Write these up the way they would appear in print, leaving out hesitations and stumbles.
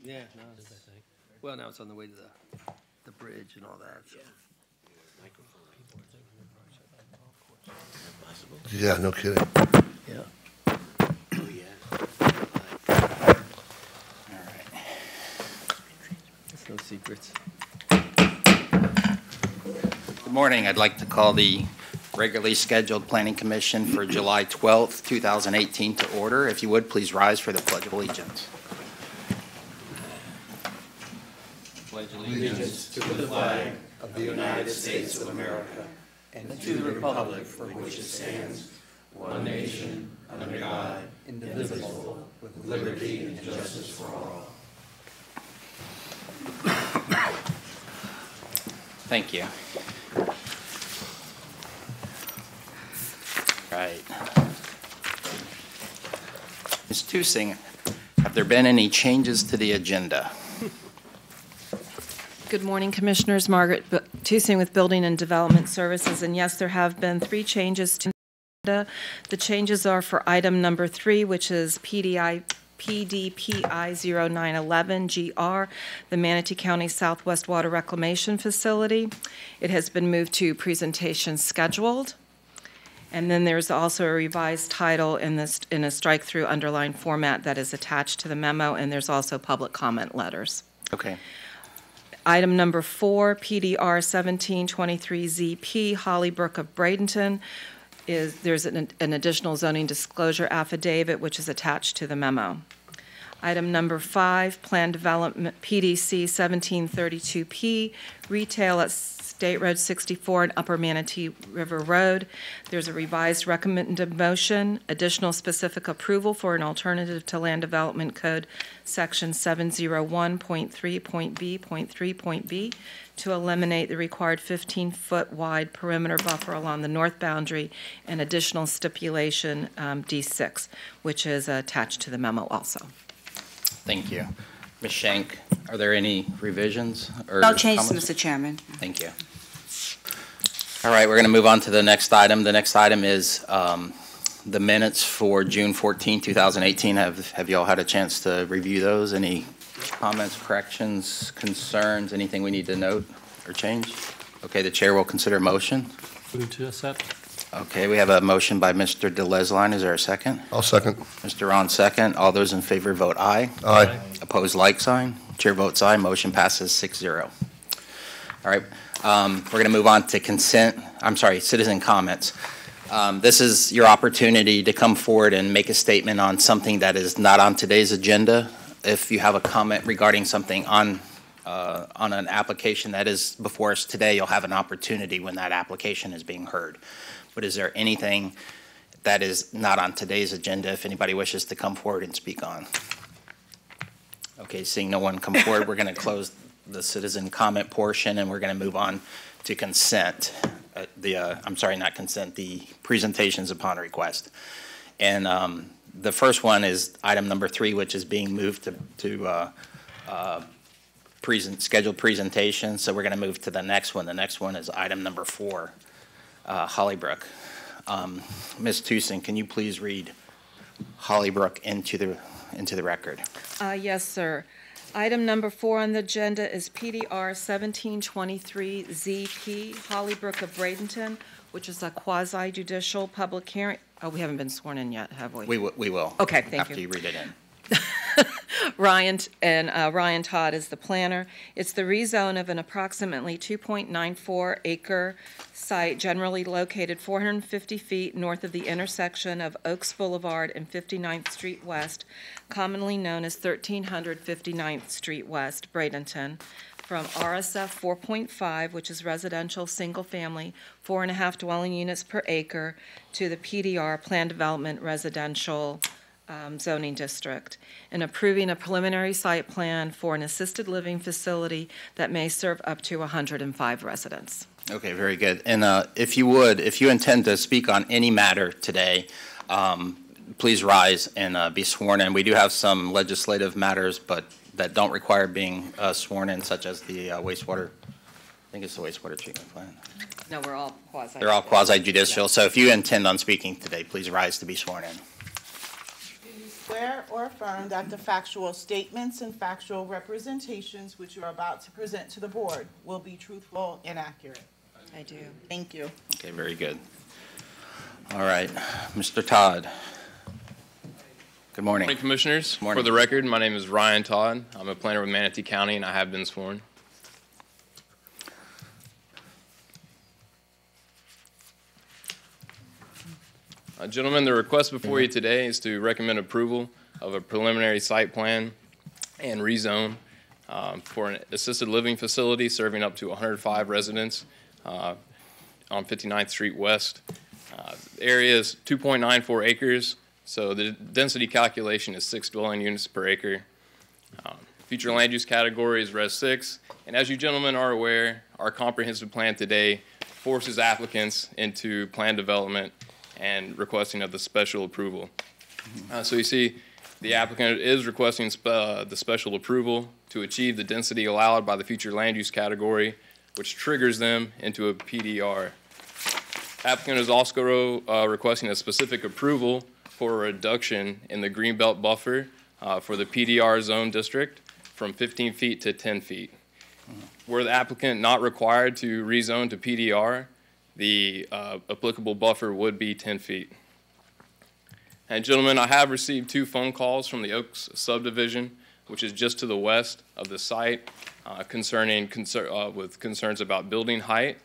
Yeah, no, well, now it's on the way to the bridge and all that, so. Yeah, no kidding. Yeah. All right. It's no secrets. Good morning. I'd like to call the regularly scheduled Planning Commission for July 12th, 2018 to order. If you would, please rise for the Pledge of Allegiance. Pledge allegiance to the flag of the United States of America and to the republic for which it stands, one nation, under God, indivisible, with liberty and justice for all. Thank you. Right. Ms. Tusing, have there been any changes to the agenda? Good morning, Commissioners. Margaret Tusing with Building and Development Services. And yes, there have been 3 changes to the agenda. The changes are for item number 3, which is PDPI 0911 GR, the Manatee County Southwest Water Reclamation Facility. It has been moved to presentation scheduled. And then there's also a revised title in a strike-through underlined format that is attached to the memo, and there's also public comment letters. Okay. Item number 4, PDR 1723ZP, Hollybrook of Bradenton, there's an additional zoning disclosure affidavit which is attached to the memo. Item number 5, Plan Development PDC 1732P, Retail at State Road 64 and Upper Manatee River Road. There's a revised recommended motion, additional specific approval for an alternative to Land Development Code Section 701.3.B.3.B to eliminate the required 15-foot wide perimeter buffer along the north boundary and additional stipulation D6, which is attached to the memo also. Thank you. Ms. Schenk, are there any revisions or No changes, comments? Mr. Chairman. Thank you. All right, we're going to move on to the next item. The next item is the minutes for June 14, 2018. Have you all had a chance to review those? Any comments, corrections, concerns, anything we need to note or change? Okay, the chair will consider a motion. Move to accept. Okay, we have a motion by Mr. DeLesline. Is there a second? I'll second. Mr. Ron, second. All those in favor vote aye. Aye. Opposed, like sign. Chair votes aye. Motion passes 6-0. All right, we're going to move on to citizen comments. This is your opportunity to come forward and make a statement on something that is not on today's agenda. If you have a comment regarding something on an application that is before us today, you'll have an opportunity when that application is being heard. But is there anything that is not on today's agenda if anybody wishes to come forward and speak on? Okay, seeing no one come forward, we're going to close the citizen comment portion and we're going to move on to consent. Not consent, the presentations upon request. And the first one is item number 3, which is being moved to scheduled presentation. So we're going to move to the next one. The next one is item number 4. Hollybrook. Ms. Tusing, can you please read Hollybrook into the record? Yes, sir. Item number 4 on the agenda is PDR 1723ZP, Hollybrook of Bradenton, which is a quasi-judicial public hearing. Oh, we haven't been sworn in yet, have we? We will. Okay, thank you. After you read it in. Ryan Todd is the planner. It's the rezone of an approximately 2.94 acre site generally located 450 feet north of the intersection of Oaks Boulevard and 59th Street West, commonly known as 1300 59th Street West, Bradenton, from RSF 4.5, which is residential single family, 4.5 dwelling units per acre, to the PDR, Plan Development Residential zoning district, and approving a preliminary site plan for an assisted living facility that may serve up to 105 residents. Okay, very good. And if you intend to speak on any matter today, please rise and be sworn in. We do have some legislative matters, but that don't require being sworn in, such as the wastewater. I think it's the wastewater treatment plant. No, we're all quasi. They're all quasi-judicial. So if you intend on speaking today, please rise to be sworn in. swear or affirm that the factual statements and factual representations which you are about to present to the board will be truthful and accurate? I do. Thank you. Okay, very good. All right, Mr. Todd. Good morning. Morning, Commissioners. Morning. For the record, my name is Ryan Todd. I'm a planner with Manatee County, and I have been sworn. Gentlemen, the request before you today is to recommend approval of a preliminary site plan and rezone for an assisted living facility serving up to 105 residents on 59th Street West. The area is 2.94 acres, so the density calculation is 6 dwelling units per acre. Future land use category is Res 6, and as you gentlemen are aware, our comprehensive plan today forces applicants into plan development and requesting of the special approval. So you see, the applicant is requesting the special approval to achieve the density allowed by the future land use category, which triggers them into a PDR. Applicant is also requesting a specific approval for a reduction in the greenbelt buffer for the PDR zone district from 15 feet to 10 feet. Were the applicant not required to rezone to PDR, the applicable buffer would be 10 feet. And gentlemen, I have received 2 phone calls from the Oaks subdivision, which is just to the west of the site, with concerns about building height.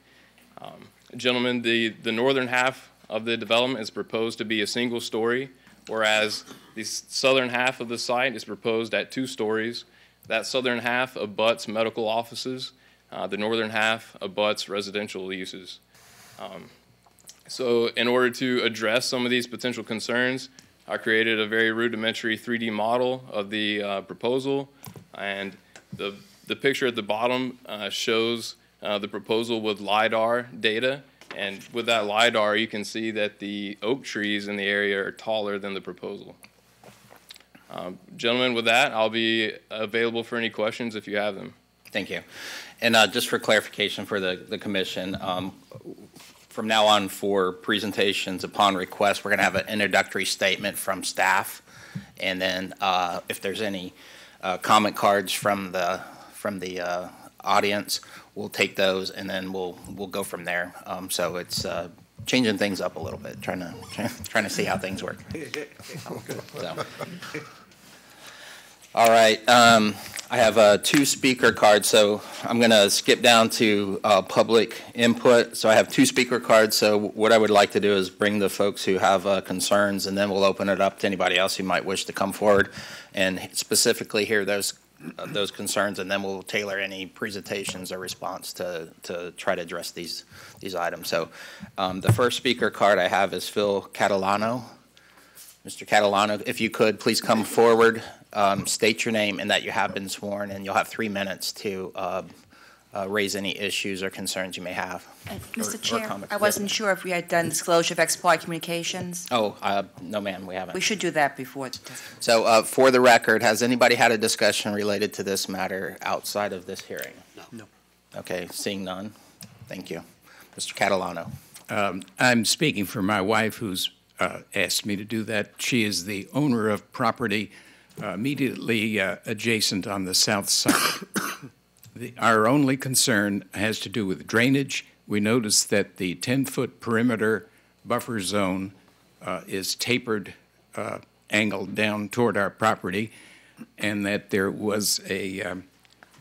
Gentlemen, the northern half of the development is proposed to be a single story, whereas the southern half of the site is proposed at 2 stories. That southern half abuts medical offices. The northern half abuts residential uses. So in order to address some of these potential concerns, I created a very rudimentary 3D model of the proposal, and the picture at the bottom shows the proposal with LiDAR data, and with that LiDAR you can see that the oak trees in the area are taller than the proposal. Gentlemen, with that, I'll be available for any questions if you have them. Thank you. And just for clarification for the commission, from now on for presentations upon request, we're going to have an introductory statement from staff, and then if there's any comment cards from the audience, we'll take those, and then we'll go from there. So it's changing things up a little bit, trying to see how things work. So. All right. I have 2 speaker cards, so I'm going to skip down to public input. So I have 2 speaker cards. So what I would like to do is bring the folks who have concerns, and then we'll open it up to anybody else who might wish to come forward and specifically hear those concerns, and then we'll tailor any presentations or response to try to address these items. So the first speaker card I have is Phil Catalano. Mr. Catalano, if you could, please come forward, state your name and that you have been sworn, and you'll have 3 minutes to raise any issues or concerns you may have. Mr. Chair, comments. I wasn't sure if we had done disclosure of ex parte communications. Oh, no, ma'am, we haven't. We should do that before. So for the record, has anybody had a discussion related to this matter outside of this hearing? No. Okay, seeing none. Thank you. Mr. Catalano. I'm speaking for my wife, who's asked me to do that. She is the owner of property immediately adjacent on the south side. Our only concern has to do with drainage. We noticed that the 10-foot perimeter buffer zone is tapered, angled down toward our property, and that there was a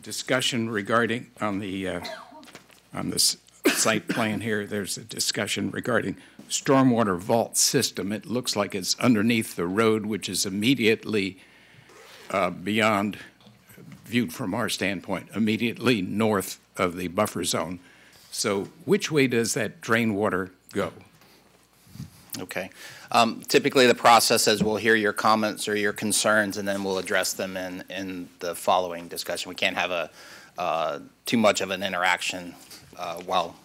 discussion regarding on the site plan here. There's a discussion regarding stormwater vault system. It looks like it's underneath the road, which is immediately beyond, viewed from our standpoint, immediately north of the buffer zone. So which way does that drain water go? Okay. Typically, the process is we'll hear your comments or your concerns, and then we'll address them in the following discussion. We can't have too much of an interaction while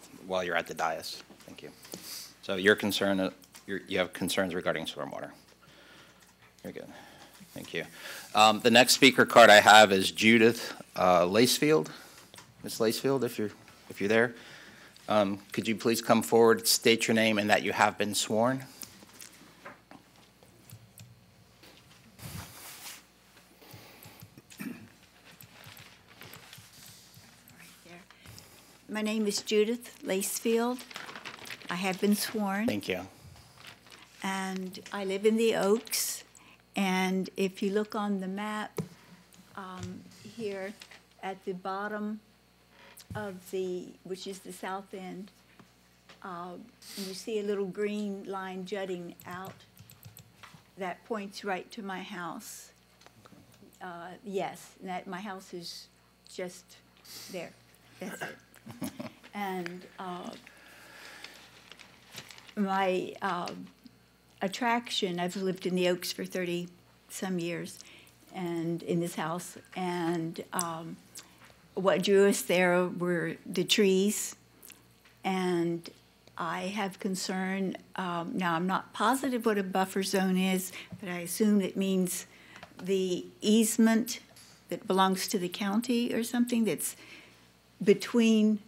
you're at the dais. Thank you. So your concern, you have concerns regarding stormwater. Very good. Thank you. The next speaker card I have is Judith Lacefield. Ms. Lacefield, if you're there, could you please come forward, state your name, and that you have been sworn? My name is Judith Lacefield. I have been sworn, Thank you. and I live in the Oaks. And if you look on the map here at the bottom of which is the south end, you see a little green line jutting out that points right to my house. Yes, my house is just there. That's it. And my attraction, I've lived in the Oaks for 30-some years, and in this house, and what drew us there were the trees, and I have concern, now I'm not positive what a buffer zone is, but I assume it means the easement that belongs to the county or something that's between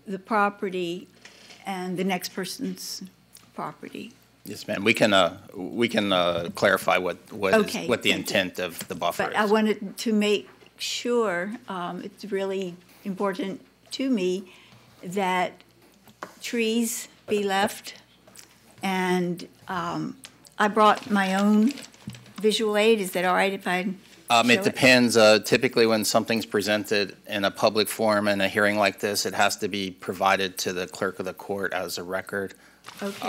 the property and the next person's property. Yes, ma'am. We can clarify what Okay, the thank you. intent of the buffer But is. I wanted to make sure, it's really important to me that trees be left. And I brought my own visual aid. Is that all right if I show It depends. Typically, when something's presented in a public forum in a hearing like this, it has to be provided to the clerk of the court as a record. Okay.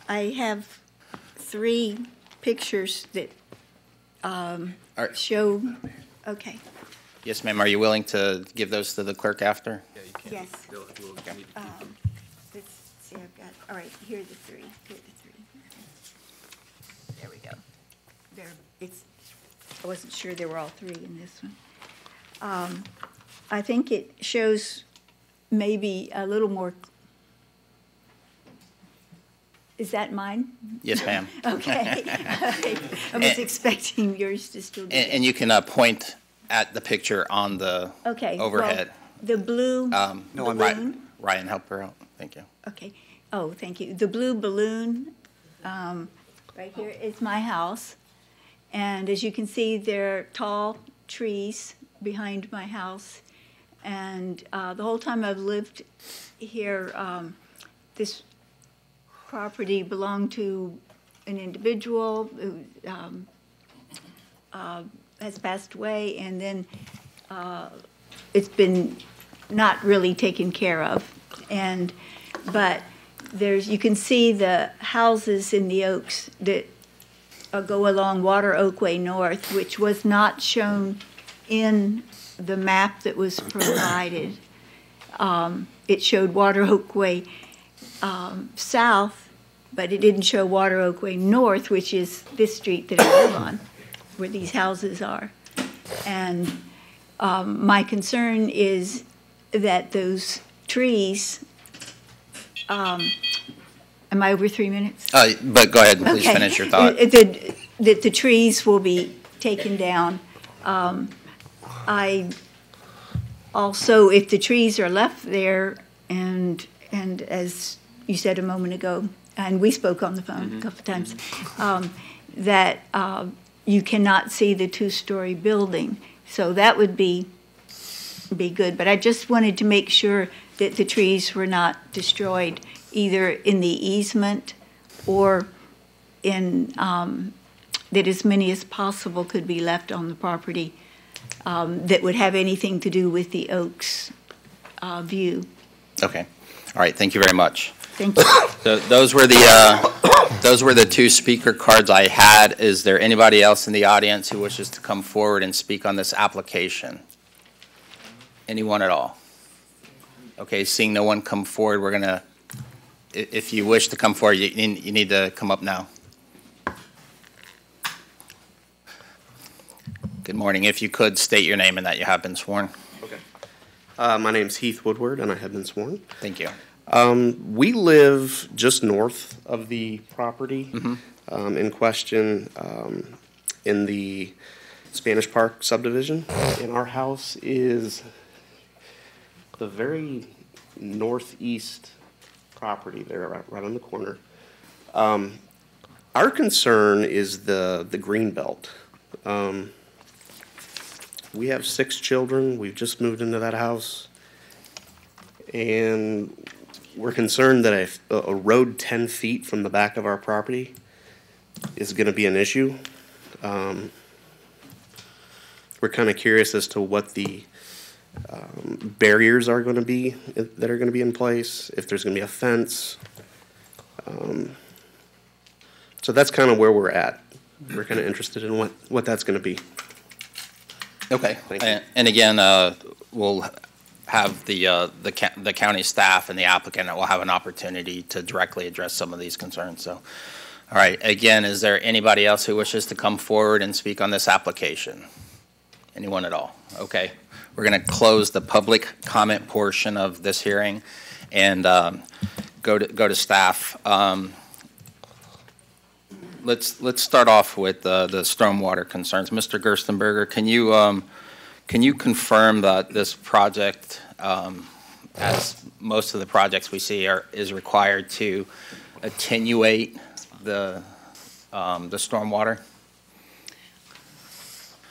I have 3 pictures that All right. show, okay, Yes, ma'am. Are you willing to give those to the clerk after? yes. Let's see, I've got, all right, here are the 3. Here are the 3. There we go. I wasn't sure there were all 3 in this one. I think it shows maybe a little more. Is that mine? Yes, ma'am. Okay. I was expecting yours to still be. And you can point at the picture on the Okay. well, overhead. The blue balloon. Ryan, help her out. Thank you. Okay. Oh, thank you. The blue balloon, right here is my house. And as you can see, there are tall trees behind my house. And the whole time I've lived here, this property belonged to an individual who has passed away, and then it's been not really taken care of. But you can see the houses in the Oaks that go along Water Oakway North, which was not shown in the map that was provided. It showed Water Oakway South, but it didn't show Water Oakway North, which is this street that I live on, where these houses are. And my concern is that those trees, am I over 3 minutes? But go ahead and please Okay. finish your thought. That the trees will be taken down. I also, if the trees are left there, and as you said a moment ago, and we spoke on the phone a couple of times, that you cannot see the 2-story building. So that would be good. But I just wanted to make sure that the trees were not destroyed, either in the easement or in that as many as possible could be left on the property that would have anything to do with the Oaks view. Okay. All right. Thank you very much. Thank you. So those were the 2 speaker cards I had. Is there anybody else in the audience who wishes to come forward and speak on this application? Anyone at all? Okay, seeing no one come forward, we're gonna, if you wish to come forward, you need to come up now. Good morning. If you could state your name and that you have been sworn. Okay. My name's Heath Woodward, and I have been sworn. Thank you. We live just north of the property in question, in the Spanish Park subdivision. And our house is the very northeast property there, right on the corner. Our concern is the green belt. We have 6 children. We've just moved into that house. And we're concerned that a road 10 feet from the back of our property is going to be an issue. We're kind of curious as to what the barriers are going to be that are going to be in place, if there's going to be a fence. So that's kind of where we're at. We're kind of interested in what that's going to be. Okay. Thank you. And again, we'll have the county staff and the applicant will have an opportunity to directly address some of these concerns. So, all right. Again, is there anybody else who wishes to come forward and speak on this application? Anyone at all? Okay. We're going to close the public comment portion of this hearing and go to staff. Let's start off with the stormwater concerns. Mr. Gerstenberger, can you confirm that this project, as most of the projects we see, is required to attenuate the stormwater?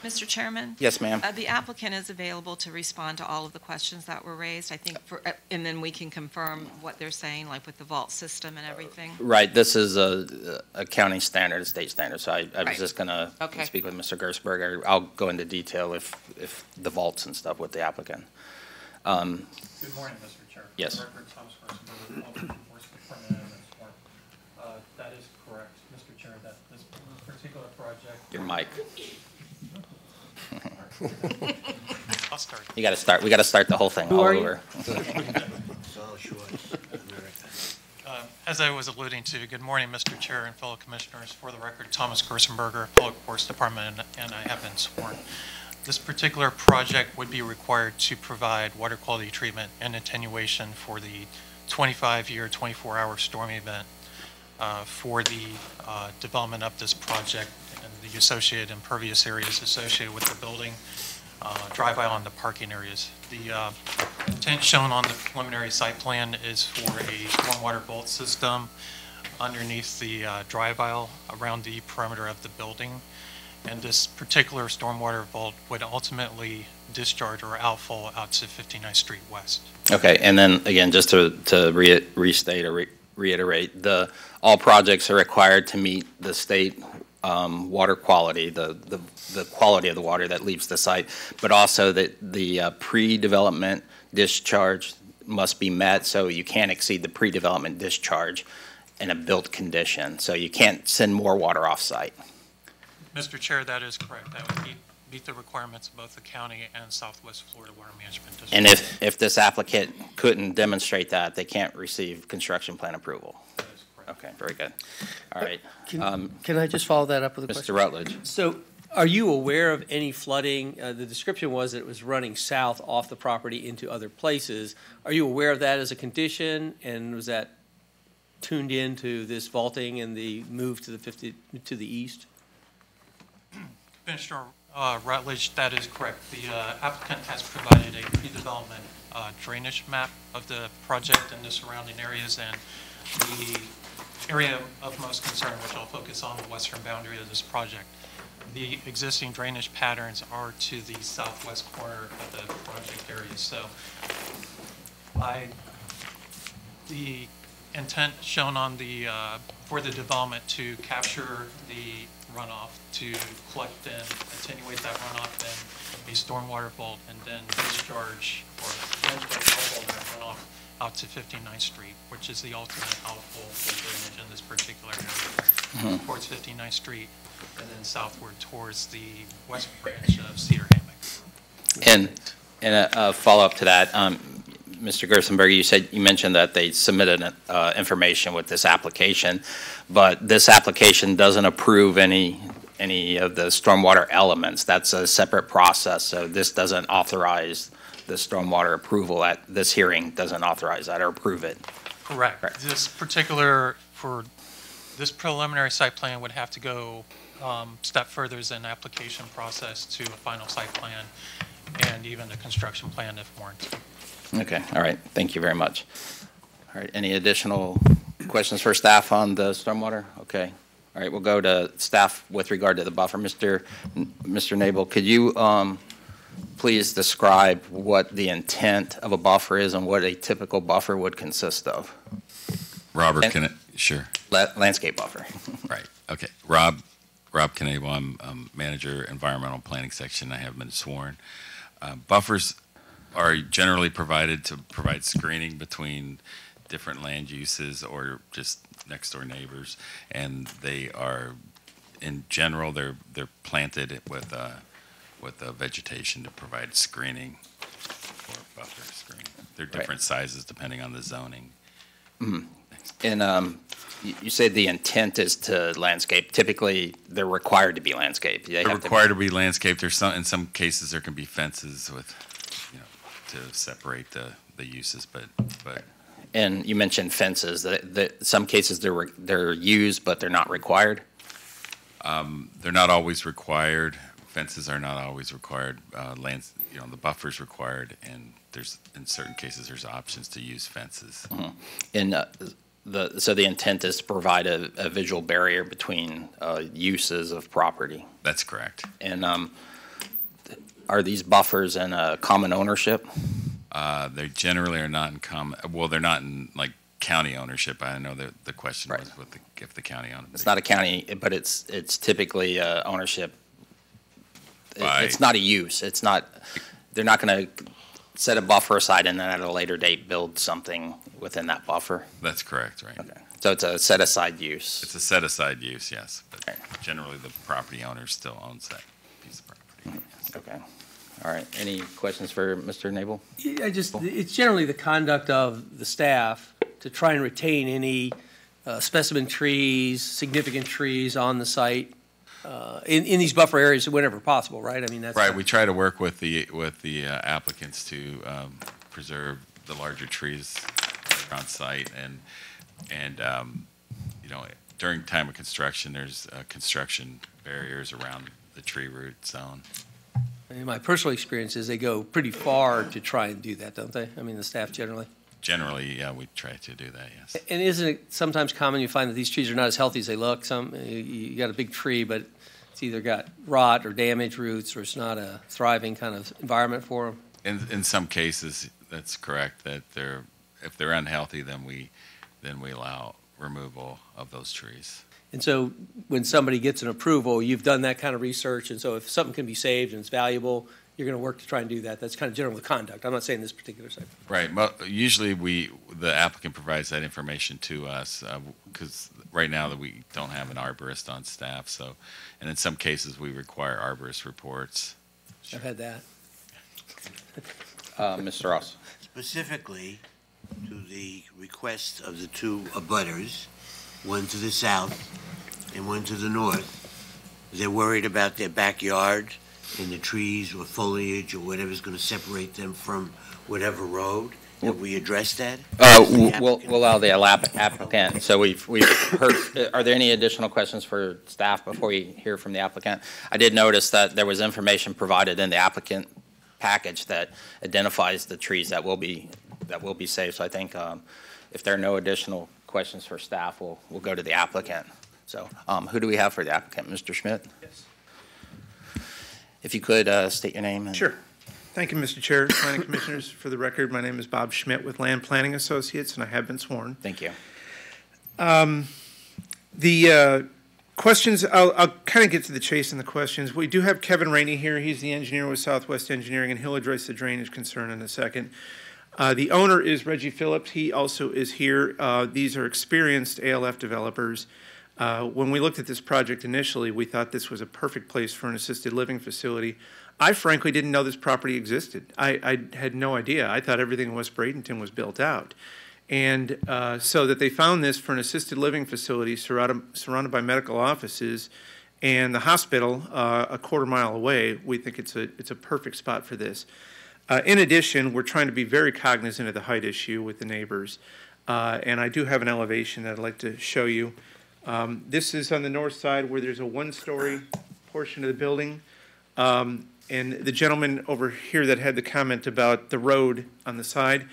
Mr. Chairman? Yes, ma'am. The applicant is available to respond to all of the questions that were raised, I think, and then we can confirm what they're saying, like with the vault system and everything. Right. This is a county standard, a state standard. So I was Right. just going to Okay. speak with Mr. Gerstenberger. I'll go into detail if the vaults and stuff with the applicant. Good morning, Mr. Chair. Yes. For the record, Thomas Gerstenberger, Public Enforcement Department, and that is correct, Mr. Chair, that this particular project. Your mic. I'll start. You got to start. We got to start the whole thing all over. As I was alluding to, good morning, Mr. Chair and fellow commissioners. For the record, Thomas Gerstenberger, Public Works Department, and I have been sworn. This particular project would be required to provide water quality treatment and attenuation for the 25-year, 24-hour storm event for the development of this project and the associated impervious areas associated with the building, drive aisle, and the parking areas. The intent shown on the preliminary site plan is for a stormwater vault system underneath the drive aisle around the perimeter of the building. And this particular stormwater vault would ultimately discharge or outfall out to 59th Street West. Okay, and then again, just to restate or reiterate, all projects are required to meet the state water quality, the quality of the water that leaves the site, but also that the pre-development discharge must be met, so you can't exceed the pre-development discharge in a built condition, so you can't send more water off-site. Mr. Chair, that is correct. That would meet the requirements of both the county and Southwest Florida Water Management District. And if this applicant couldn't demonstrate that, they can't receive construction plan approval. That is correct. Okay, very good. All right. Can I just follow that up with a question? Mr. Rutledge. So are you aware of any flooding? The description was that it was running south off the property into other places. Are you aware of that as a condition? And was that tuned into this vaulting and the move to the east? Commissioner Rutledge, that is correct. The applicant has provided a pre-development drainage map of the project and the surrounding areas, and the area of most concern, which I'll focus on, the western boundary of this project. The existing drainage patterns are to the southwest corner of the project area. So the intent shown on the for the development to capture the runoff, to collect and attenuate that runoff in a stormwater vault, and then discharge or eventually outfall that runoff out to 59th Street, which is the ultimate outfall for drainage in this particular area, towards 59th Street, and then southward towards the west branch of Cedar Hammock. And a follow-up to that, Mr. Gerstenberger, you mentioned that they submitted information with this application, but this application doesn't approve any of the stormwater elements. That's a separate process, so this doesn't authorize the stormwater approval at this hearing, doesn't authorize that or approve it. Correct. Right. This preliminary site plan would have to go step further as an application process to a final site plan and even a construction plan if warranted. Okay, all right, thank you very much. All right, any additional questions for staff on the stormwater? Okay, all right, we'll go to staff with regard to the buffer. Mr. Nabel, could you please describe what the intent of a buffer is and what a typical buffer would consist of? Robert, sure. Landscape buffer. Right, okay. Rob Knable, I'm Manager, Environmental Planning Section. I have been sworn. Buffers are generally provided to provide screening between different land uses or just next door neighbors, and they are, in general, they're planted with vegetation to provide screening or buffer screening. They're different sizes depending on the zoning. Mm-hmm. And you said the intent is to landscape. Typically, they're required to be landscaped. They're required to be landscaped. There's in some cases there can be fences with, to separate the uses, but. And you mentioned fences. That some cases they're used, but they're not required. They're not always required. Fences are not always required. The buffer's required, and in certain cases there's options to use fences. Mm-hmm. And so the intent is to provide a visual barrier between uses of property. That's correct. And are these buffers in common ownership? They generally are not in common. Well, they're not in county ownership. I know that the question was if the county owned them. It's not a county, but it's typically ownership. It's not a use. It's not. They're not going to set a buffer aside and then at a later date build something within that buffer. That's correct, right? Okay. So it's a set aside use. It's a set aside use, yes. But generally, the property owner still owns that piece of property. Okay. All right. Any questions for Mr. Knable? It's generally the conduct of the staff to try and retain any specimen trees, significant trees on the site in these buffer areas whenever possible, right? I mean, that's right. We try to work with the applicants to preserve the larger trees on site, and during time of construction, there's construction barriers around the tree root zone. In my personal experience is they go pretty far to try and do that, don't they? I mean, the staff generally. Generally, yeah, we try to do that, yes. And isn't it sometimes common you find that these trees are not as healthy as they look? You got a big tree, but it's either got rot or damaged roots, or it's not a thriving kind of environment for them. In some cases, that's correct. That if they're unhealthy, then we allow removal of those trees. And so when somebody gets an approval, you've done that kind of research, and so if something can be saved and it's valuable, you're going to work to try and do that. That's kind of general conduct. I'm not saying this particular site. Right. Well, usually the applicant provides that information to us because right now that we don't have an arborist on staff. So, and in some cases we require arborist reports. I've had that. Mr. Ross. Specifically to the request of the two abutters, one to the south and one to the north. They're worried about their backyard and the trees or foliage or whatever's going to separate them from whatever road. Have we addressed that? We'll allow the applicant. So we've heard. Are there any additional questions for staff before we hear from the applicant? I did notice that there was information provided in the applicant package that identifies the trees that will be saved. So I think if there are no additional questions for staff, we'll go to the applicant. So who do we have for the applicant? Mr. Schmidt? Yes. If you could state your name. Sure. Thank you, Mr. Chair, Planning Commissioners. For the record, my name is Bob Schmidt with Land Planning Associates, and I have been sworn. Thank you. The questions, I'll kind of get to the chase in the questions. We do have Kevin Rainey here. He's the engineer with Southwest Engineering, and he'll address the drainage concern in a second. The owner is Reggie Phillips. He also is here. These are experienced ALF developers. When we looked at this project initially, we thought this was a perfect place for an assisted living facility. I frankly didn't know this property existed. I had no idea. I thought everything in West Bradenton was built out. And so that they found this for an assisted living facility surrounded by medical offices and the hospital a quarter mile away, we think it's a perfect spot for this. In addition, we're trying to be very cognizant of the height issue with the neighbors. And I do have an elevation that I'd like to show you. This is on the north side where there's a one-story portion of the building. And the gentleman over here that had the comment about the road on the side,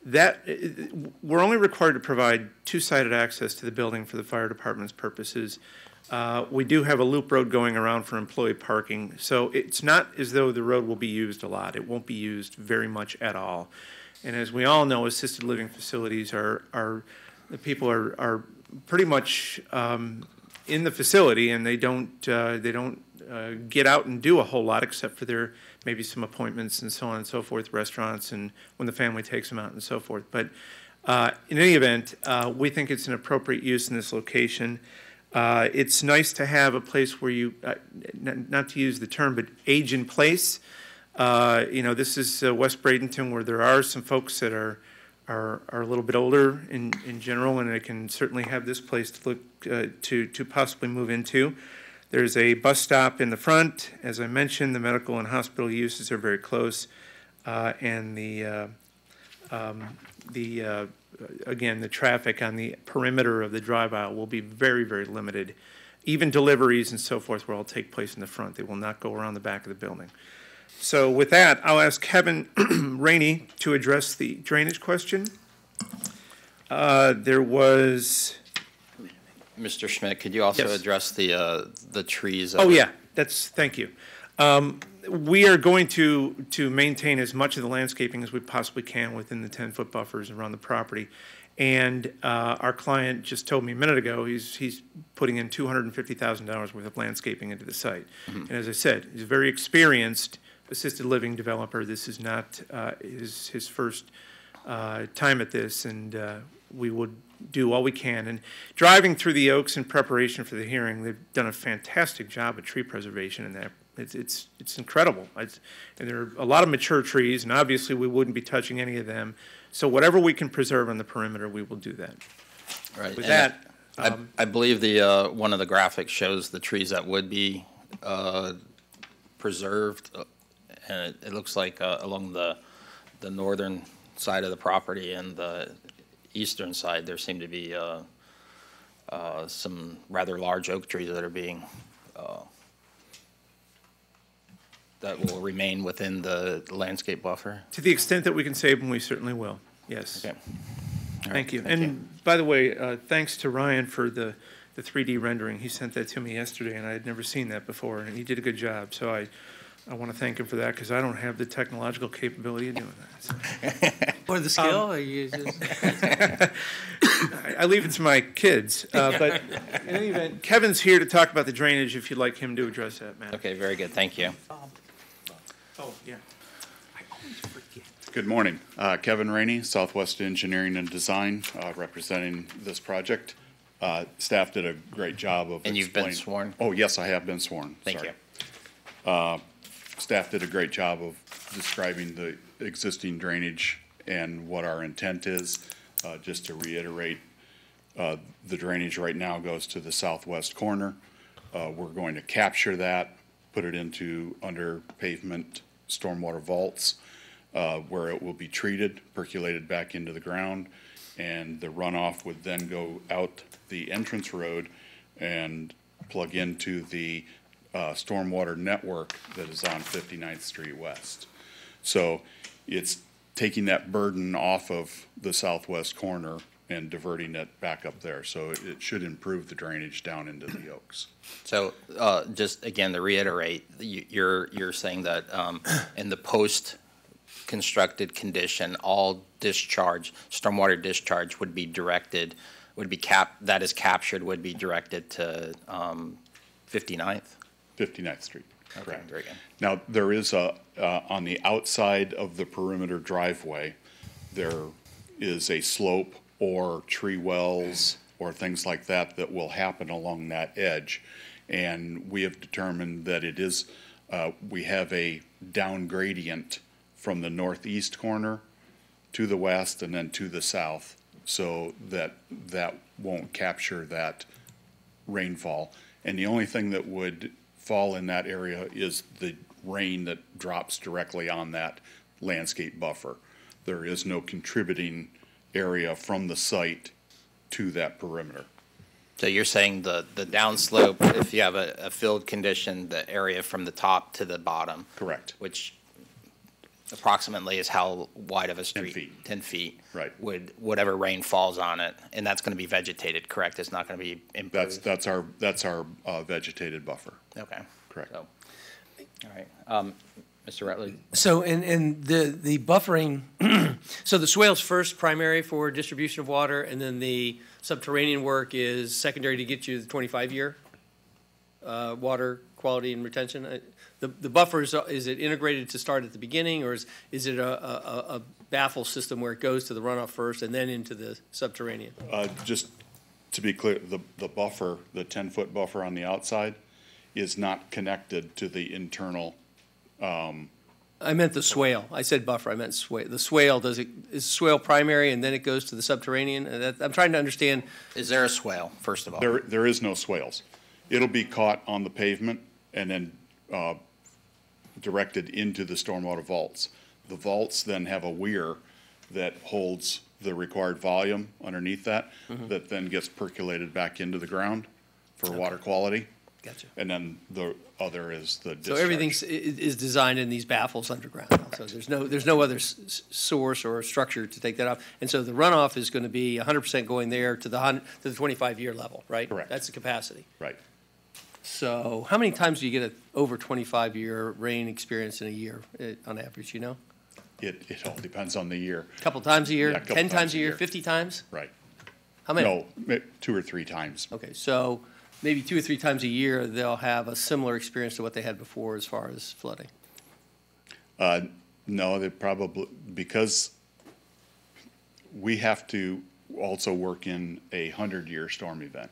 we're only required to provide two-sided access to the building for the fire department's purposes. We do have a loop road going around for employee parking, so it's not as though the road will be used a lot. It won't be used very much at all. And as we all know, assisted living facilities the people are pretty much in the facility, and they don't get out and do a whole lot except for their maybe some appointments and so on and so forth, restaurants, and when the family takes them out and so forth. But in any event, we think it's an appropriate use in this location. It's nice to have a place where you, not to use the term, but age in place. This is West Bradenton, where there are some folks that are a little bit older in general, and they can certainly have this place to look to possibly move into. There's a bus stop in the front. As I mentioned, the medical and hospital uses are very close, and again, the traffic on the perimeter of the drive aisle will be very, very limited. Even deliveries and so forth will all take place in the front. They will not go around the back of the building. So with that, I'll ask Kevin Rainey to address the drainage question. There was... Mr. Schmidt, could you also Yes. address the trees? Oh, yeah, thank you. We are going to maintain as much of the landscaping as we possibly can within the 10-foot buffers around the property. And our client just told me a minute ago he's putting in $250,000 worth of landscaping into the site. And as I said, he's a very experienced assisted living developer. This is not his first time at this, and we would do all we can. And driving through the Oaks in preparation for the hearing, they've done a fantastic job of tree preservation in that. It's incredible. And there are a lot of mature trees, and obviously we wouldn't be touching any of them. So whatever we can preserve on the perimeter, we will do that. Right. With And that, I believe one of the graphics shows the trees that would be preserved, and it looks like along the northern side of the property and the eastern side, there seem to be some rather large oak trees that are being that will remain within the landscape buffer. to the extent that we can save them, we certainly will. Yes. Okay. All right, Thank you. And by the way, thanks to Ryan for the 3D rendering. He sent that to me yesterday, and I had never seen that before, and he did a good job. So I want to thank him for that, because I don't have the technological capability of doing that. Or the skill, or you just... I leave it to my kids. But in any event, Kevin's here to talk about the drainage, if you'd like him to address that, Matt. Okay, very good. Thank you. Oh, yeah. Good morning. Kevin Rainey, Southwest Engineering and Design, representing this project. Staff did a great job of And you've been sworn? Oh, yes, I have been sworn. Thank Sorry. you. Staff did a great job of describing the existing drainage and what our intent is. Just to reiterate, the drainage right now goes to the southwest corner. We're going to capture that, put it into under pavement stormwater vaults, where it will be treated, percolated back into the ground, and the runoff would then go out the entrance road and plug into the stormwater network that is on 59th Street West. So it's taking that burden off of the southwest corner and diverting it back up there. So it should improve the drainage down into the Oaks. So just again to reiterate, you're saying that in the post-constructed condition, all discharge, stormwater discharge would be directed, that is captured, would be directed to 59th? 59th Street. Okay, Correct. very good. Now, there is on the outside of the perimeter driveway, there is a slope or tree wells or things like that that will happen along that edge. And we have determined that it is, we have a down gradient from the northeast corner to the west and then to the south, so that won't capture that rainfall. And the only thing that would fall in that area is the rain that drops directly on that landscape buffer. There is no contributing area from the site to that perimeter. So you're saying the downslope, if you have a field condition, the area from the top to the bottom? Correct. Which approximately is how wide of a 10 street? feet. 10 feet. Right. Would whatever rain falls on it, and that's going to be vegetated, correct? It's not going to be improved? That's our vegetated buffer. Okay. Correct. So, all right. Mr. Rutledge? So, and the buffering, so the swale's first primary for distribution of water, and then the subterranean work is secondary to get you the 25-year water quality and retention? The buffers, is it integrated to start at the beginning, or is it a baffle system where it goes to the runoff first and then into the subterranean? Just to be clear, the buffer, the 10-foot buffer on the outside is not connected to the internal. I meant the swale. I said buffer, I meant swale. The swale, is swale primary and then it goes to the subterranean? I'm trying to understand. Is there a swale, first of all? There is no swales. It'll be caught on the pavement and then directed into the stormwater vaults. The vaults then have a weir that holds the required volume underneath that, that then gets percolated back into the ground for water quality. Gotcha. And then the other is the discharge. So everything is designed in these baffles underground. So there's no other source or structure to take that off. And so the runoff is going to be 100% going there to the 25-year level, right? Correct. That's the capacity. Right. So how many times do you get an over 25-year rain experience in a year on average, you know? It all depends on the year. A couple times a year, Yeah, a couple 10 times a year, 50 times? Right. How many? No, 2 or 3 times. Okay, so maybe 2 or 3 times a year, they'll have a similar experience to what they had before as far as flooding. No, they probably, because we have to also work in a 100-year storm event.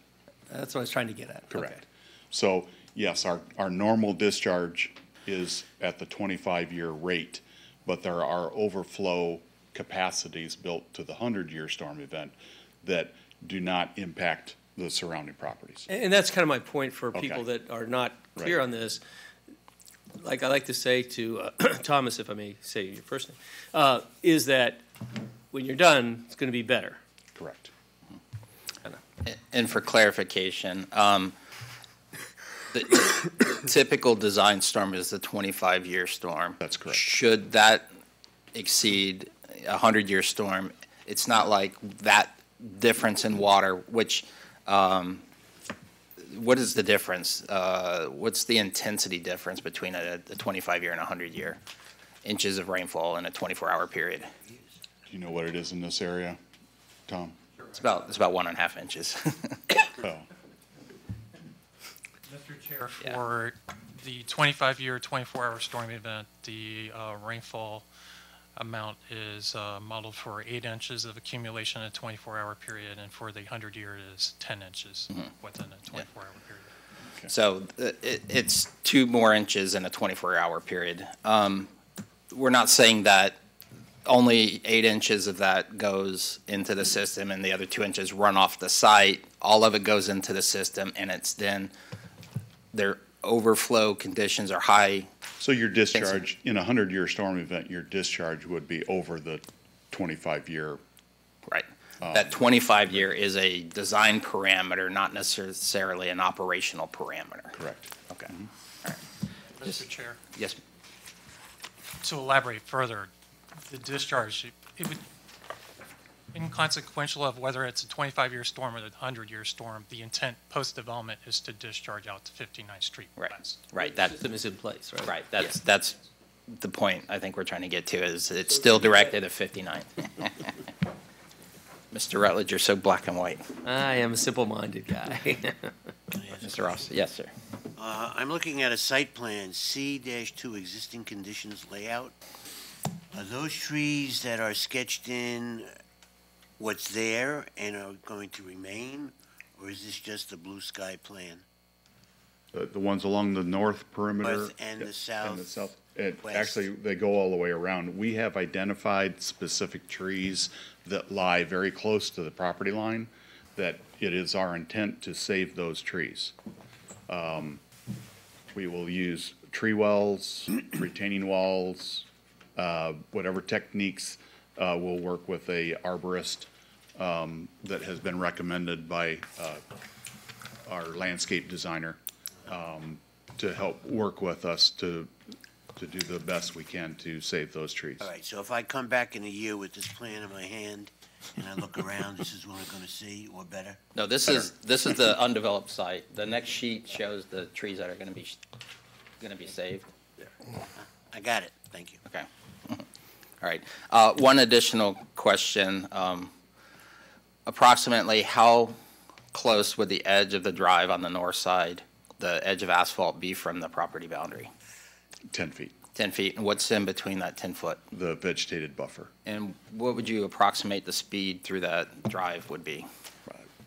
That's what I was trying to get at. Correct. Okay. So, yes, our normal discharge is at the 25-year rate, but there are overflow capacities built to the 100-year storm event that do not impact the surrounding properties. And that's kind of my point for Okay. people that are not clear Right. on this. Like I like to say to Thomas, if I may say your first name, is that when you're done, it's going to be better. Correct. And for clarification, the typical design storm is the 25-year storm. That's correct. Should that exceed a 100-year storm, it's not like that difference in water, which, what is the difference? What's the intensity difference between a 25-year and a 100-year inches of rainfall in a 24-hour period? Do you know what it is in this area, Tom? It's about 1.5 inches. Oh. Mr. Chair, for the 25-year, 24-hour storm event, the rainfall amount is modeled for 8 inches of accumulation in a 24-hour period, and for the 100-year it is 10 inches within a 24-hour period. Okay. So it's 2 more inches in a 24-hour period. We're not saying that only 8 inches of that goes into the system and the other 2 inches run off the site. All of it goes into the system, and it's then their overflow conditions are high. So your discharge, in a 100-year storm event, your discharge would be over the 25-year. Right. That 25-year is a design parameter, not necessarily an operational parameter. Correct. Okay. Mm-hmm. All right. Mr. Chair, Yes. to elaborate further, the discharge, it would, inconsequential of whether it's a 25-year storm or the 100-year storm, the intent post-development is to discharge out to 59th Street Right. West. Right. The system is in place, right? Right. That's the point I think we're trying to get to is it's still directed at 59. Mr. Rutledge, you're so black and white. I am a simple-minded guy. Mr. Ross, yes, sir. I'm looking at a site plan, C-2 existing conditions layout. Are those trees that are sketched in what's there and are going to remain, or is this just a blue sky plan? The ones along the north perimeter. North and the south. And the south. It, west. actually, they go all the way around. We have identified specific trees that lie very close to the property line, that it is our intent to save those trees. We will use tree wells, retaining walls, whatever techniques will work with a arborist that has been recommended by our landscape designer to help work with us to to do the best we can to save those trees. All right, so if I come back in a year with this plan in my hand and I look around, this is what I'm gonna see, or better? No, this is the undeveloped site. The next sheet shows the trees that are going to be saved. I got it, thank you. Okay. All right. One additional question. Approximately how close would the edge of the drive on the north side, the edge of asphalt, be from the property boundary? 10 feet. 10 feet. And what's in between that 10 foot? The vegetated buffer, And what would you approximate the speed through that drive would be?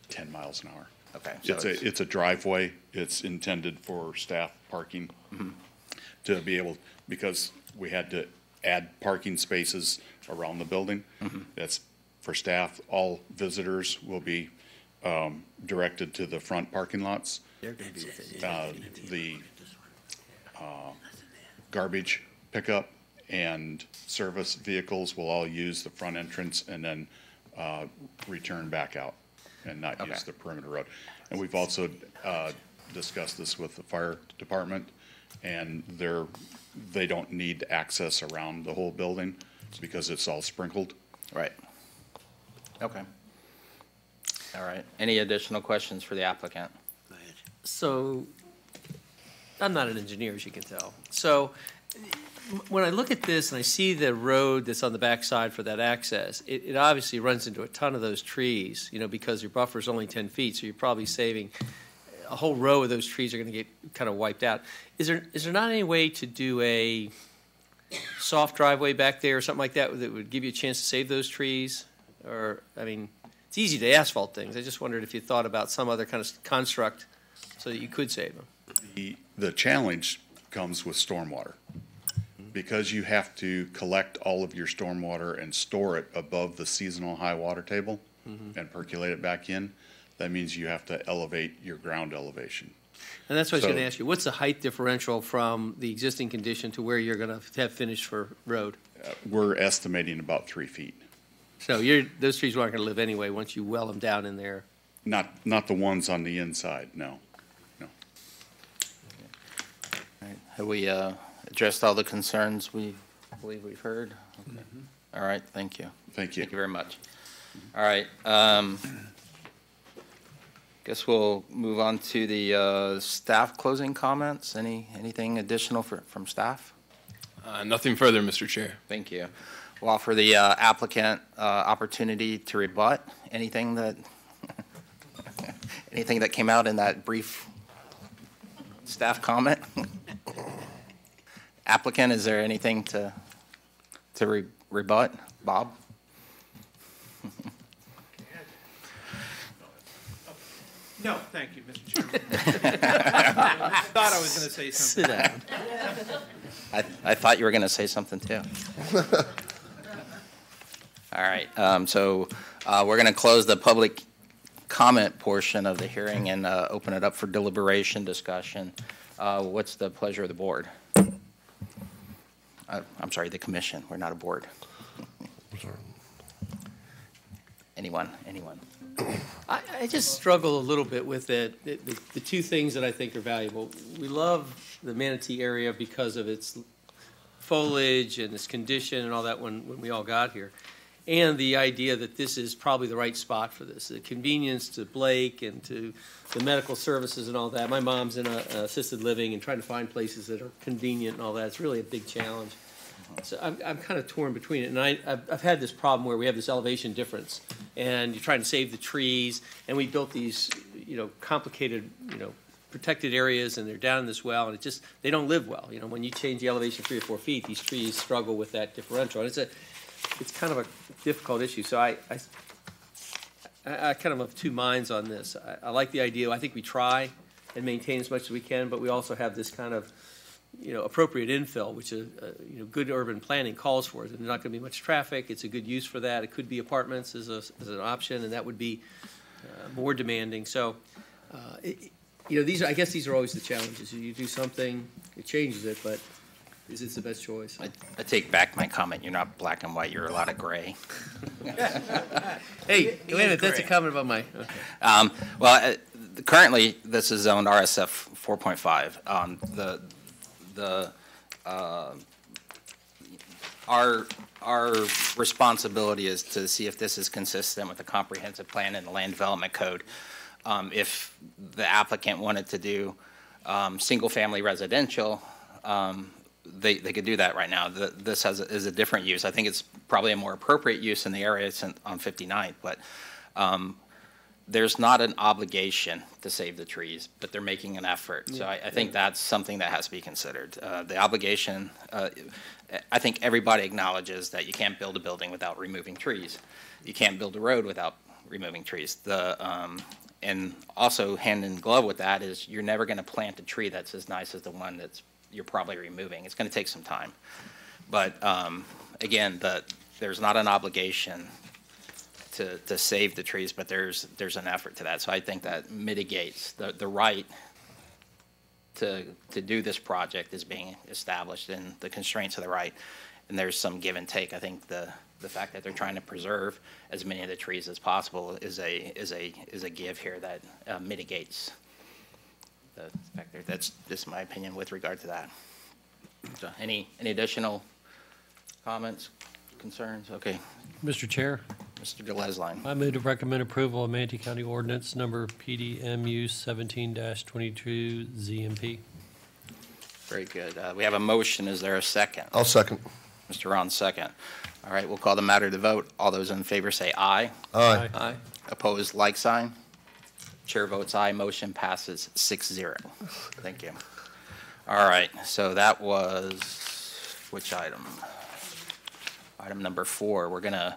10 miles an hour. Okay. So It's a driveway. It's intended for staff parking to be able, because we had to add parking spaces around the building. That's for staff. All visitors will be directed to the front parking lots. The garbage pickup and service vehicles will all use the front entrance and then return back out and not use the perimeter road. And we've also discussed this with the fire department, and they don't need access around the whole building because it's all sprinkled. Right. Okay. All right. Any additional questions for the applicant? So, I'm not an engineer, as you can tell. So, when I look at this and I see the road that's on the backside for that access, it obviously runs into a ton of those trees, because your buffer is only 10 feet, so you're probably saving a whole row of those trees are going to get kind of wiped out. Is there not any way to do a soft driveway back there or something like that would give you a chance to save those trees? Or, it's easy to asphalt things. I just wondered if you thought about some other kind of construct so that you could save them. The challenge comes with stormwater. Because you have to collect all of your stormwater and store it above the seasonal high water table and percolate it back in, that means you have to elevate your ground elevation. And that's what I was going to ask you. What's the height differential from the existing condition to where you're going to have finished for road? We're estimating about 3 feet. So those trees aren't going to live anyway once you well them down in there? Not the ones on the inside, no. Have we addressed all the concerns we believe we've heard? Okay. All right, thank you. Thank you. Thank you very much. All right. Guess we'll move on to the staff closing comments. Anything additional from staff? Nothing further, Mr. Chair. Thank you. We'll offer the applicant opportunity to rebut anything that anything that came out in that brief staff comment. Applicant, is there anything to rebut? Bob? No, thank you, Mr. Chairman. I thought I was going to say something. Sit down. I thought you were going to say something too. All right, so we're going to close the public comment portion of the hearing and open it up for deliberation discussion. What's the pleasure of the board? I'm sorry, the commission. We're not a board. Anyone? I just struggle a little bit with it. The two things that I think are valuable. We love the Manatee area because of its foliage and its condition and all that when we all got here. And the idea that this is probably the right spot for this. The convenience to Blake and to the medical services and all that. My mom's in a assisted living and trying to find places that are convenient and all that. It's really a big challenge. So I'm kind of torn between it. And I've had this problem where we have this elevation difference. And you're trying to save the trees. And we built these, complicated, protected areas. And they're down in this well. And they don't live well. When you change the elevation 3 or 4 feet, these trees struggle with that differential. And it's kind of a difficult issue. So I kind of have two minds on this. I like the idea. I think we try and maintain as much as we can, but we also have this kind of, appropriate infill, which is, good urban planning calls for it. And there's not going to be much traffic. It's a good use for that. It could be apartments as an option, and that would be more demanding. So, I guess these are always the challenges. You do something, it changes it, but is this the best choice? I take back my comment. You're not black and white. You're a lot of gray. Hey, wait a minute. That's a comment about my. Okay. Currently, this is zoned RSF 4.5. The our responsibility is to see if this is consistent with the comprehensive plan and the land development code. If the applicant wanted to do single-family residential, they could do that right now. This is a different use. I think it's probably a more appropriate use in the area. It's on 59th, but there's not an obligation to save the trees, but they're making an effort. So I think that's something that has to be considered. The obligation, I think everybody acknowledges that you can't build a building without removing trees. You can't build a road without removing trees. And also hand in glove with that is you're never going to plant a tree that's as nice as the one that's you're probably removing. It's going to take some time. But again, there's not an obligation to save the trees, but there's an effort to that. So I think that mitigates the right to do this project is being established and the constraints of the right. And there's some give and take. I think the fact that they're trying to preserve as many of the trees as possible is a give here that mitigates the factor. That's just my opinion with regard to that. So any additional comments, concerns? Okay. Mr. Chair. Mr. Gillesline. I move to recommend approval of Manatee County Ordinance Number PDMU 17-22 ZMP. Very good. We have a motion. Is there a second? I'll second. Mr. Ron, second. All right, we'll call the matter to vote. All those in favor say aye. Aye. Aye. Opposed, like sign. Chair votes aye. Motion passes 6-0. Thank you. All right, so that was which item? Item number 4. We're going to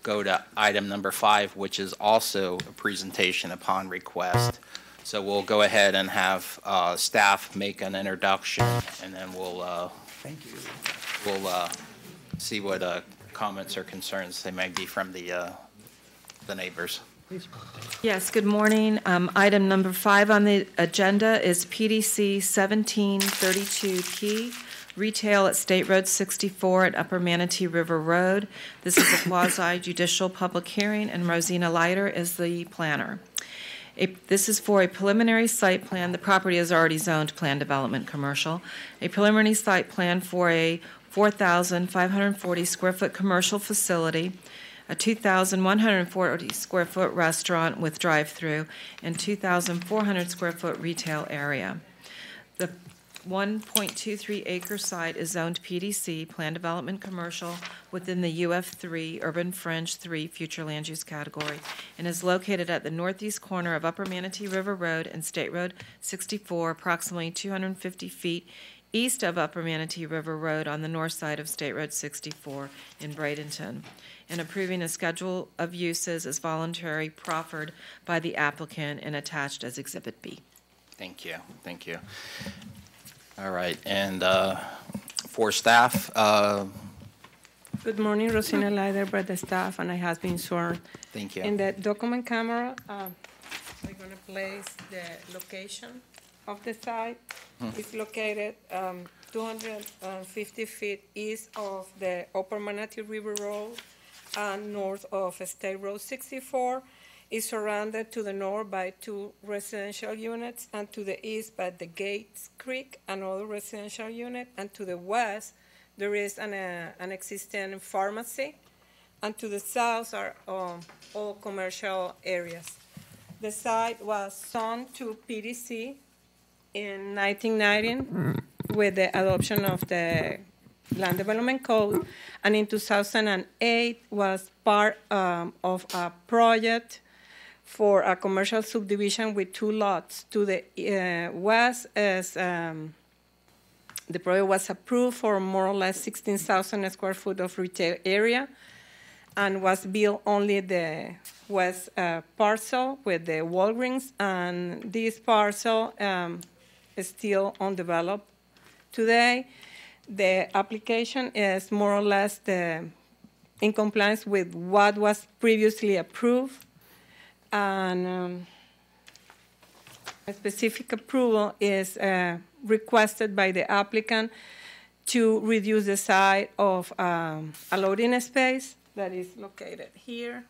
go to item number 5, which is also a presentation upon request. So we'll go ahead and have staff make an introduction, and then we'll thank you. We'll see what comments or concerns they may be from the neighbors. Yes, good morning. Item number 5 on the agenda is PDC 1732 Key, retail at State Road 64 at Upper Manatee River Road. This is a quasi-judicial public hearing, and Rosina Leiter is the planner. This is for a preliminary site plan. The property is already zoned plan development commercial. A preliminary site plan for a 4,540 square foot commercial facility, a 2,140 square foot restaurant with drive-through, and 2,400 square foot retail area. The 1.23 acre site is zoned PDC, Plan Development Commercial, within the UF3, Urban Fringe 3 future land use category, and is located at the northeast corner of Upper Manatee River Road and State Road 64, approximately 250 feet east of Upper Manatee River Road on the north side of State Road 64 in Bradenton, and approving a schedule of uses as voluntary proffered by the applicant and attached as Exhibit B. Thank you. Thank you. All right, and for staff. Good morning, Rosina Leiter, by the staff, and I have been sworn. Thank you. In the document camera, we're going to place the location of the site. It's located 250 feet east of the Upper Manatee River Road and north of State Road 64. Is surrounded to the north by 2 residential units, and to the east by the Gates Creek, another residential unit, and to the west there is an existing pharmacy, and to the south are all commercial areas. The site was zoned to PDC in 1990 with the adoption of the Land Development Code, and in 2008 was part of a project for a commercial subdivision with 2 lots. To the west, as the project was approved for more or less 16,000 square foot of retail area, and was built only the west parcel with the Walgreens, and this parcel is still undeveloped today. The application is more or less in compliance with what was previously approved. And a specific approval is requested by the applicant to reduce the size of a loading space that is located here,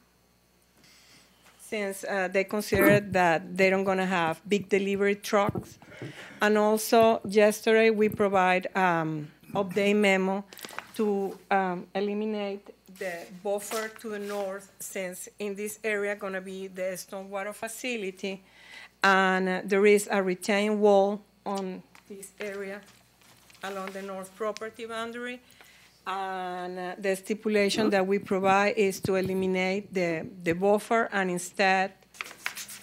since they consider that they don't going to have big delivery trucks. And also, yesterday we provide update memo to eliminate the buffer to the north, since in this area going to be the stormwater facility, and there is a retaining wall on this area along the north property boundary. And the stipulation that we provide is to eliminate the buffer and instead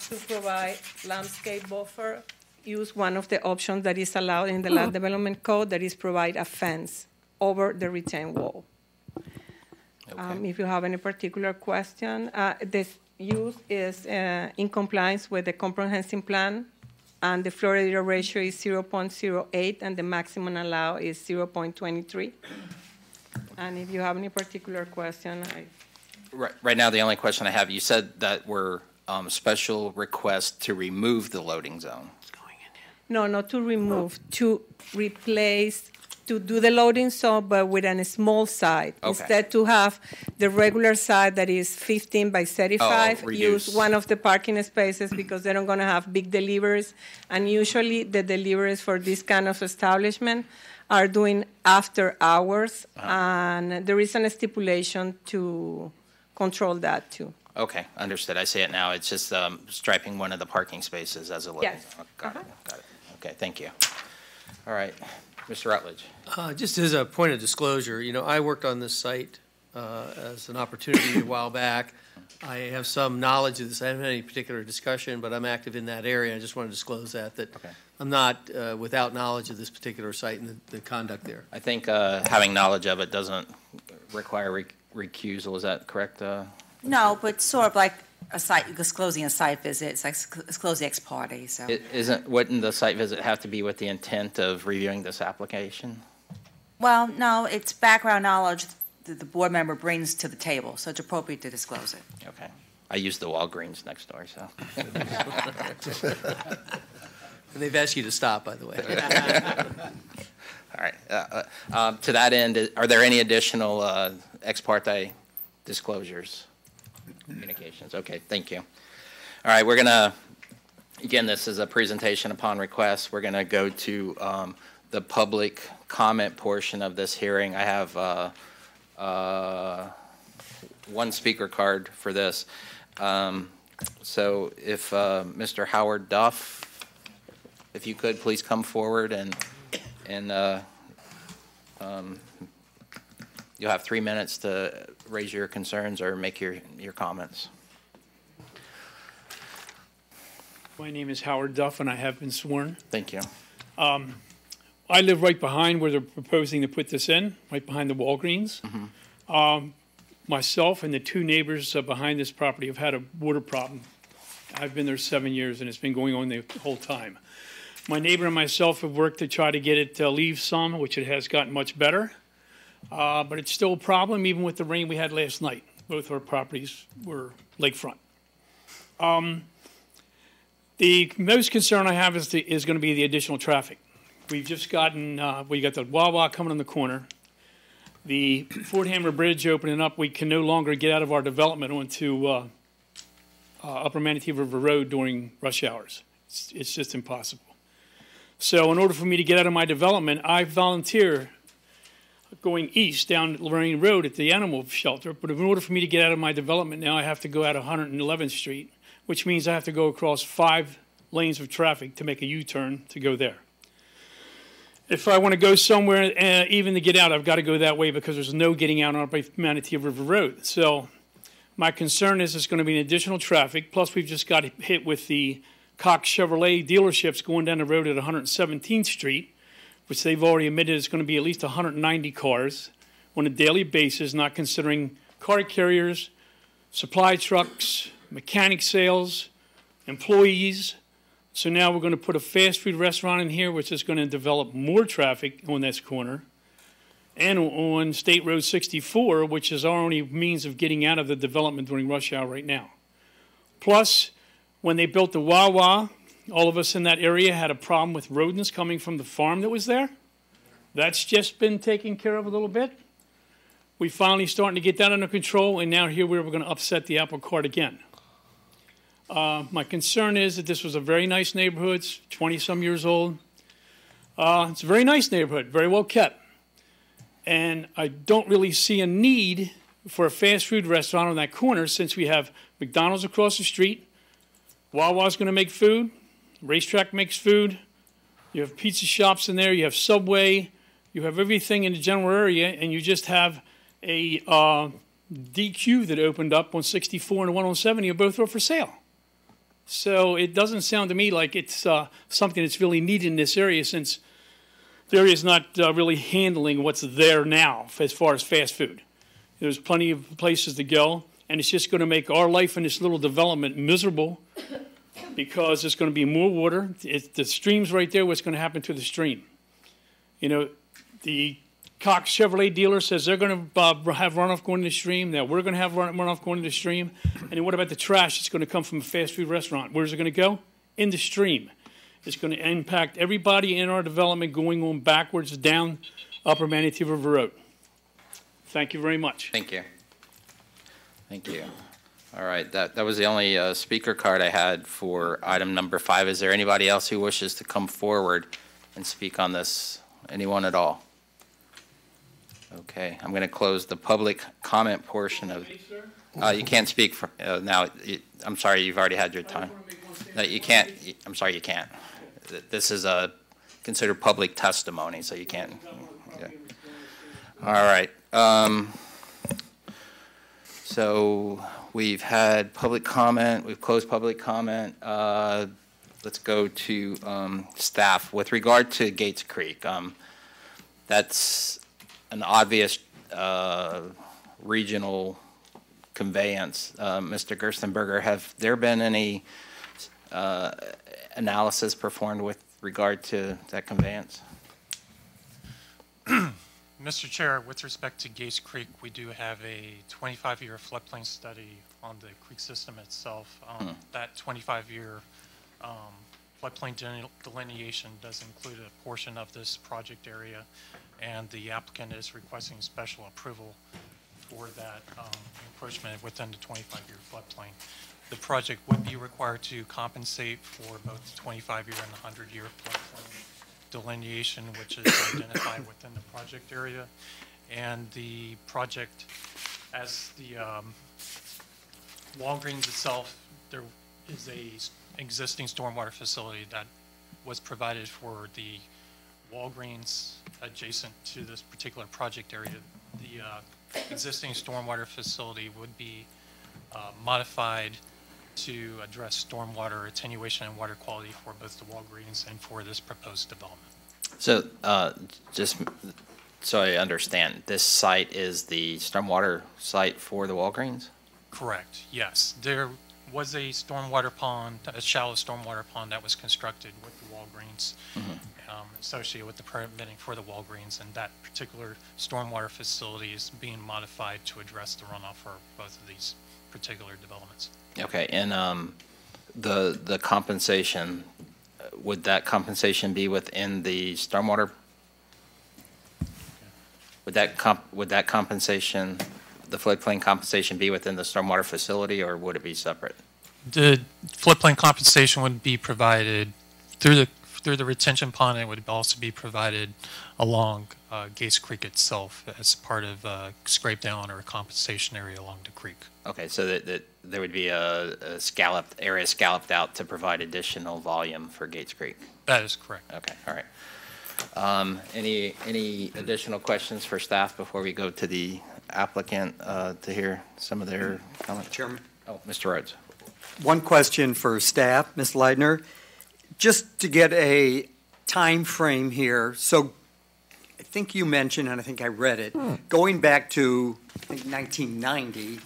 to provide landscape buffer, use one of the options that is allowed in the land development code, that is provide a fence over the retaining wall. If you have any particular question, this use is in compliance with the comprehensive plan, and the floor area ratio is 0.08, and the maximum allowed is 0.23. And if you have any particular question, Right now, the only question I have, you said that we're special request to remove the loading zone. no, not to remove, to replace, to do the loading zone, but with a small side. Okay. Instead to have the regular side that is 15 by 35, reduce. use one of the parking spaces because they're not going to have big deliveries. And usually the deliveries for this kind of establishment are doing after hours, and there is a stipulation to control that too. Okay, understood. I see it now. It's just striping one of the parking spaces as a loading Yes. zone. Got it. Okay, thank you. All right, Mr. Rutledge. Just as a point of disclosure, I worked on this site as an opportunity a while back. I have some knowledge of this. I haven't had any particular discussion, but I'm active in that area. I just want to disclose that I'm not without knowledge of this particular site and the conduct there. I think having knowledge of it doesn't require recusal. Is that correct? No, but sort of like a site, disclosing a site visit, it's like disclosing ex parte, so. Wouldn't the site visit have to be with the intent of reviewing this application? Well, no, it's background knowledge that the board member brings to the table, so it's appropriate to disclose it. Okay. I use the Walgreens next door, so. And they've asked you to stop, by the way. All right. To that end, are there any additional ex parte disclosures, communications? Okay, thank you. All right, we're going to, again, this is a presentation upon request. We're going to go to the public comment portion of this hearing. I have one speaker card for this. So if Mr. Howard Duff, if you could please come forward and you'll have 3 minutes to raise your concerns or make your comments. My name is Howard Duff, and I have been sworn. Thank you. I live right behind where they're proposing to put this in, right behind the Walgreens. Myself and the two neighbors behind this property have had a water problem. I've been there 7 years, and it's been going on the whole time. My neighbor and myself have worked to try to get it to leave some, which it has gotten much better. But it's still a problem, even with the rain we had last night. Both our properties were lakefront. The most concern I have is going to be the additional traffic. We've just gotten, we got the Wawa coming on the corner. The Fort Hammer Bridge opening up, we can no longer get out of our development onto Upper Manatee River Road during rush hours. It's just impossible. So in order for me to get out of my development, I volunteer going east down Lorraine Road at the animal shelter. But in order for me to get out of my development now, I have to go out 111th Street, which means I have to go across 5 lanes of traffic to make a U-turn to go there. If I want to go somewhere, even to get out, I've got to go that way because there's no getting out on Manatee River Road. So my concern is there's going to be an additional traffic. Plus, we've just got hit with the Cox Chevrolet dealerships going down the road at 117th Street, which they've already admitted is going to be at least 190 cars on a daily basis, not considering car carriers, supply trucks, mechanic sales, employees. So now we're going to put a fast food restaurant in here, which is going to develop more traffic on this corner. And on State Road 64, which is our only means of getting out of the development during rush hour right now. Plus, when they built the Wawa, all of us in that area had a problem with rodents coming from the farm that was there. That's just been taken care of a little bit. We finally starting to get that under control, and now here we're going to upset the apple cart again. My concern is that this was a very nice neighborhood, 20-some years old. It's a very nice neighborhood, very well kept. And I don't really see a need for a fast food restaurant on that corner since we have McDonald's across the street, Wawa's going to make food, Racetrack makes food, you have pizza shops in there, you have Subway, you have everything in the general area, and you just have a DQ that opened up on 64 and 170, and both are for sale. So it doesn't sound to me like it's something that's really needed in this area since the area is not really handling what's there now as far as fast food. There's plenty of places to go, and it's just going to make our life in this little development miserable because there's going to be more water. The stream's right there. What's going to happen to the stream? You know, the Cox Chevrolet dealer says they're going to have runoff going to the stream. Now we're going to have runoff going to the stream. And then what about the trash that's going to come from a fast food restaurant? Where's it going to go? In the stream. It's going to impact everybody in our development going on backwards down Upper Manatee River Road. Thank you very much. Thank you. Thank you. All right, that was the only speaker card I had for item number 5. Is there anybody else who wishes to come forward and speak on this? Anyone at all? Okay, I'm going to close the public comment portion of. You can't speak for, now. I'm sorry, you've already had your time. No, you can't. I'm sorry, you can't. This is considered public testimony, so you can't. Okay. All right. So we've had public comment. We've closed public comment. Let's go to staff. With regard to Gates Creek, that's an obvious regional conveyance. Mr. Gerstenberger, have there been any analysis performed with regard to that conveyance? Mr. Chair, with respect to Gates Creek, we do have a 25-year floodplain study on the creek system itself. That 25-year floodplain delineation does include a portion of this project area, and the applicant is requesting special approval for that encroachment within the 25-year floodplain. The project would be required to compensate for both the 25-year and the 100-year floodplain delineation, which is identified within the project area. And the project, as the Walgreens itself, there is a existing stormwater facility that was provided for the Walgreens adjacent to this particular project area. The existing stormwater facility would be modified to address stormwater attenuation and water quality for both the Walgreens and for this proposed development. So just so I understand, this site is the stormwater site for the Walgreens? Correct, yes. There was a stormwater pond, a shallow stormwater pond that was constructed with the Walgreens, associated with the permitting for the Walgreens, and that particular stormwater facility is being modified to address the runoff for both of these particular developments. Okay, and the compensation, would that compensation be within the stormwater? Would that compensation, the floodplain compensation, be within the stormwater facility, or would it be separate? The floodplain compensation would be provided through the retention pond, and it would also be provided along Gates Creek itself as part of scrape down or a compensation area along the creek. Okay, so that there would be a area scalloped out to provide additional volume for Gates Creek? That is correct. Okay, all right. Any additional questions for staff before we go to the applicant to hear some of their comments? Chairman. Oh, Mr. Rhodes. One question for staff, Ms. Leidner. Just to get a time frame here, so I think you mentioned, and I think I read it, going back to, I think, 1990,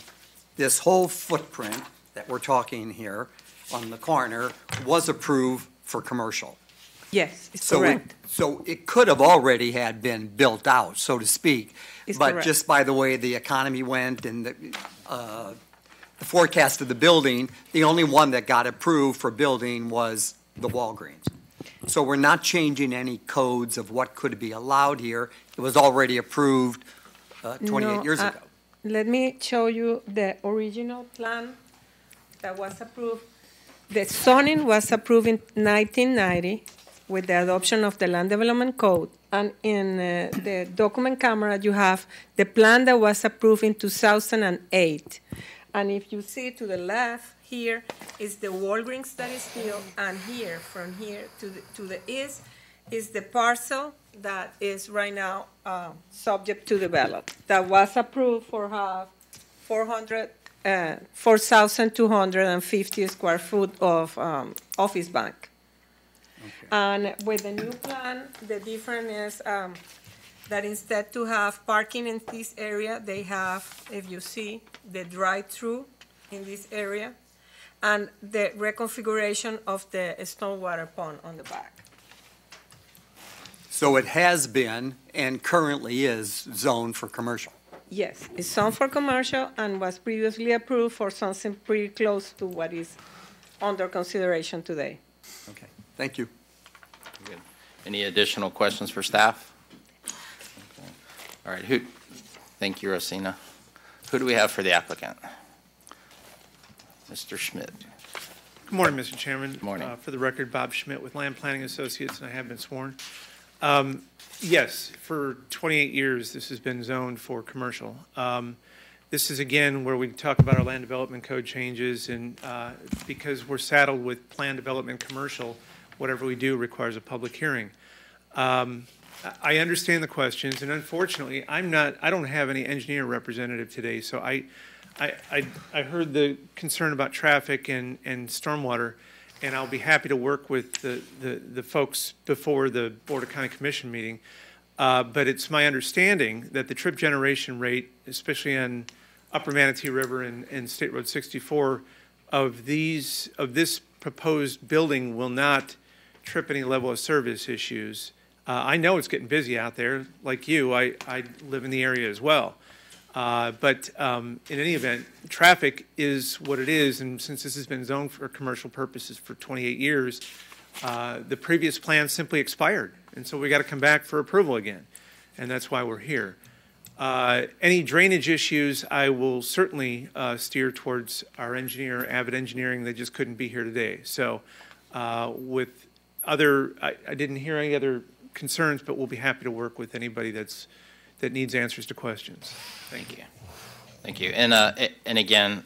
this whole footprint that we're talking here on the corner was approved for commercial. Yes, it's correct. So it could have already had been built out, so to speak. It's but correct. Just by the way the economy went and the forecast of the building, the only one that got approved for building was the Walgreens. So we're not changing any codes of what could be allowed here. It was already approved 28 years ago. Let me show you the original plan that was approved. The zoning was approved in 1990 with the adoption of the Land Development Code, And in the document camera, you have the plan that was approved in 2008. And if you see to the left here is the Walgreens that is built, and here, from here to the east, is the parcel that is right now subject to develop. That was approved for 4,250 square foot of office bank. Okay. And with the new plan, the difference is that instead to have parking in this area, they have, if you see, the drive-through in this area, and the reconfiguration of the stormwater pond on the back. So it has been and currently is zoned for commercial? Yes, it's zoned for commercial and was previously approved for something pretty close to what is under consideration today. Okay, thank you. Good. Any additional questions for staff? Okay. All right, thank you, Rosina. Who do we have for the applicant? Mr. Schmidt. Good morning, Mr. Chairman. Good morning. For the record, Bob Schmidt with Land Planning Associates, and I have been sworn. Yes, for 28 years, this has been zoned for commercial. This is, again, where we talk about our land development code changes, and because we're saddled with plan development commercial, whatever we do requires a public hearing. I understand the questions, and unfortunately, I don't have any engineer representative today, so I heard the concern about traffic and stormwater, and I'll be happy to work with the folks before the Board of County Commission meeting. But it's my understanding that the trip generation rate, especially on Upper Manatee River and State Road 64, of this proposed building will not trip any level of service issues. I know it's getting busy out there. Like you, I live in the area as well. But in any event, traffic is what it is, and since this has been zoned for commercial purposes for 28 years, the previous plan simply expired, and so we got to come back for approval again, and that's why we're here. Any drainage issues, I will certainly steer towards our engineer, Avid Engineering. They just couldn't be here today. So with other, I didn't hear any other concerns, but we'll be happy to work with anybody that needs answers to questions. Thank you. Thank you. And again,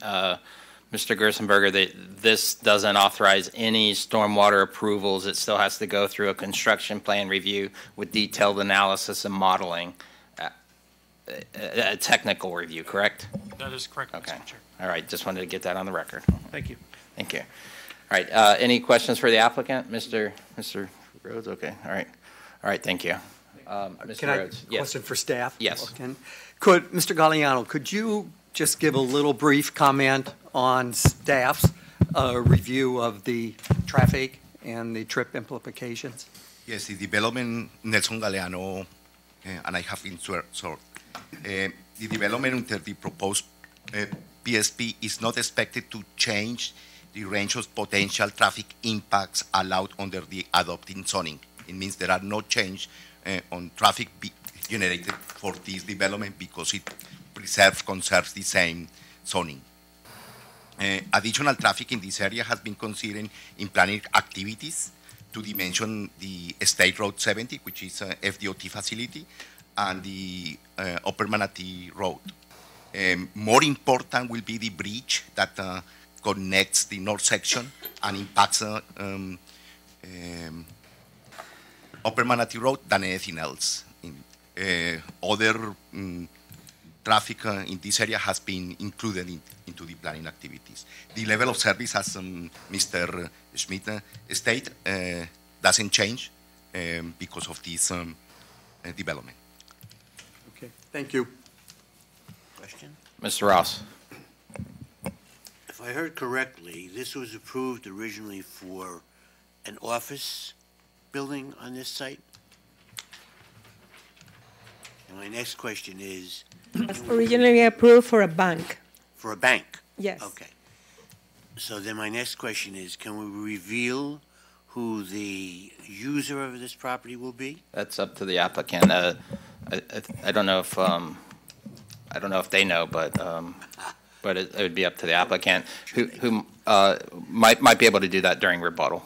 Mr. Gerstenberger, this doesn't authorize any stormwater approvals. It still has to go through a construction plan review with detailed analysis and modeling, a technical review, correct? That is correct, Okay. Mr. Chair. All right. Just wanted to get that on the record. Thank you. Thank you. All right. Any questions for the applicant, Mr. Rhodes? Okay. All right. All right. Thank you. Mr. Rhodes. Yes. Question for staff? Yes. Could, Mr. Galliano, could you just give a little brief comment on staff's review of the traffic and the trip implications? Yes, the development, Nelson Galeano, and I have been sworn. The development under the proposed PSP is not expected to change the range of potential traffic impacts allowed under the adopting zoning. It means there are no change on traffic generated for this development because it conserves the same zoning. Additional traffic in this area has been considered in planning activities to dimension the State Road 70, which is a FDOT facility, and the Upper Manatee Road. More important will be the bridge that connects the north section and impacts Upper Manatee Road than anything else. Other traffic in this area has been included into the planning activities. The level of service, as Mr. Schmidt stated, doesn't change because of this development. Okay, thank you. Question? Mr. Ross. If I heard correctly, this was approved originally for an office building on this site? And my next question is... It was originally approved for a bank. For a bank? Yes. Okay. So then my next question is, can we reveal who the user of this property will be? That's up to the applicant. I don't know if they know, but it would be up to the applicant, who might be able to do that during rebuttal.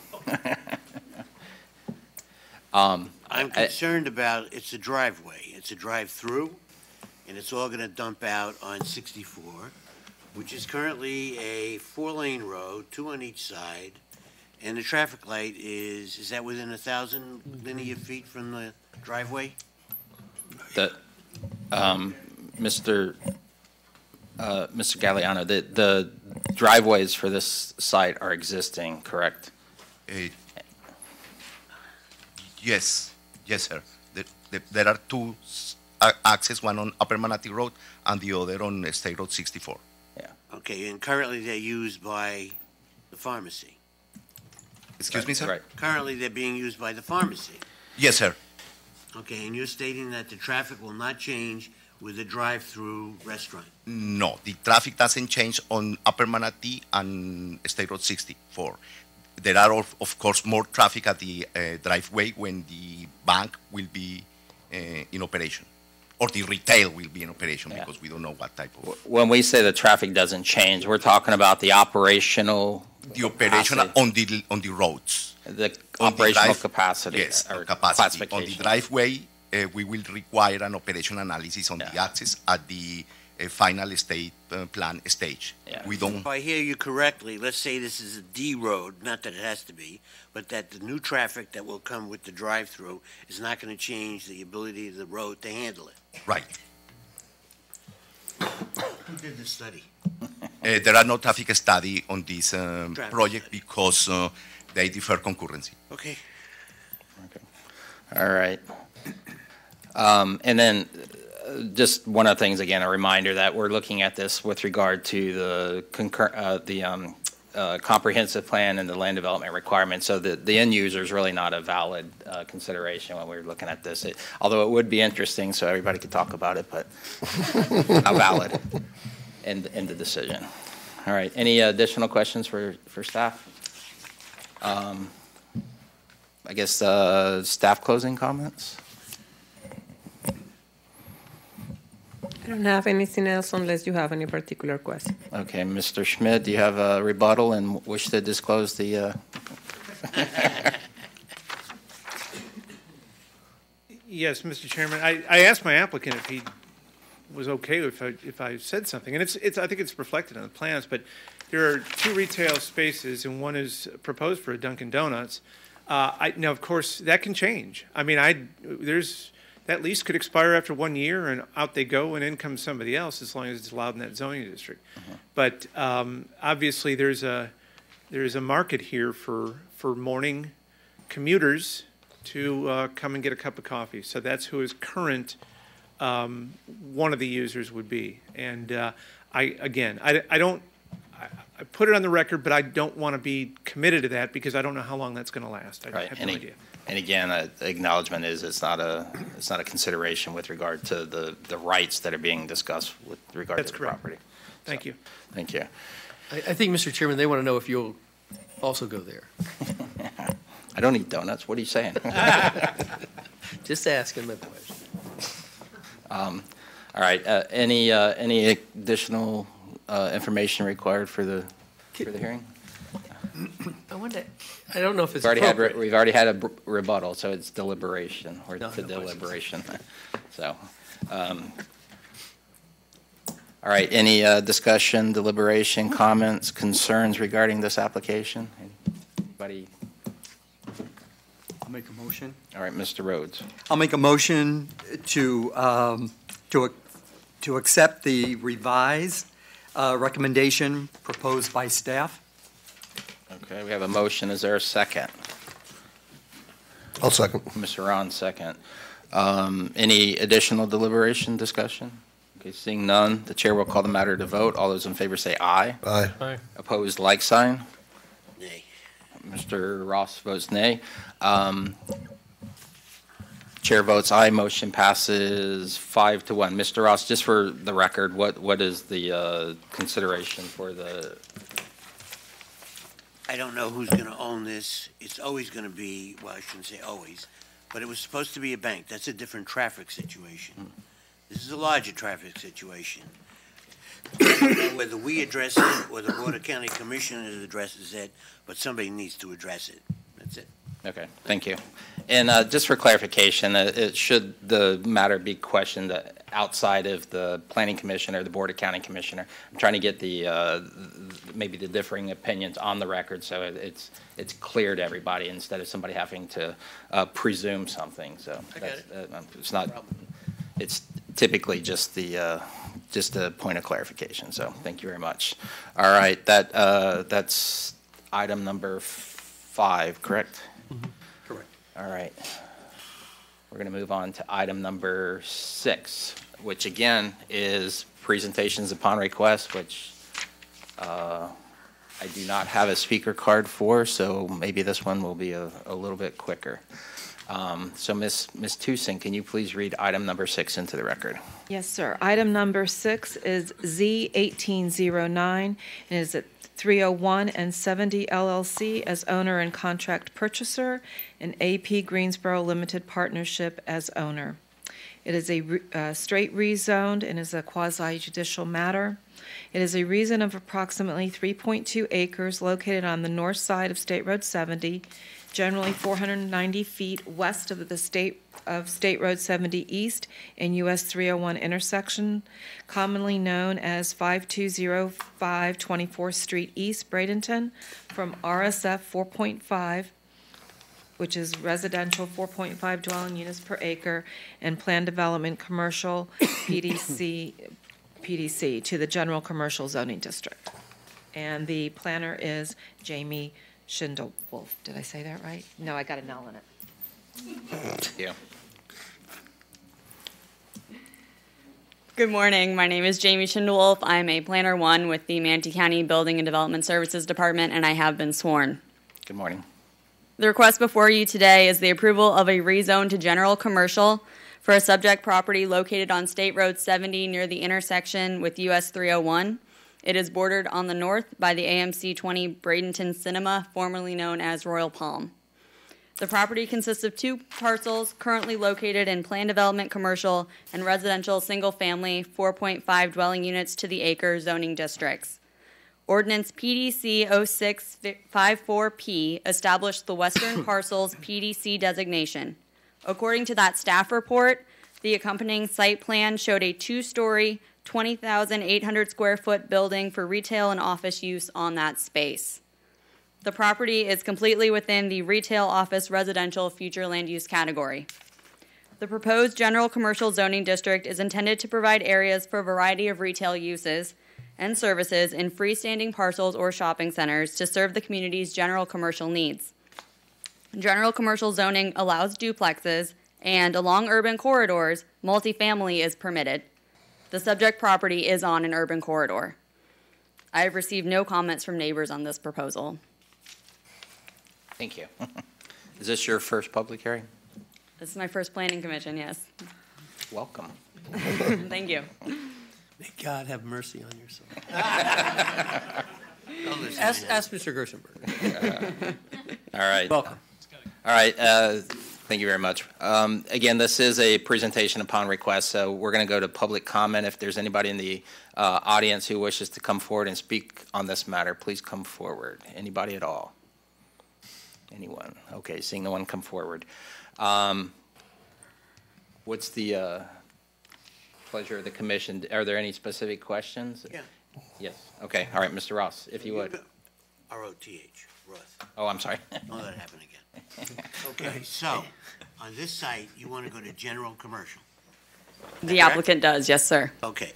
I'm concerned about, it's a driveway, it's a drive-through, and it's all gonna dump out on 64, which is currently a 4-lane road, 2 on each side, and the traffic light is that within 1,000 linear feet from the driveway? That, Mr. Galliano, the driveways for this site are existing, correct? Yes, sir. There are two access, one on Upper Manatee Road and the other on State Road 64. Okay, and currently they're used by the pharmacy? Excuse me, sir? Right. Currently they're being used by the pharmacy? Yes, sir. Okay, and you're stating that the traffic will not change with the drive-through restaurant? No, the traffic doesn't change on Upper Manatee and State Road 64. There are, of course, more traffic at the driveway when the bank will be in operation, or the retail will be in operation, because we don't know what type of... When we say the traffic doesn't change, we're talking about the operational... The operational capacity. on the roads. The operational capacity. Yes, or capacity. On the classification. driveway, we will require an operation analysis on the access at the final state plan stage. We don't... If I hear you correctly, let's say this is a D road, not that it has to be, but that the new traffic that will come with the drive-through is not going to change the ability of the road to handle it. Right. Who did the study? There are no traffic study on this project because they defer concurrency. Okay. All right. And then just one of the things, again, a reminder that we're looking at this with regard to the comprehensive plan and the land development requirements. So the end user is really not a valid consideration when we're looking at this. Although it would be interesting, so everybody could talk about it, but not valid in the decision. All right. Any additional questions for staff? I guess staff closing comments? I don't have anything else unless you have any particular question. Okay, Mr. Schmidt, do you have a rebuttal and wish to disclose the? Yes, Mr. Chairman. I asked my applicant if he was okay if I said something, and I think it's reflected on the plans. But there are 2 retail spaces, and one is proposed for a Dunkin' Donuts. Now, of course, that can change. I mean, that lease could expire after 1 year, and out they go, and in comes somebody else, as long as it's allowed in that zoning district. But obviously, there's a market here for morning commuters to come and get a cup of coffee. So that's who his current one of the users would be. And I put it on the record, but I don't want to be committed to that because I don't know how long that's going to last. I have no idea. And again, acknowledgement is it's not a consideration with regard to the rights that are being discussed with regard to the property. Thank you. Thank you. I think, Mr. Chairman, they want to know if you'll also go there. I don't eat donuts. What are you saying? Just asking the question. All right. Any additional information required for the hearing? I wonder. I don't know if it's we've already had a rebuttal, so it's deliberation or No deliberation. So, all right. Any discussion, deliberation, comments, concerns regarding this application? Anybody? I'll make a motion. All right, Mr. Rhodes. I'll make a motion to accept the revised recommendation proposed by staff. Okay, we have a motion. Is there a second? I'll second. Mr. Ron, second. Any additional deliberation, discussion? Okay, seeing none, the chair will call the matter to vote. All those in favor say aye. Aye. Aye. Opposed, like sign. Nay. Mr. Ross votes nay. Chair votes aye. Motion passes 5-1. Mr. Ross, just for the record, what is the consideration for the? I don't know who's going to own this. It's always going to be, well, I shouldn't say always, but it was supposed to be a bank. That's a different traffic situation. This is a larger traffic situation. Whether we address it or the Board of County Commissioners addresses it, but somebody needs to address it. That's it. Okay, thank you. And just for clarification, should the matter be questioned outside of the Planning Commission or the Board of County Commissioner? I'm trying to get the maybe the differing opinions on the record so it's clear to everybody instead of somebody having to presume something. So it's not. It's typically just a point of clarification. So thank you very much. All right, that's item number 5, correct? Correct. All right. We're going to move on to item number 6, which again is presentations upon request, which I do not have a speaker card for, so maybe this one will be a little bit quicker. So Ms. Tucson, can you please read item number 6 into the record? Yes, sir. Item number 6 is Z1809, and is at 301 and 70 LLC as owner and contract purchaser, and AP Greensboro Limited Partnership as owner. It is a straight rezoned and is a quasi-judicial matter. It is a rezone of approximately 3.2 acres located on the north side of State Road 70, generally 490 feet west of the State Road 70 East and US 301 intersection, commonly known as 5205 24th Street East, Bradenton, from RSF 4.5, which is residential 4.5 dwelling units per acre, and planned development commercial PDC to the general commercial zoning district. And the planner is Jamie Schindelwolf. Did I say that right? No, I got an L in it. Yeah. Good morning. My name is Jamie Schindelwolf. I'm a Planner 1 with the Manatee County Building and Development Services Department, and I have been sworn. Good morning. The request before you today is the approval of a rezone to general commercial for a subject property located on State Road 70 near the intersection with US 301. It is bordered on the north by the AMC 20 Bradenton Cinema, formerly known as Royal Palm. The property consists of 2 parcels currently located in planned development commercial and residential single-family 4.5 dwelling units to the acre zoning districts. Ordinance PDC 0654P established the western parcel's PDC designation. According to that staff report, the accompanying site plan showed a 2-story, 20,800 square foot building for retail and office use on that space. The property is completely within the retail, office, residential, future land use category. The proposed general commercial zoning district is intended to provide areas for a variety of retail uses and services in freestanding parcels or shopping centers to serve the community's general commercial needs. General commercial zoning allows duplexes, and along urban corridors, multifamily is permitted. The subject property is on an urban corridor. I have received no comments from neighbors on this proposal. Thank you. Is this your first public hearing? This is my first planning commission, yes. Welcome. Thank you. May God have mercy on your soul. Ask Mr. Gerstenberg. All right. Welcome. All right. Thank you very much. Again, this is a presentation upon request, so we're going to go to public comment. If there's anybody in the audience who wishes to come forward and speak on this matter, please come forward. Anybody at all? Anyone? Okay, seeing no one come forward. What's the pleasure of the commission? Are there any specific questions? Yeah. Yes. Okay. All right, Mr. Ross, if you would. R-O-T-H, Roth. Oh, I'm sorry. Don't let it happen again. Okay, so, on this site, you want to go to general commercial? The applicant does, yes, sir. Okay.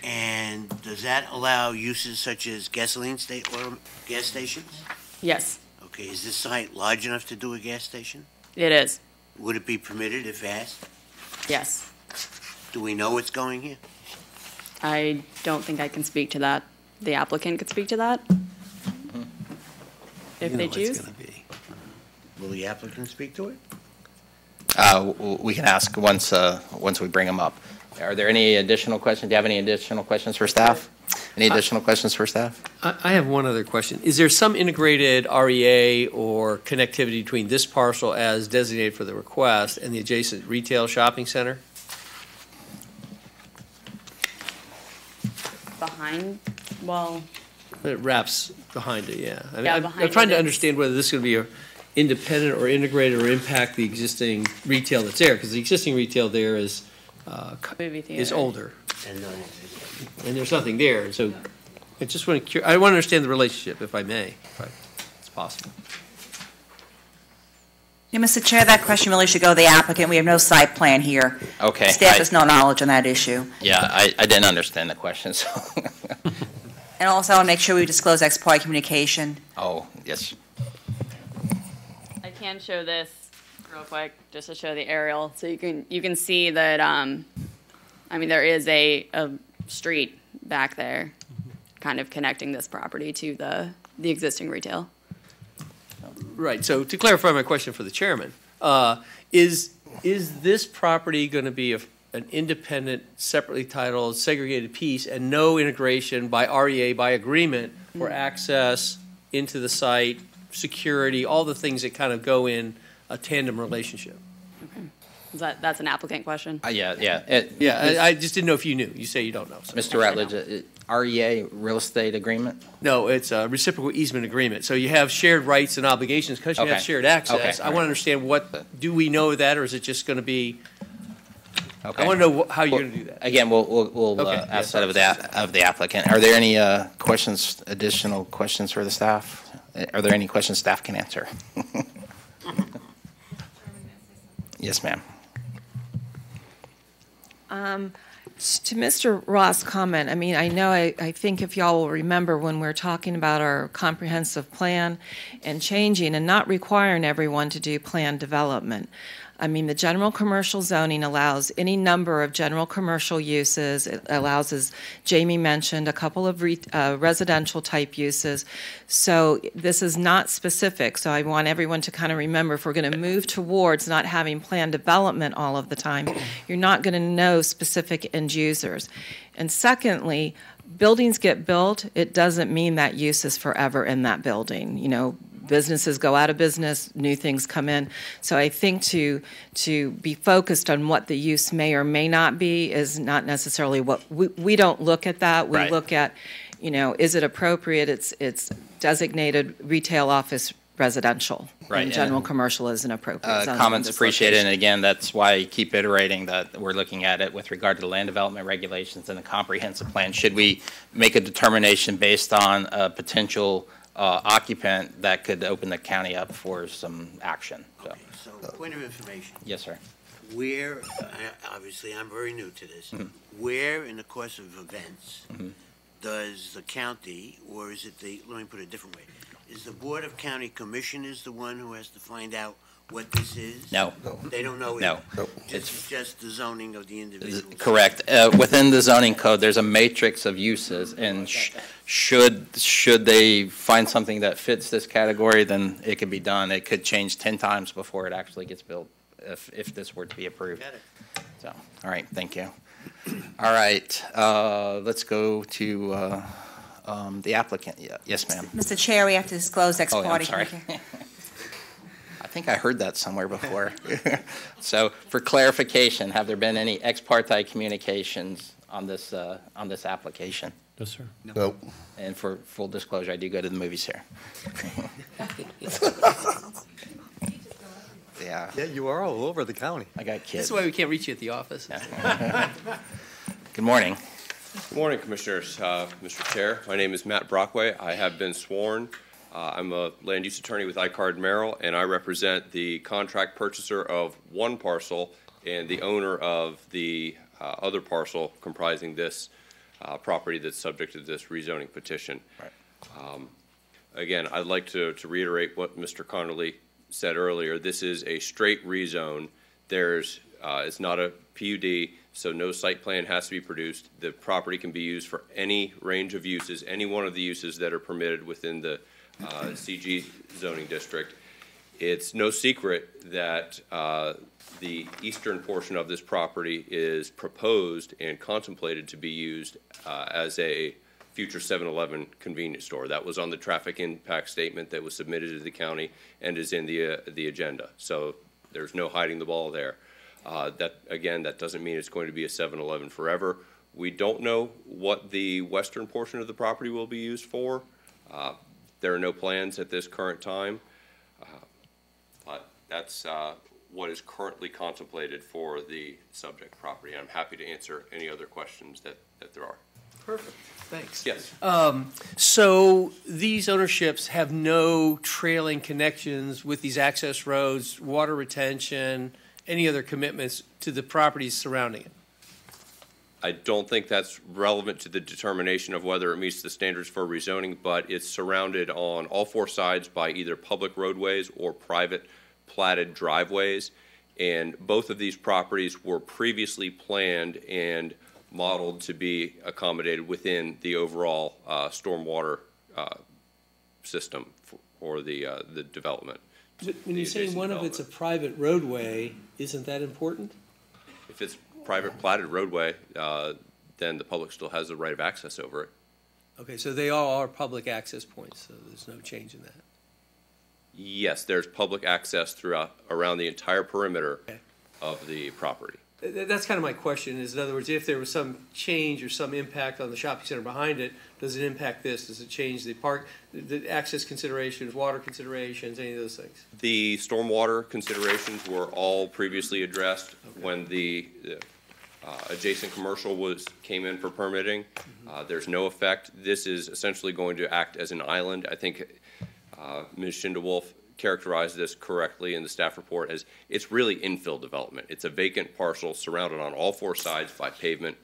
And does that allow uses such as gasoline or gas stations? Yes, Okay, is this site large enough to do a gas station? it is. Would it be permitted if asked? Yes. Do we know what's going here? I don't think I can speak to that. The applicant could speak to that. If they choose. Will the applicant speak to it? We can ask once we bring them up. Are there any additional questions? Do you have any additional questions for staff? Any additional questions for staff? I have one other question. Is there some integrated REA or connectivity between this parcel as designated for the request and the adjacent retail shopping center? Behind, well, It wraps behind it, yeah. I mean, Yeah, I'm behind trying it to is. understand whether this is going to be independent or integrated or impact the existing retail that's there, because the existing retail there is Movie is theater. older, And and there's nothing there. And so I just want to, I want to understand the relationship, if I may, if it's possible. Yeah, Mr. Chair, that question really should go to the applicant. We have no site plan here. Okay. Staff has no knowledge on that issue. Yeah, I didn't understand the question, so. And also, I want to make sure we disclose ex parte communication. Oh, yes. I can show this real quick, just to show the aerial, so you can see that, I mean, there is a street back there, kind of connecting this property to the existing retail. Right, so to clarify my question for the chairman, is this property going to be an independent, separately titled, segregated piece and no integration by REA by agreement for access into the site, security, all the things that kind of go in a tandem relationship? That's an applicant question? Yeah. I just didn't know if you knew. You say you don't know. So. Mr. Rutledge, REA real estate agreement? No, it's a reciprocal easement agreement. So you have shared rights and obligations because you have Okay. shared access. Okay, I all want to right. understand do we know that, or is it just going to be? Okay. I want to know how you're going to do that. Again, we'll Okay. ask that of the applicant. Are there any questions, additional questions for the staff? Are there any questions staff can answer? Yes, ma'am. To Mr. Ross' comment, I mean, I know, I think if y'all will remember when we're talking about our comprehensive plan and changing and not requiring everyone to do plan development. I mean, the general commercial zoning allows any number of general commercial uses. It allows, as Jamie mentioned, a couple of residential type uses. So this is not specific. So I want everyone to kind of remember, if we're going to move towards not having plan development all of the time, you're not going to know specific end users. And secondly, buildings get built. It doesn't mean that use is forever in that building. You know, businesses go out of business, new things come in. So I think to be focused on what the use may or may not be is not necessarily what we don't look at that. We Right. look at, you know, is it appropriate? It's designated retail, office, residential. Right, And general commercial is an appropriate zone. Comments appreciated, and again, that's why I keep iterating that we're looking at it with regard to the land development regulations and the comprehensive plan. Should we make a determination based on a potential occupant that could open the county up for some action? So, So, point of information. yes, sir. Where, obviously, I'm very new to this. Mhm. Where in the course of events Mhm. does the county, or is it let me put it a different way, is the Board of County Commissioners the one who has to find out what this is? No. They don't know No. either? It's It's just the zoning of the individual? correct. Within the zoning code, there's a matrix of uses, and should they find something that fits this category, then it could be done. It could change 10 times before it actually gets built, if this were to be approved. Got it. So, all right, thank you. All right, let's go to the applicant. Yes, ma'am. Mr. Chair, we have to disclose ex Oh, I'm parte sorry. communication. I think I heard that somewhere before. So for clarification, have there been any ex parte communications on this application? No, sir. No. And for full disclosure, I do go to the movies here. Yeah. Yeah, you are all over the county. I got This kids. is why we can't reach you at the office. Good morning. Good morning, Commissioners. Mr. Chair, my name is Matt Brockway. I have been sworn. I'm a land use attorney with iCard Merrill, and I represent the contract purchaser of one parcel and the owner of the other parcel comprising this property that's subject to this rezoning petition. Right. Again, I'd like to reiterate what Mr. Connerly said earlier. This is a straight rezone. It's not a PUD, so no site plan has to be produced. The property can be used for any range of uses, any one of the uses that are permitted within the CG zoning district. It's no secret that the eastern portion of this property is proposed and contemplated to be used as a future 7-Eleven convenience store. That was on the traffic impact statement that was submitted to the county and is in the agenda. So there's no hiding the ball there. That doesn't mean it's going to be a 7-Eleven forever. We don't know what the western portion of the property will be used for. There are no plans at this current time. that's what is currently contemplated for the subject property. I'm happy to answer any other questions that there are. Perfect, thanks. Yes. So these ownerships have no trailing connections with these access roads, water retention, any other commitments to the properties surrounding it? I don't think that's relevant to the determination of whether it meets the standards for rezoning, but it's surrounded on all four sides by either public roadways or private platted driveways. And both of these properties were previously planned and modeled to be accommodated within the overall stormwater system for the development. When you say one of it's a private roadway, isn't that important? If it's private platted roadway, then the public still has the right of access over it. Okay, so they all are public access points, so there's no change in that. Yes, there's public access around the entire perimeter of the property. That's kind of my question, is in other words, if there was some change or some impact on the shopping center behind it, does it impact this? Does it change the park, the access considerations, water considerations, any of those things? The stormwater considerations were all previously addressed when the adjacent commercial came in for permitting. There's no effect. This is essentially going to act as an island. I think Ms. Schindewolf characterized this correctly in the staff report as it's really infill development. It's a vacant parcel surrounded on all four sides by pavement.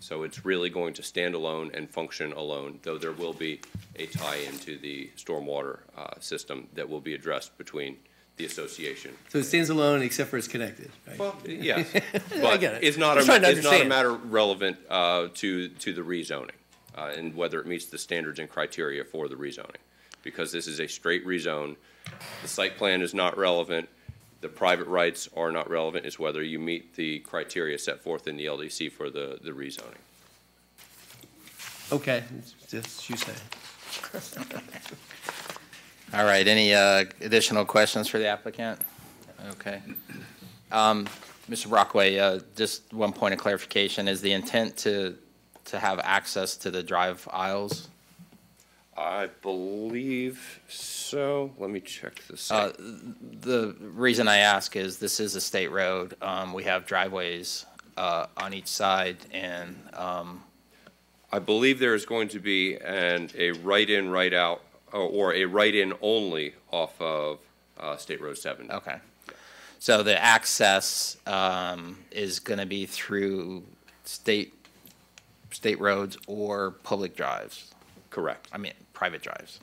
So it's really going to stand alone and function alone, though there will be a tie-in to the stormwater system that will be addressed between the association. So it stands alone except for it's connected, right? Well, yes, I but get it. it's not a matter relevant to the rezoning and whether it meets the standards and criteria for the rezoning. Because this is a straight rezone. The site plan is not relevant. The private rights are not relevant. It's whether you meet the criteria set forth in the LDC for the rezoning. Okay, just you say. All right, any additional questions for the applicant? Okay. Mr. Brockway, just one point of clarification. Is the intent to have access to the drive aisles? I believe so. Let me check the site. The reason I ask is this is a state road. We have driveways on each side, and I believe there is going to be a right-in, right-out, or a right-in only off of State Road 7. Okay. So the access is going to be through state roads or public drives? Correct. I mean, private drives.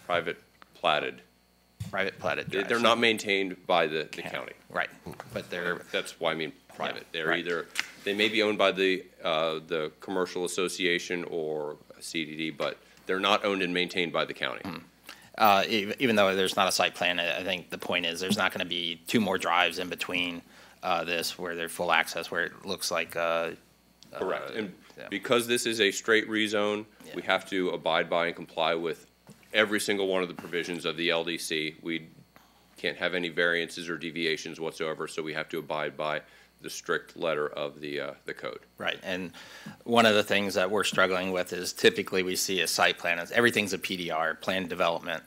Private platted. Private platted drives. They're not maintained by the county. Right, but That's why I mean private. They're right. either, they may be owned by the commercial association or CDD, but they're not owned and maintained by the county. Even though there's not a site plan, I think the point is there's not going to be two more drives in between this where they're full access, where it looks like. Correct. And because this is a straight rezone, we have to abide by and comply with every single one of the provisions of the LDC. We can't have any variances or deviations whatsoever, so we have to abide by the strict letter of the code. Right, and one of the things that we're struggling with is typically we see a site plan, everything's a PDR, planned development,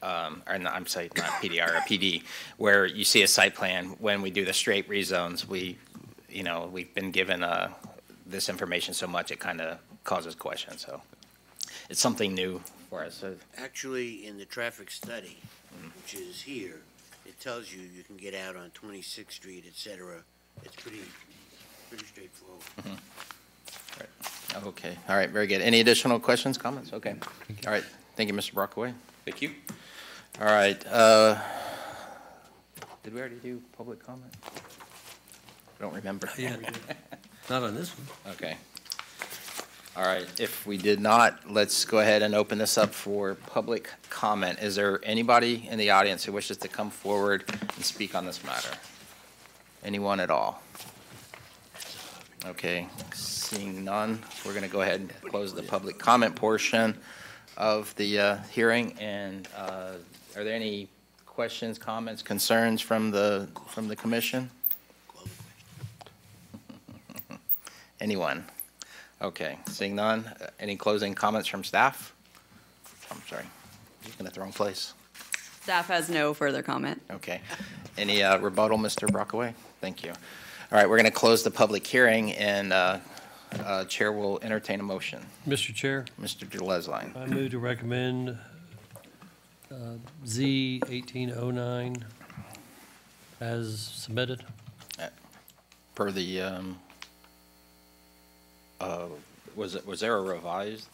or not, I'm sorry, not PDR, a PD, where you see a site plan. When we do the straight rezones, we've been given this information so much it kind of causes questions. So it's something new for us. So. Actually, in the traffic study, which is here, it tells you you can get out on 26th Street, et cetera. It's pretty straightforward. Right. Okay. All right. Very good. Any additional questions, comments? Okay. All right. Thank you, Mr. Brockway. Thank you. All right. Did we already do public comment? I don't remember. Yeah. Not on this one. Okay. All right. If we did not, let's go ahead and open this up for public comment. Is there anybody in the audience who wishes to come forward and speak on this matter? Anyone at all? Okay. Seeing none, we're going to go ahead and close the public comment portion of the hearing. And are there any questions, comments, concerns from the commission? Anyone? Okay, seeing none. Any closing comments from staff? I'm sorry, I'm looking at the wrong place. Staff has no further comment. Okay. Any rebuttal, Mr. Brockaway? Thank you. All right, we're going to close the public hearing, and Chair will entertain a motion. Mr. Chair, Mr. Gillesline. I move to recommend Z 1809 as submitted. Per the, was there a revised?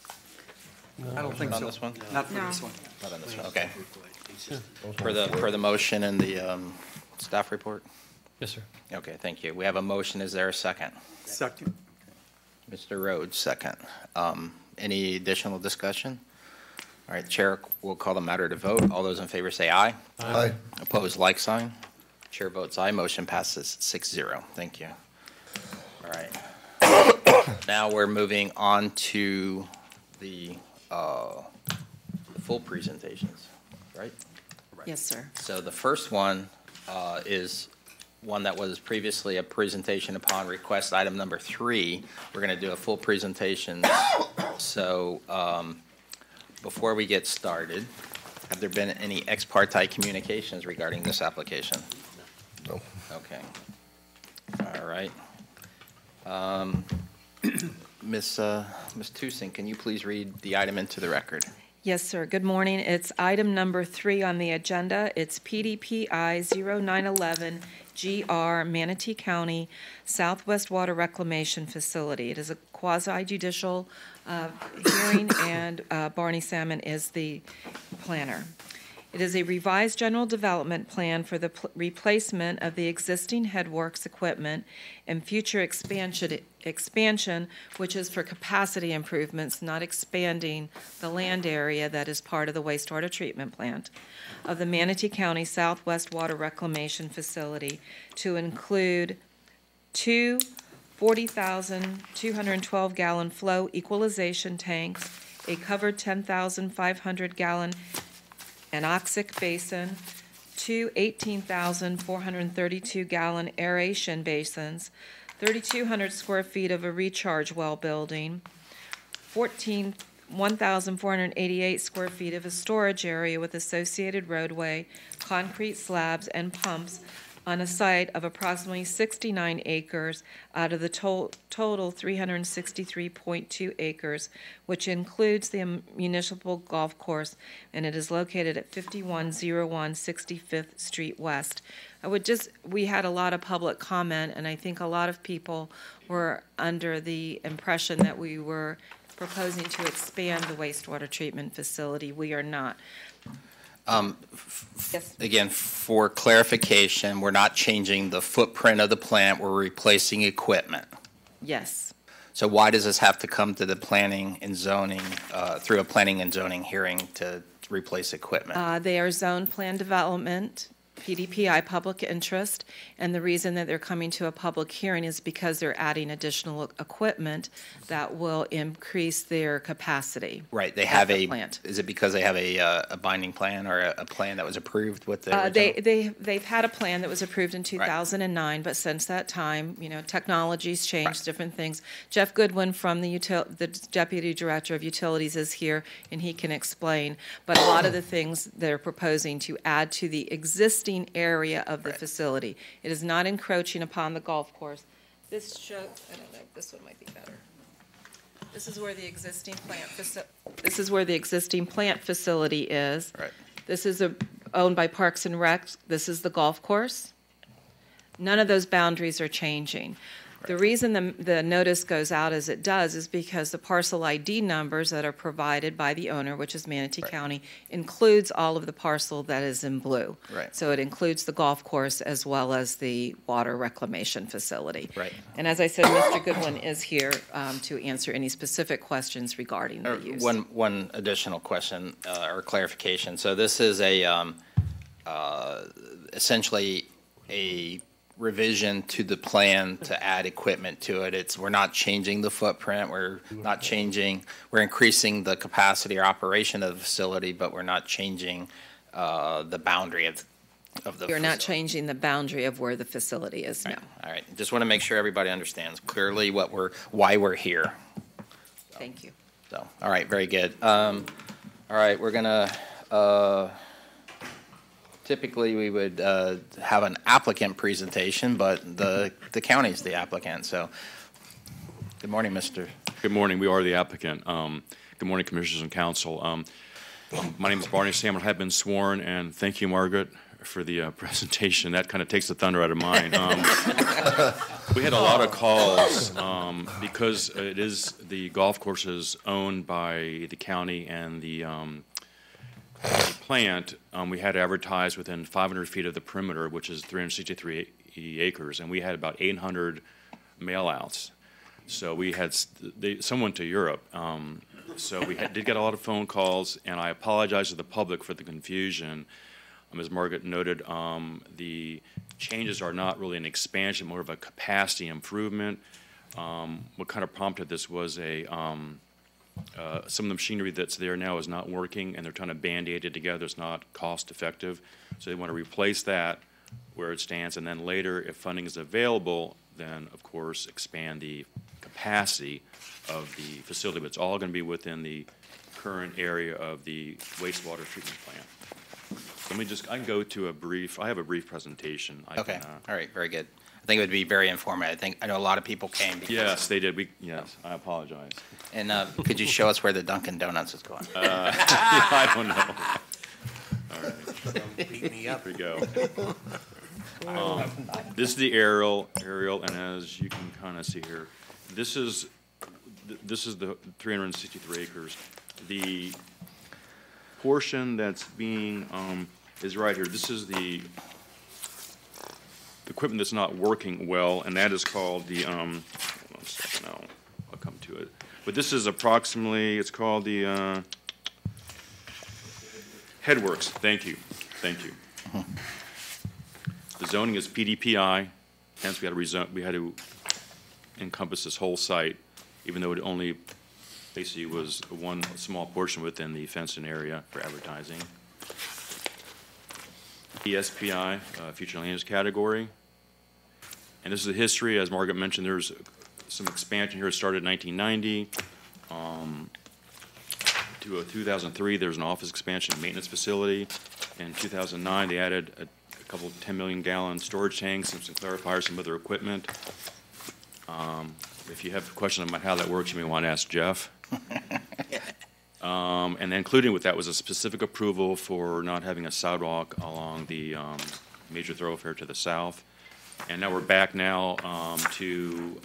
I don't think on so. this one? Not for this one. Not on this one, okay. Per the motion and the staff report? Yes, sir. Okay, thank you. We have a motion. Is there a second? Second. Mr. Rhodes, second. Any additional discussion? All right, Chair will call the matter to vote. All those in favor say aye. Aye. Opposed, like sign. Chair votes aye. Motion passes 6-0. Thank you. All right. Now we're moving on to the full presentations, right? Yes, sir. So the first one is one that was previously a presentation upon request, item number 3. We're going to do a full presentation. So before we get started, have there been any ex parte communications regarding this application? No. Okay. All right. Ms. Tucson, can you please read the item into the record? Yes, sir. Good morning. It's item number 3 on the agenda. It's PDPI 0911 GR Manatee County Southwest Water Reclamation Facility. It is a quasi-judicial hearing, and Barney Salmon is the planner. It is a revised general development plan for the replacement of the existing headworks equipment and future expansion, which is for capacity improvements, not expanding the land area that is part of the wastewater treatment plant of the Manatee County Southwest Water Reclamation Facility to include 2 40,212-gallon flow equalization tanks, a covered 10,500-gallon anoxic basin, 2 18,432-gallon aeration basins, 3,200 square feet of a recharge well building, 1,488 square feet of a storage area with associated roadway, concrete slabs, and pumps on a site of approximately 69 acres out of the total 363.2 acres, which includes the municipal golf course, and it is located at 5101 65th Street West. We had a lot of public comment, and I think a lot of people were under the impression that we were proposing to expand the wastewater treatment facility. We are not. Yes. Again, for clarification, we're not changing the footprint of the plant, we're replacing equipment. Yes. So why does this have to come to the planning and zoning, through a planning and zoning hearing to replace equipment? They are zone plan development, PDPI public interest, and the reason that they're coming to a public hearing is because they're adding additional equipment that will increase their capacity. Right, they have the plant. Is it because they have a binding plan or a plan that was approved with the original? They've had a plan that was approved in 2009, but since that time, technology's changed, different things. Jeff Goodwin from the Deputy Director of Utilities is here, and he can explain. But a lot of the things they're proposing to add to the existing area of the facility. It is not encroaching upon the golf course. This shows, I don't know, this one might be better. This is where the existing plant facility is. Right. This is owned by Parks and Rec. This is the golf course. None of those boundaries are changing. The reason the notice goes out as it does is because the parcel ID numbers that are provided by the owner, which is Manatee County, includes all of the parcel that is in blue. Right. So it includes the golf course as well as the water reclamation facility. Right. And as I said, Mr. Goodwin is here to answer any specific questions regarding the use. One additional question or clarification. So this is essentially a revision to the plan to add equipment to it. We're not changing the footprint, we're increasing the capacity or operation of the facility, but we're not changing the boundary of the facility. You're not changing the boundary of where the facility is now. All right, just want to make sure everybody understands clearly why we're here. Thank you. So, all right, very good. All right, we're gonna Typically, we would have an applicant presentation, but the county's the applicant, so. Good morning, Mr. Good morning. We are the applicant. Good morning, Commissioners and Council. My name is Barney Salmon. I have been sworn, and thank you, Margaret, for the presentation. That kind of takes the thunder out of mine. We had a lot of calls because it is the golf course is owned by the county and the plant. We had advertised within 500 feet of the perimeter, which is 363 acres, and we had about 800 mail-outs. So we had some went to Europe. So we did get a lot of phone calls, and I apologize to the public for the confusion. As Margaret noted, the changes are not really an expansion, more of a capacity improvement. What kind of prompted this was some of the machinery that's there now is not working, and they're trying to band-aid it together. It's not cost-effective. So they want to replace that where it stands, and then later, if funding is available, then, of course, expand the capacity of the facility, but it's all going to be within the current area of the wastewater treatment plant. Let me just, I can go to I have a brief presentation. Okay, all right, very good. I think it would be very informative. I know a lot of people came. Yes, they did. Yes, I apologize. And could you show us where the Dunkin' Donuts is going? I don't know. All right. Beat me up. Here we go. This is the aerial, and as you can kind of see here, this is the 363 acres. The portion that's being is right here. This is the equipment that's not working well, and that is called the hold on a second, I'll come to it. But this is approximately, it's called the Headworks. Thank you. The zoning is PDPI, hence we had to encompass this whole site, even though it only basically was one small portion within the fenced-in area for advertising. ESPI, future land use category. And this is the history. As Margaret mentioned, there's some expansion here. It started in 1990. To 2003, there's an office expansion and maintenance facility. In 2009, they added a couple 10 million gallon storage tanks, some clarifiers, some other equipment. If you have questions about how that works, you may want to ask Jeff. And including with that was a specific approval for not having a sidewalk along the major thoroughfare to the south. And now we're back to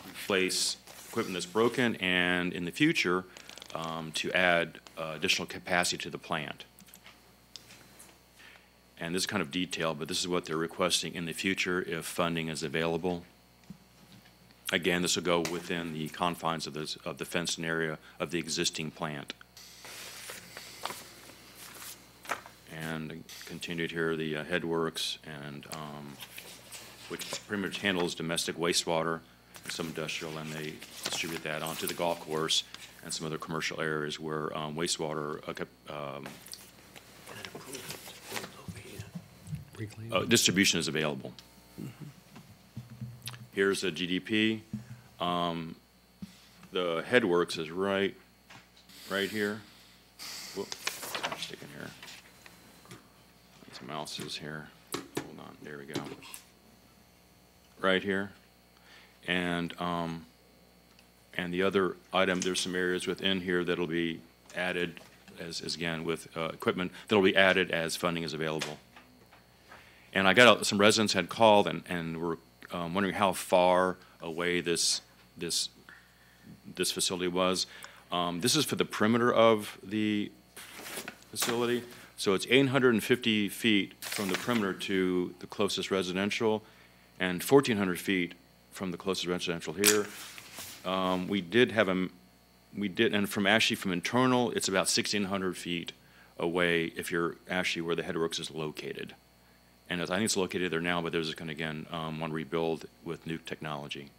replace equipment that's broken, and in the future to add additional capacity to the plant. And this is kind of detailed, but this is what they're requesting in the future if funding is available. Again, this will go within the confines of the fenced area of the existing plant. And continued here, the Headworks, and which pretty much handles domestic wastewater and some industrial, and they distribute that onto the golf course and some other commercial areas where wastewater distribution is available. Here's a GDP. The Headworks is right here. Whoop, I'm sticking here. Some mouses here. Hold on, there we go. Right here. And the other item, there's some areas within here that'll be added as again with equipment that'll be added as funding is available. And I got some residents had called and were wondering how far away this facility was. This is for the perimeter of the facility. So it's 850 feet from the perimeter to the closest residential and 1,400 feet from the closest residential here. And from internal, it's about 1,600 feet away if you're actually where the Headworks is located. And I think it's located there now, but there's going to, again, want to rebuild with new technology.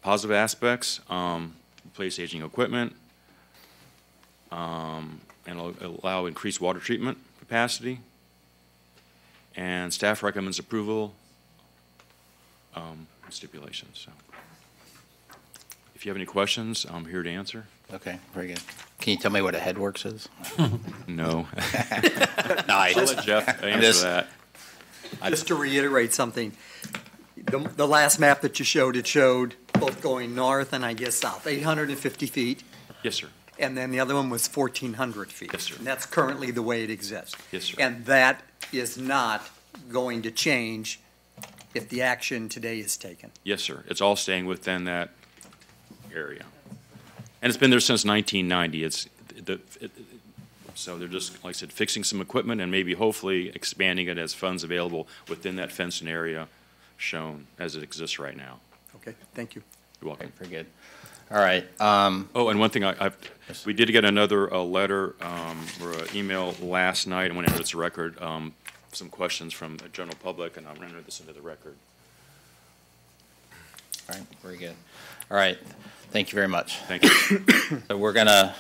Positive aspects, replace aging equipment, and allow increased water treatment capacity. And staff recommends approval stipulations. So, If you have any questions, I'm here to answer. Okay, very good. Can you tell me what a headworks is? No. Nice. I'll let Jeff answer Just- that. Just to reiterate something, the last map that you showed, it showed both going north and I guess south, 850 feet, Yes, sir. and then the other one was 1,400 feet. Yes, sir. And that's currently the way it exists. Yes, sir. And that is not going to change if the action today is taken. Yes, sir. It's all staying within that area. And it's been there since 1990. So they're just, like I said, fixing some equipment and maybe hopefully expanding it as funds available within that fenced area shown as it exists right now. Okay, thank you. You're welcome. Very good. All right. Oh, and one thing, we did get another letter or an email last night. I went into this record, some questions from the general public, and I'm going to enter this into the record. All right, very good. All right, thank you very much. Thank you. So we're going to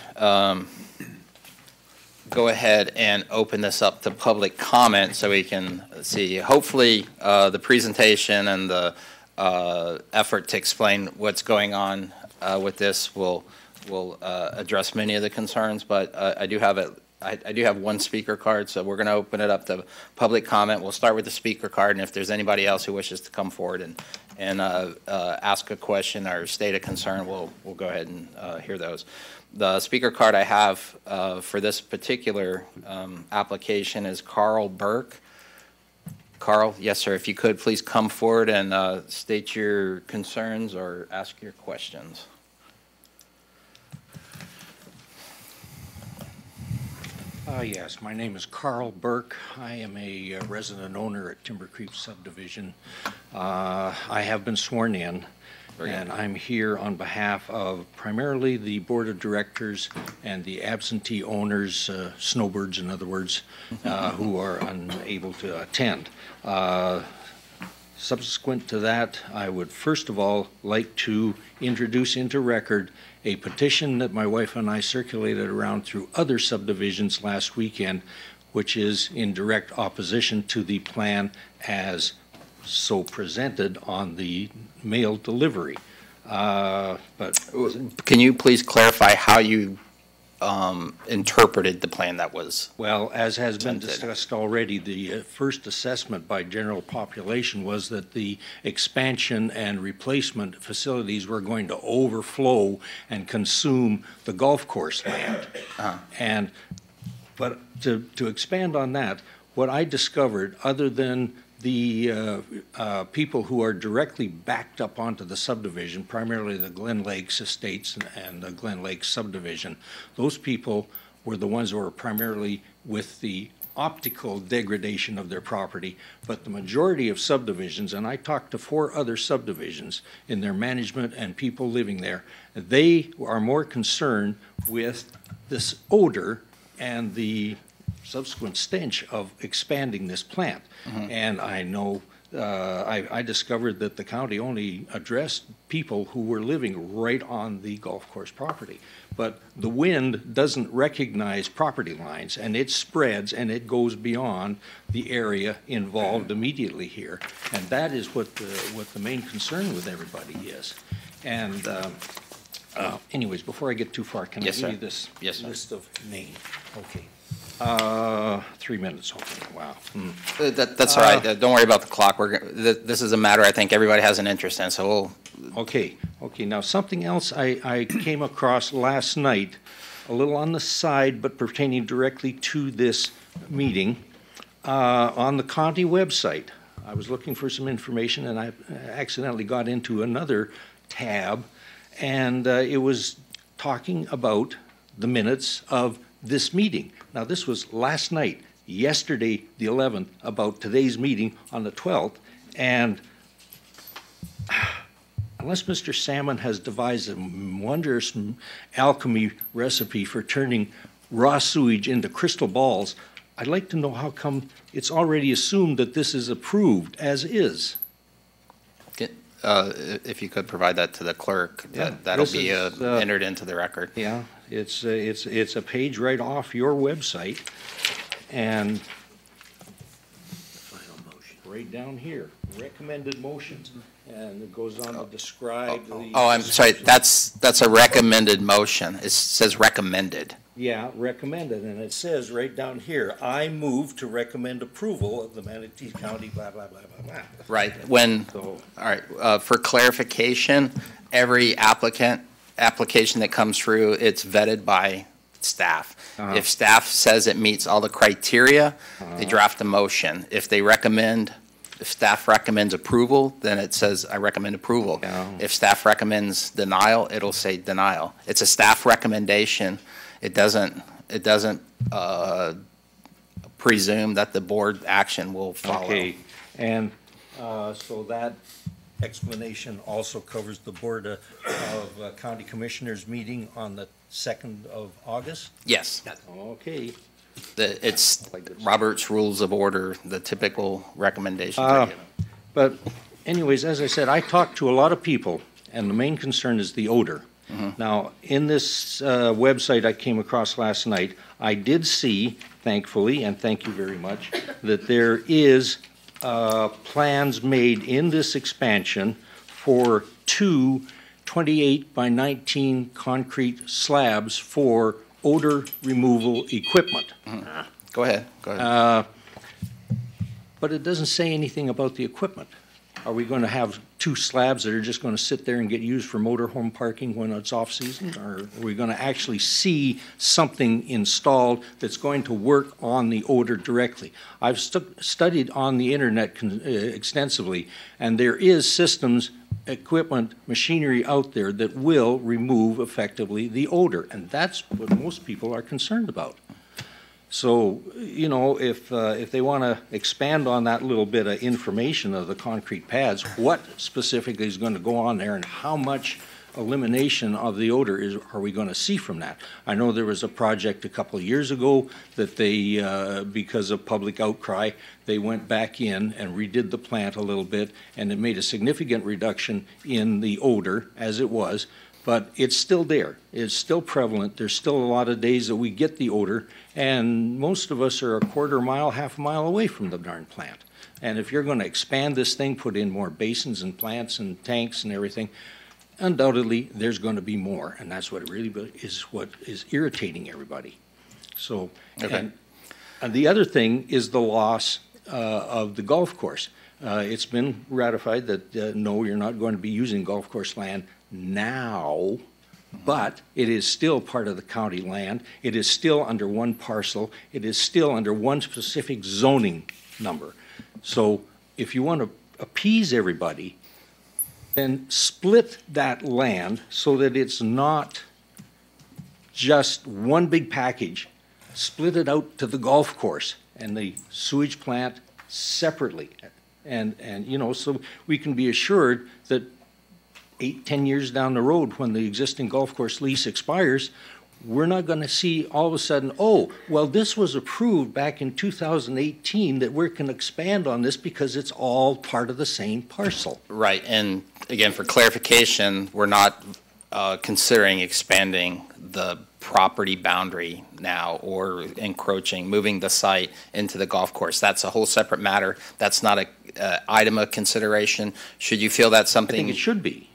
go ahead and open this up to public comment so we can see. Hopefully, the presentation and the effort to explain what's going on with this will address many of the concerns, but I do have one speaker card, so we're going to open it up to public comment. We'll start with the speaker card, and if there's anybody else who wishes to come forward and ask a question or state a concern, we'll go ahead and hear those. The speaker card I have for this particular application is Carl Burke. Carl, yes, sir, if you could please come forward and state your concerns or ask your questions. Yes, my name is Carl Burke. I am a resident owner at Timber Creek Subdivision. I have been sworn in, and I'm here on behalf of primarily the Board of Directors and the absentee owners, snowbirds in other words, who are unable to attend. Subsequent to that, I would first of all like to introduce into record a petition that my wife and I circulated around through other subdivisions last weekend, which is in direct opposition to the plan as so presented on the mail delivery. But can you please clarify how you interpreted the plan that was? Well, as has been discussed already, the first assessment by general population was that the expansion and replacement facilities were going to overflow and consume the golf course land. But to expand on that, what I discovered, other than the people who are directly backed up onto the subdivision, primarily the Glen Lakes Estates and the Glen Lakes subdivision, those people were the ones who were primarily with the optical degradation of their property. But the majority of subdivisions, and I talked to 4 other subdivisions in their management and people living there, they are more concerned with this odor and the subsequent stench of expanding this plant. And I know, I discovered that the county only addressed people who were living right on the golf course property. But the wind doesn't recognize property lines, and it spreads and it goes beyond the area involved immediately here. And that is what the main concern with everybody is. And anyways, before I get too far, can I give you this list of names? Okay. 3 minutes, okay, wow. That's all right. Don't worry about the clock. This is a matter I think everybody has an interest in, so we'll... Okay, now something else I came across last night, a little on the side, but pertaining directly to this meeting, on the county website. I was looking for some information, and I accidentally got into another tab, and it was talking about the minutes of this meeting. Now, this was last night, yesterday, the 11th, about today's meeting on the 12th, and unless Mr. Salmon has devised a wondrous alchemy recipe for turning raw sewage into crystal balls, I'd like to know how come it's already assumed that this is approved as is. If you could provide that to the clerk, that'll be entered into the record. Yeah, it's a page right off your website, and right down here, recommended motions, and it goes on to describe the. Oh, I'm sorry, that's a recommended motion. It says recommended. Yeah, recommended, and it says right down here, I move to recommend approval of the Manatee County, blah, blah, blah, blah, blah. Right, all right, for clarification, every application that comes through, it's vetted by staff. If staff says it meets all the criteria, they draft a motion. If staff recommends approval, then it says, I recommend approval. If staff recommends denial, it'll say denial. It's a staff recommendation. It doesn't presume that the board action will follow. Okay, and so that explanation also covers the Board of County Commissioners meeting on the 2nd of August? Yes. Okay. It's Robert's Rules of Order, the typical recommendations are given. But anyways, as I said, I talked to a lot of people, and the main concern is the odor. Now, in this website I came across last night, I did see, thankfully, and thank you very much, that there is plans made in this expansion for 2 28 by 19 concrete slabs for odor removal equipment. Go ahead. But it doesn't say anything about the equipment. Are we going to have 2 slabs that are just going to sit there and get used for motorhome parking when it's off-season? Or are we going to actually see something installed that's going to work on the odor directly? I've studied on the internet extensively, and there is systems, equipment, machinery out there that will remove effectively the odor, and that's what most people are concerned about. So, you know, if they want to expand on that little bit of information of the concrete pads, what specifically is going to go on there and how much elimination of the odor are we going to see from that? I know there was a project a couple of years ago that they, because of public outcry, they went back in and redid the plant a little bit, and it made a significant reduction in the odor as it was. But it's still there. It's still prevalent. There's still a lot of days that we get the odor, and most of us are a quarter mile, half a mile away from the darn plant. And if you're going to expand this thing, put in more basins and plants and tanks and everything, undoubtedly there's going to be more, and that's what really is what is irritating everybody. So, and the other thing is the loss of the golf course. It's been ratified that no, you're not going to be using golf course land now, but it is still part of the county land. It is still under one parcel. It is still under one specific zoning number. So if you want to appease everybody, then split that land so that it's not just one big package. Split it out to the golf course and the sewage plant separately. And you know, so we can be assured that 8-10 years down the road, when the existing golf course lease expires, we're not going to see all of a sudden, oh, well, this was approved back in 2018 that we can expand on this because it's all part of the same parcel. Right, and again, for clarification, we're not considering expanding the property boundary now or encroaching, moving the site into the golf course. That's a whole separate matter. That's not a item of consideration. Should you feel that's something? I think it should be.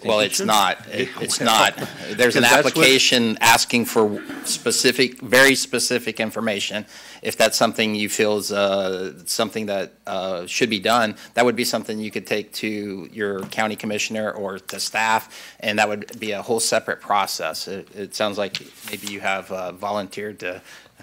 Well, it's not. It's not. There's an application asking for specific, very specific information. If that's something you feel is something that should be done, that would be something you could take to your county commissioner or to staff, and that would be a whole separate process. It sounds like maybe you have volunteered to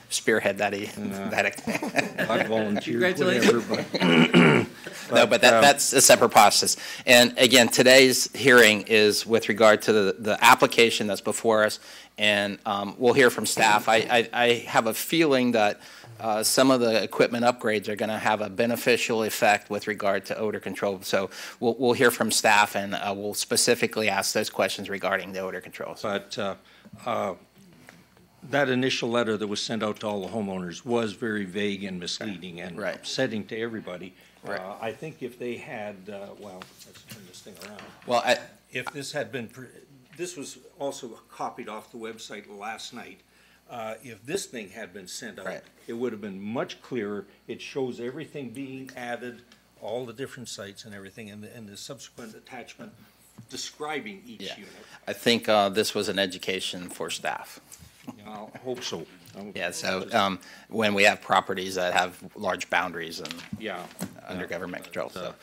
spearhead that. I volunteered. Congratulations. No, but that's a separate process. And again, today's hearing is with regard to the application that's before us, and we'll hear from staff. I have a feeling that some of the equipment upgrades are going to have a beneficial effect with regard to odor control. So we'll hear from staff, and we'll specifically ask those questions regarding the odor controls. But that initial letter that was sent out to all the homeowners was very vague and misleading and upsetting to everybody. I think if they had, well, let's turn this thing around. Well, if this had been, this was also copied off the website last night. If this thing had been sent out, it would have been much clearer. It shows everything being added, all the different sites and everything, and the subsequent attachment describing each Yeah. unit. I think this was an education for staff. I hope so. Yeah, so when we have properties that have large boundaries and under government control. So,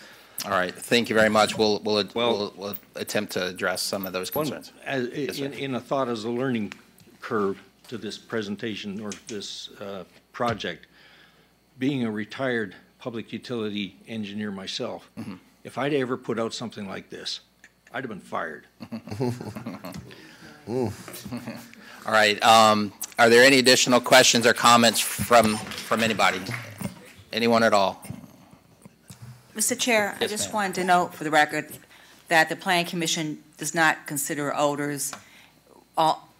all right, thank you very much. We'll attempt to address some of those concerns. In a thought as a learning curve to this presentation or this project, being a retired public utility engineer myself, if I'd ever put out something like this, I'd have been fired. All right, are there any additional questions or comments from anybody? Anyone at all? Mr. Chair, I Yes, just ma'am. wanted to note for the record that the Plan Commission does not consider odors.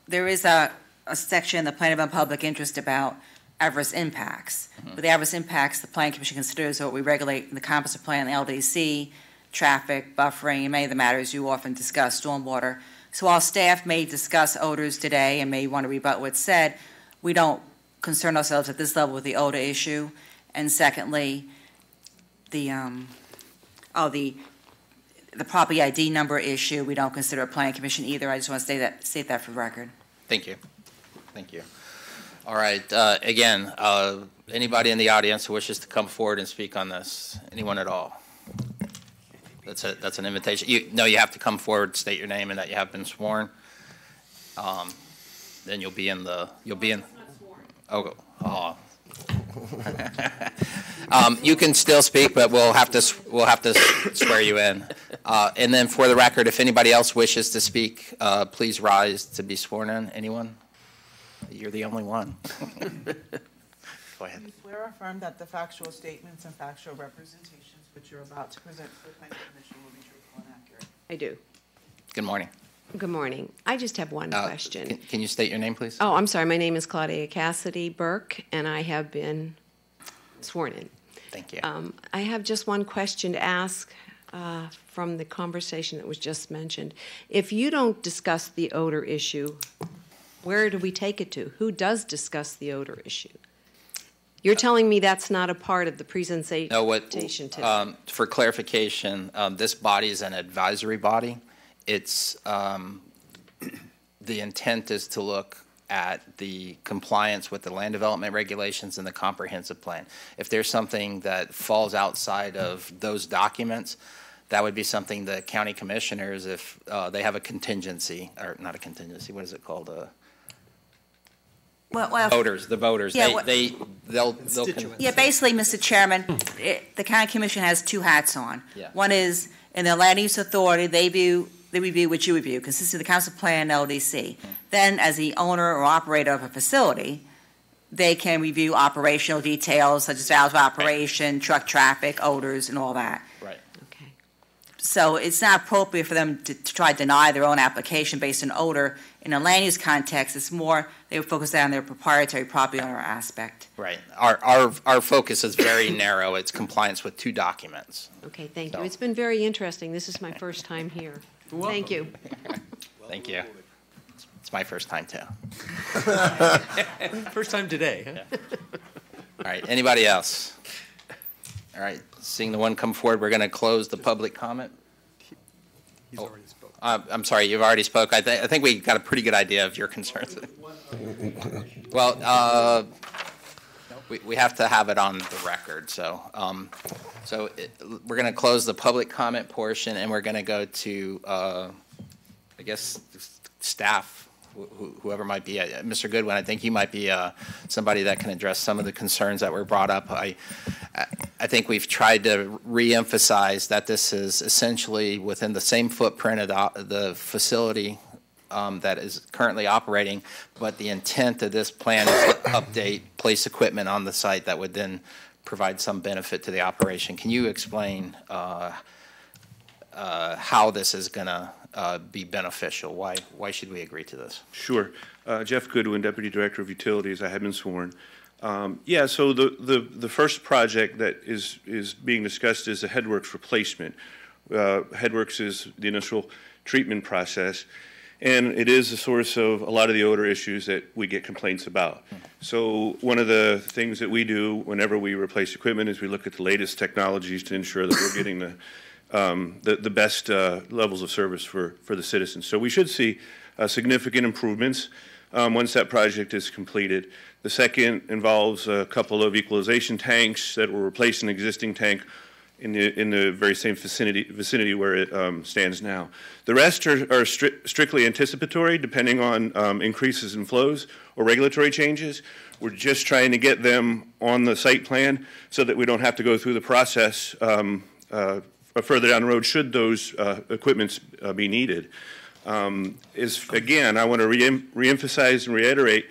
There is a section in the Plan of Public Interest about adverse impacts. With the adverse impacts, the Plan Commission considers what we regulate in the comprehensive plan, the LDC, traffic, buffering, and many of the matters you often discuss, stormwater. So while staff may discuss odors today and may want to rebut what's said, we don't concern ourselves at this level with the odor issue. And secondly, the property ID number issue, we don't consider a Plan Commission either. I just want to state that for the record. Thank you. Thank you. All right, again, anybody in the audience who wishes to come forward and speak on this? Anyone at all? That's an invitation. You have to come forward, state your name and that you have been sworn. Then you'll be in. You can still speak, but we'll have to swear you in. And then for the record, if anybody else wishes to speak, please rise to be sworn in. Anyone? You're the only one. Go ahead. You swear or affirm that the factual statements and factual representations which you're about to present to the Planning Commission will be truthful and accurate? I do. Good morning. Good morning. I just have one question. Can you state your name, please? Oh, I'm sorry. My name is Claudia Cassidy Burke, and I have been sworn in. Thank you. I have just one question to ask from the conversation that was just mentioned. If you don't discuss the odor issue, where do we take it to? Who does discuss the odor issue? You're telling me that's not a part of the presentation today? For clarification, this body is an advisory body. It's the intent is to look at the compliance with the land development regulations and the comprehensive plan. If there's something that falls outside of those documents, that would be something the county commissioners, if they have a contingency, or not a contingency, what is it called? Voters, the voters. Yeah, They'll Yeah, basically, Mr. Chairman, the county commission has two hats on. Yeah. One is, in the land use authority, they review what you review, consisting of the council plan and LDC. Then, as the owner or operator of a facility, they can review operational details such as hours of operation, truck traffic, odors, and all that. Right. So it's not appropriate for them to try to deny their own application based on odor. In a land use context, it's more, they would focus on their proprietary property owner aspect. Right. Our focus is very narrow. It's compliance with two documents. Okay, thank you. It's been very interesting. This is my first time here. Thank you. Thank you. It's my first time, too. First time today, huh? All right, anybody else? All right, seeing the one come forward, we're going to close the public comment. He's already spoke. I'm sorry, you've already spoke. I think we got a pretty good idea of your concerns. Well, we have to have it on the record, so we're going to close the public comment portion, and we're going to go to, I guess, staff, whoever might be. Mr. Goodwin, I think you might be somebody that can address some of the concerns that were brought up. I think we've tried to reemphasize that this is essentially within the same footprint of the facility that is currently operating, but the intent of this plan is to update, place equipment on the site that would then provide some benefit to the operation. Can you explain how this is going to be beneficial? Why should we agree to this? Sure. Jeff Goodwin, Deputy Director of Utilities. I have been sworn. So the first project that is being discussed is a headworks replacement. Headworks is the initial treatment process, and it is a source of a lot of the odor issues that we get complaints about. So one of the things that we do whenever we replace equipment is we look at the latest technologies to ensure that we're getting the best levels of service for the citizens. So we should see significant improvements once that project is completed. The second involves a couple of equalization tanks that will replace an existing tank in the very same vicinity where it stands now. The rest are strictly anticipatory, depending on increases in flows or regulatory changes. We're just trying to get them on the site plan so that we don't have to go through the process further down the road should those equipments be needed. Again, I want to reemphasize and reiterate,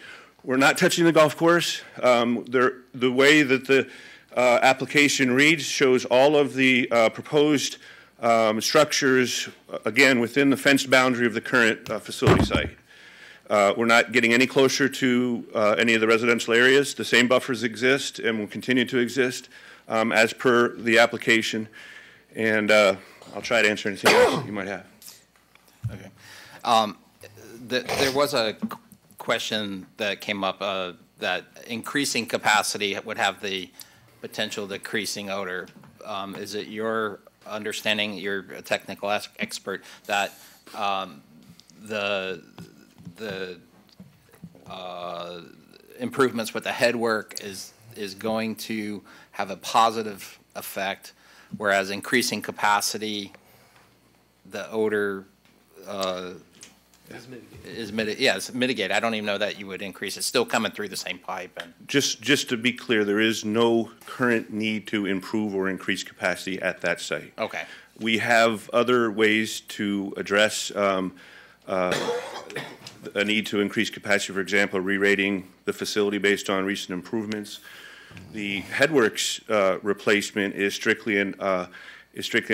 we're not touching the golf course. The way that the application reads shows all of the proposed structures, again, within the fenced boundary of the current facility site. We're not getting any closer to any of the residential areas. The same buffers exist and will continue to exist as per the application. And I'll try to answer anything else you might have. Okay. There was a question that came up that increasing capacity would have the potential decreasing odor. Is it your understanding, you're a technical expert, that the improvements with the headwork is going to have a positive effect, whereas increasing capacity, the odor is mitigated. I don't even know that you would increase. It's still coming through the same pipe. And just to be clear, there is no current need to improve or increase capacity at that site. Okay. We have other ways to address a need to increase capacity. For example, re-rating the facility based on recent improvements. The headworks replacement is strictly an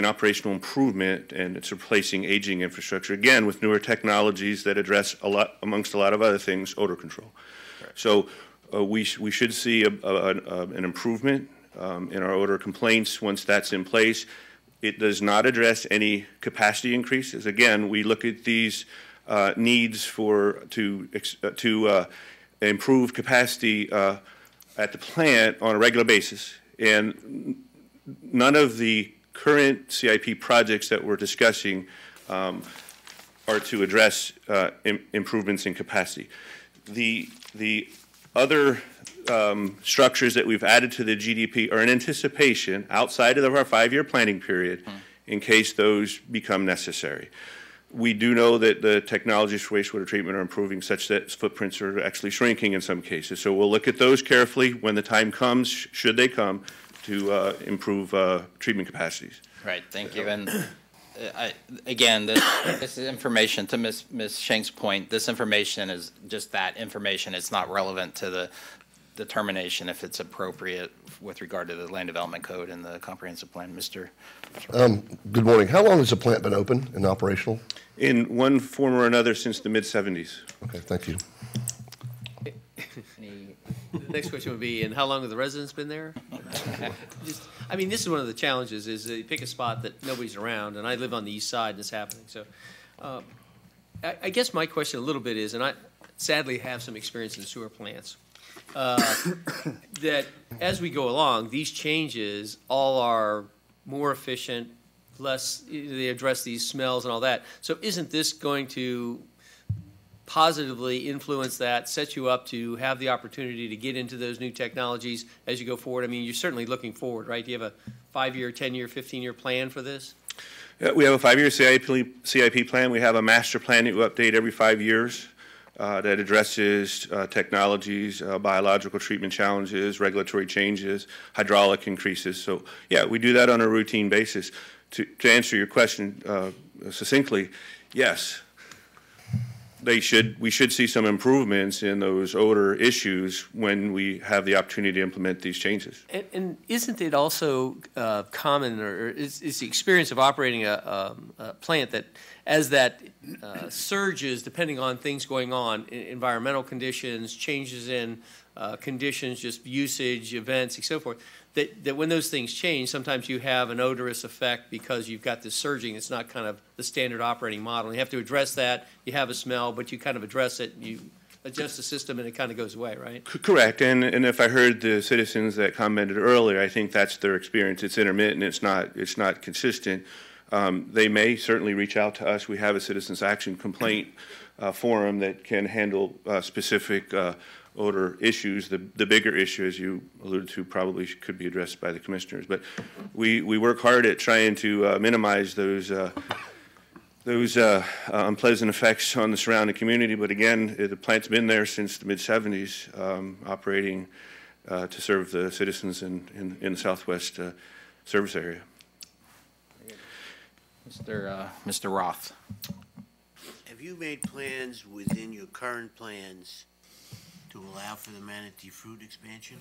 operational improvement, and it's replacing aging infrastructure, again, with newer technologies that address amongst a lot of other things, odor control. Right. So we should see an improvement in our odor complaints once that's in place. It does not address any capacity increases. Again, we look at these needs to improve capacity at the plant on a regular basis, and none of the current CIP projects that we're discussing are to address improvements in capacity. The other structures that we've added to the GDP are in anticipation outside of our 5-year planning period in case those become necessary. We do know that the technologies for wastewater treatment are improving such that footprints are actually shrinking in some cases. So we'll look at those carefully when the time comes, should they come, to improve treatment capacities. Right, thank you. And again, this is information, to Ms. Shank's point, this information is just that information. It's not relevant to the determination if it's appropriate with regard to the land development code and the comprehensive plan. Mr. Good morning. How long has the plant been open and operational? In one form or another since the mid-'70s. Okay, thank you. The next question would be, and how long have the residents been there? I mean, this is one of the challenges, is that you pick a spot that nobody's around, and I live on the east side and it's happening. So I guess my question a little bit is, and I sadly have some experience in sewer plants, that as we go along, these changes all are more efficient, less, they address these smells and all that. So isn't this going to positively influence that, set you up to have the opportunity to get into those new technologies as you go forward? I mean, you're certainly looking forward, right? Do you have a 5-year, 10-year, 15-year plan for this? Yeah, we have a 5-year CIP plan. We have a master plan that we update every 5 years that addresses technologies, biological treatment challenges, regulatory changes, hydraulic increases. So, yeah, we do that on a routine basis. To answer your question succinctly, yes. We should see some improvements in those odor issues when we have the opportunity to implement these changes. And isn't it also common, or is the experience of operating a plant that as that surges, depending on things going on, environmental conditions, changes in conditions, just usage, events, and so forth, that when those things change, sometimes you have an odorous effect because you've got this surging. It's not kind of the standard operating model. You have to address that. You have a smell, but you kind of address it. You adjust the system, and it kind of goes away, right? Correct. And if I heard the citizens that commented earlier, I think that's their experience. It's intermittent. It's not consistent. They may certainly reach out to us. We have a citizens action complaint forum that can handle specific odor issues. The bigger issue, as you alluded to, probably could be addressed by the commissioners. But we work hard at trying to minimize those unpleasant effects on the surrounding community. But again, the plant's been there since the mid-'70s, operating to serve the citizens in the Southwest service area. Mr. Roth. Have you made plans within your current plans to allow for the Manatee Fruit expansion?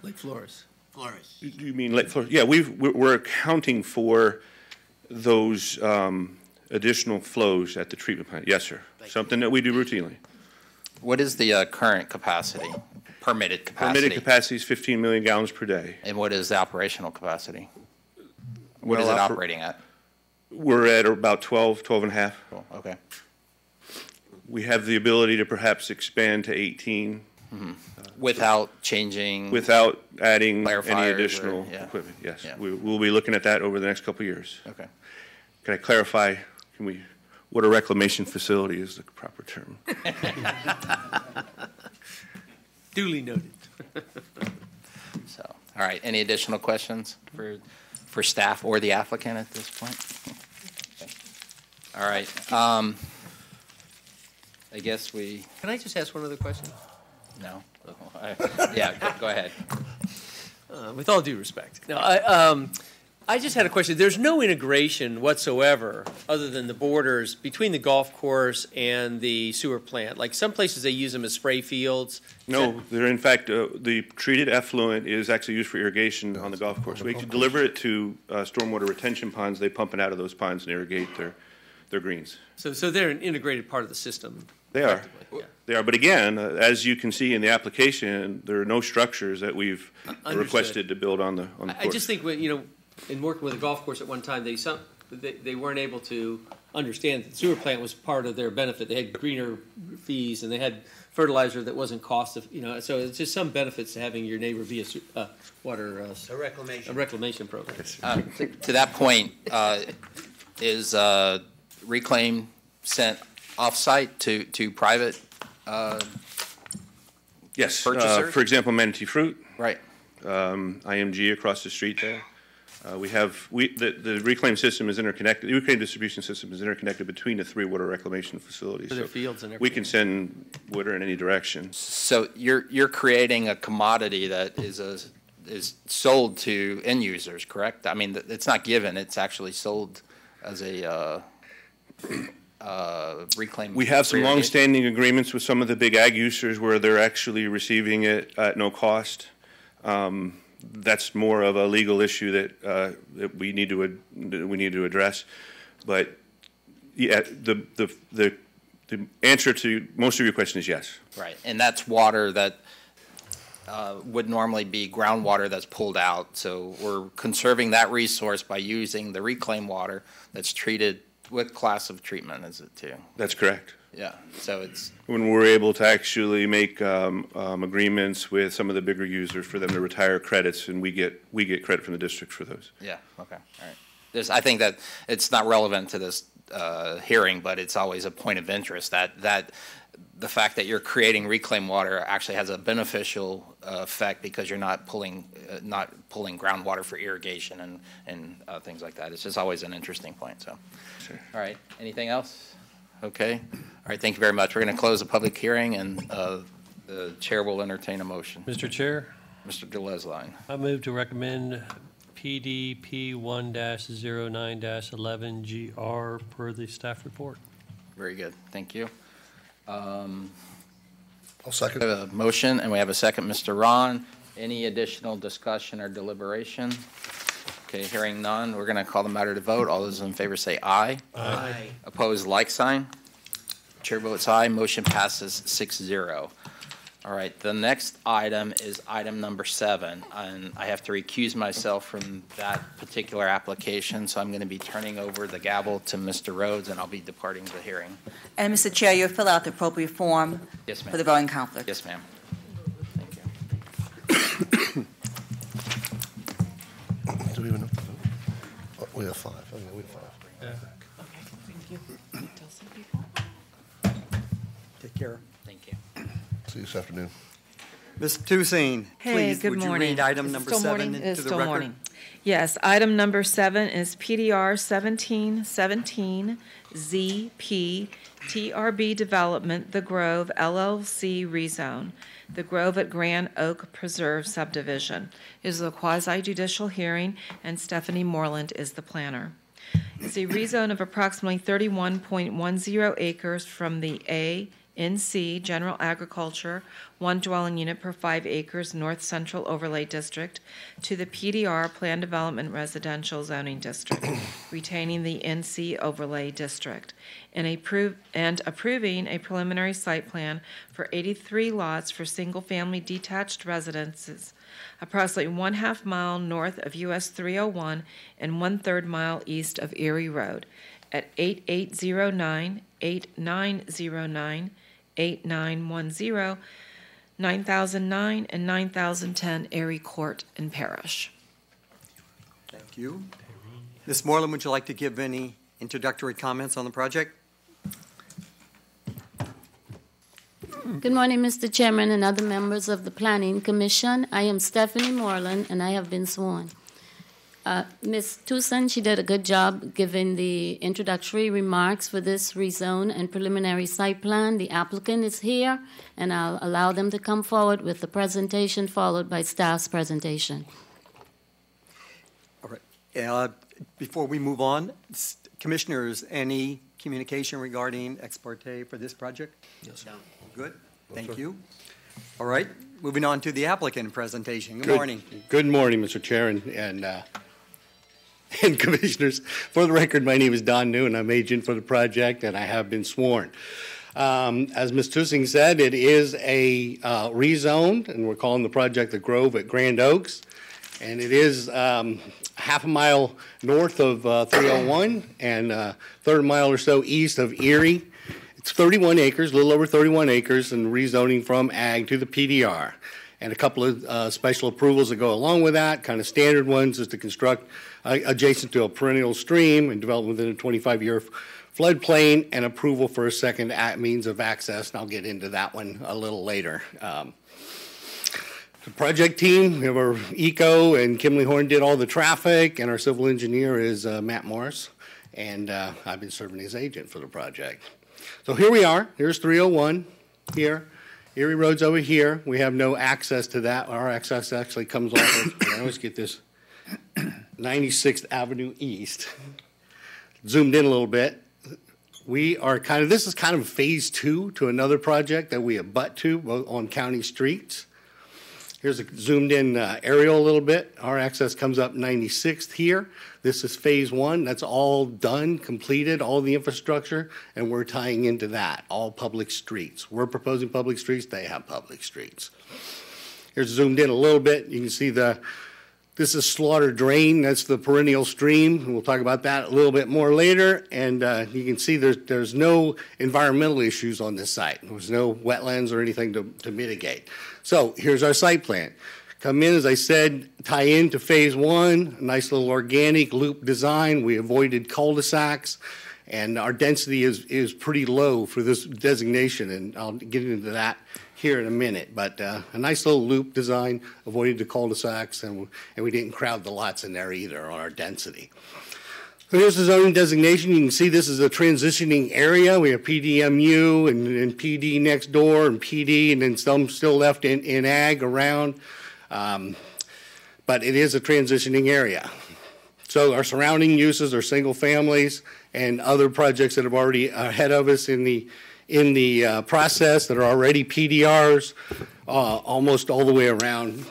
Lake Flores. Flores. You mean Lake Flores? Yeah, we're accounting for those additional flows at the treatment plant. Yes, sir. Something that we do routinely. What is the current capacity, permitted capacity? Permitted capacity is 15 million gallons per day. And what is the operational capacity? What is it operating at? We're at about 12 and a half. Cool. Okay. We have the ability to perhaps expand to 18. Mm-hmm. Without changing? Without adding any clarifiers additional or, yeah. equipment, yes. Yeah. We'll be looking at that over the next couple of years. Okay. Can I clarify, what a reclamation facility is the proper term? Duly noted. So, all right, any additional questions for staff or the applicant at this point? Okay. All right. I guess we. Can I just ask one other question? No. Yeah, go ahead. With all due respect. No, I just had a question. There's no integration whatsoever other than the borders between the golf course and the sewer plant. Like some places they use them as spray fields. No, they're in fact, the treated effluent is actually used for irrigation on the golf course. We deliver it to stormwater retention ponds. They pump it out of those ponds and irrigate their greens. So they're an integrated part of the system. They are. Yeah. They are. But again, as you can see in the application, there are no structures that we've requested to build on the course. I just think, in working with a golf course at one time, they weren't able to understand that the sewer plant was part of their benefit. They had greener fees and they had fertilizer that wasn't so it's just some benefits to having your neighbor be a reclamation program. To that point, is Reclaim sent off-site to private yes, purchasers? For example, Manatee Fruit. Right. IMG across the street there. The Reclaim system is interconnected. The Reclaim distribution system is interconnected between the three water reclamation facilities. So their fields and everything. We can send water in any direction. So you're creating a commodity that is sold to end users, correct? I mean, it's not given; it's actually sold as a reclaim. We have some long-standing agreements with some of the big ag users where they're actually receiving it at no cost. That's more of a legal issue that we need to address. But yeah, the answer to most of your question is yes. Right, and that's water that would normally be groundwater that's pulled out. So we're conserving that resource by using the reclaimed water that's treated. What class of treatment is it too? That's correct. Yeah, so it's when we're able to actually make agreements with some of the bigger users for them to retire credits, and we get credit from the district for those. Yeah. Okay. All right. I think that it's not relevant to this hearing, but it's always a point of interest that the fact that you're creating reclaimed water actually has a beneficial effect because you're not pulling groundwater for irrigation and things like that. It's just always an interesting point. So, sure. All right. Anything else? Okay. All right. Thank you very much. We're going to close the public hearing, and the chair will entertain a motion. Mr. Chair? Mr. Gillesline. I move to recommend PDP 1-09-11GR per the staff report. Very good. Thank you. I'll second. We have a motion, and we have a second. Mr. Ron, any additional discussion or deliberation? Okay, hearing none, we're going to call the matter to vote. All those in favor say aye. Aye. Opposed, like sign. Chair votes aye. Motion passes 6-0. All right, the next item is item number 7, and I have to recuse myself from that particular application, so I'm going to be turning over the gavel to Mr. Rhodes, and I'll be departing the hearing. And Mr. Chair, you'll fill out the appropriate form Yes, ma'am. for the voting conflict. Yes, ma'am. Do we have enough to vote? Oh, we have 5. Okay, we have 5. Yeah. Thank you. Tell some people. Take care. Thank you. See you this afternoon. Ms. Toussaint, Hey, please, good would you morning. read item Is it number still 7 morning? into It's the still record? morning. Yes, item number 7 is PDR 1717 ZP TRB Development, The Grove LLC rezone, The Grove at Grand Oak Preserve subdivision. It is a quasi-judicial hearing, and Stephanie Moreland is the planner. It's a rezone of approximately 31.10 acres from the NC General Agriculture, 1 dwelling unit per 5 acres North Central Overlay District, to the PDR Plan Development Residential Zoning District, retaining the NC Overlay District, and approving a preliminary site plan for 83 lots for single-family detached residences, approximately 1/2 mile north of US 301 and 1/3 mile east of Erie Road, at 8809, 8909, 8910, 9009, and 9010 Erie Court and Parish. Thank you. Ms. Moreland, would you like to give any introductory comments on the project? Good morning, Mr. Chairman and other members of the Planning Commission. I am Stephanie Moreland, and I have been sworn. Ms. Toussaint, she did a good job giving the introductory remarks for this rezone and preliminary site plan. The applicant is here, and I'll allow them to come forward with the presentation followed by staff's presentation. All right. Before we move on, commissioners, any communication regarding ex parte for this project? Yes. Good. No, Thank sir. you. All right. Moving on to the applicant presentation. Good morning. Good morning, Mr. Chair and commissioners. For the record, my name is Don New, and I'm agent for the project, and I have been sworn. As Ms. Toussaint said, it is a rezoned, and we're calling the project the Grove at Grand Oaks, and it is 1/2 mile north of 301 and 1/3 mile or so east of Erie. It's 31 acres, a little over 31 acres, and rezoning from ag to the PDR. And a couple of special approvals that go along with that, kind of standard ones, is to construct adjacent to a perennial stream and develop within a 25-year floodplain, and approval for a second means of access, and I'll get into that one a little later. The project team, we have our eco, and Kimley Horn did all the traffic, and our civil engineer is Matt Morris, and I've been serving as agent for the project. So here we are. Here's 301 here. Erie Road's over here. We have no access to that. Our access actually comes off of, I always get this, 96th Avenue East. Zoomed in a little bit. We are this is kind of phase 2 to another project that we abut to on county streets. Here's a zoomed in aerial a little bit. Our access comes up 96th here. This is phase 1. That's all done, completed, all the infrastructure, and we're tying into that, all public streets. We're proposing public streets, they have public streets. Here's zoomed in a little bit. You can see this is Slaughter Drain. That's the perennial stream. We'll talk about that a little bit more later. And you can see there's no environmental issues on this site. There's no wetlands or anything to mitigate. So here's our site plan. Come in, as I said, tie into phase 1, a nice little organic loop design. We avoided cul-de-sacs, and our density is pretty low for this designation, and I'll get into that here in a minute. But a nice little loop design, avoided the cul-de-sacs, and we didn't crowd the lots in there either on our density. So here's the zoning designation. You can see this is a transitioning area. We have PDMU and PD next door, and PD, and then some still left in ag around. But it is a transitioning area. So our surrounding uses are single families and other projects that have already ahead of us in the process that are already PDRs, almost all the way around.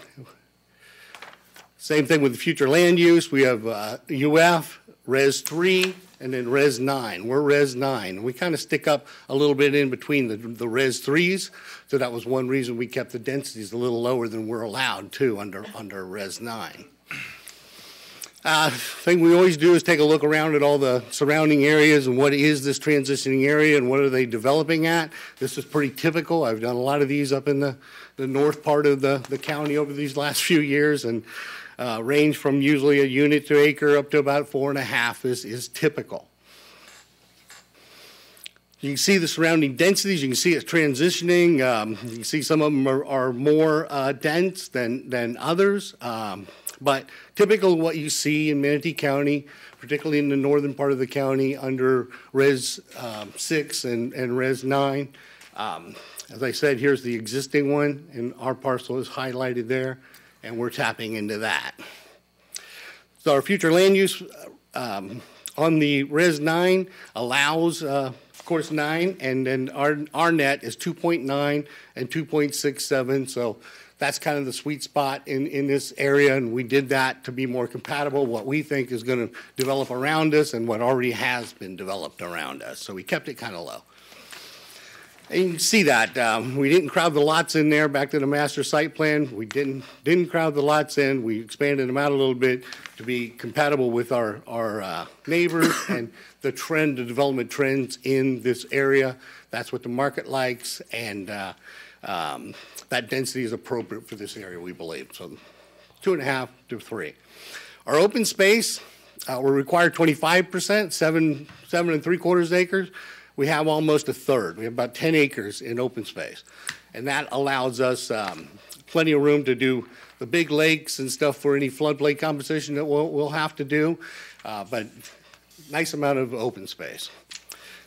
Same thing with the future land use. We have UF, Res 3, and then Res 9. We're Res 9. We kind of stick up a little bit in between the Res 3s, so that was one reason we kept the densities a little lower than we're allowed to under Res 9. Thing we always do is take a look around at all the surrounding areas and what is this transitioning area and what are they developing at. This is pretty typical. I've done a lot of these up in the north part of the county over these last few years, and range from usually a unit to acre up to about 4.5 is typical. You can see the surrounding densities. You can see it's transitioning. You can see some of them are more dense than others. But typical of what you see in Manatee County, particularly in the northern part of the county under Res 6 and Res 9. As I said, here's the existing one, and our parcel is highlighted there, and we're tapping into that. So our future land use on the Res 9 allows, of course, 9, and then our net is 2.9 and 2.67, so that's kind of the sweet spot in this area, and we did that to be more compatible what we think is going to develop around us and what already has been developed around us. So we kept it kind of low. And you can see that we didn't crowd the lots in there. Back to the master site plan, we didn't crowd the lots in. We expanded them out a little bit to be compatible with our neighbors and the development trends in this area. That's what the market likes, and that density is appropriate for this area, we believe. So 2.5 to 3. Our open space, we're required 25%, 7 3/4 acres. We have almost a third. We have about 10 acres in open space. And that allows us plenty of room to do the big lakes and stuff for any floodplain compensation that we'll have to do, but nice amount of open space.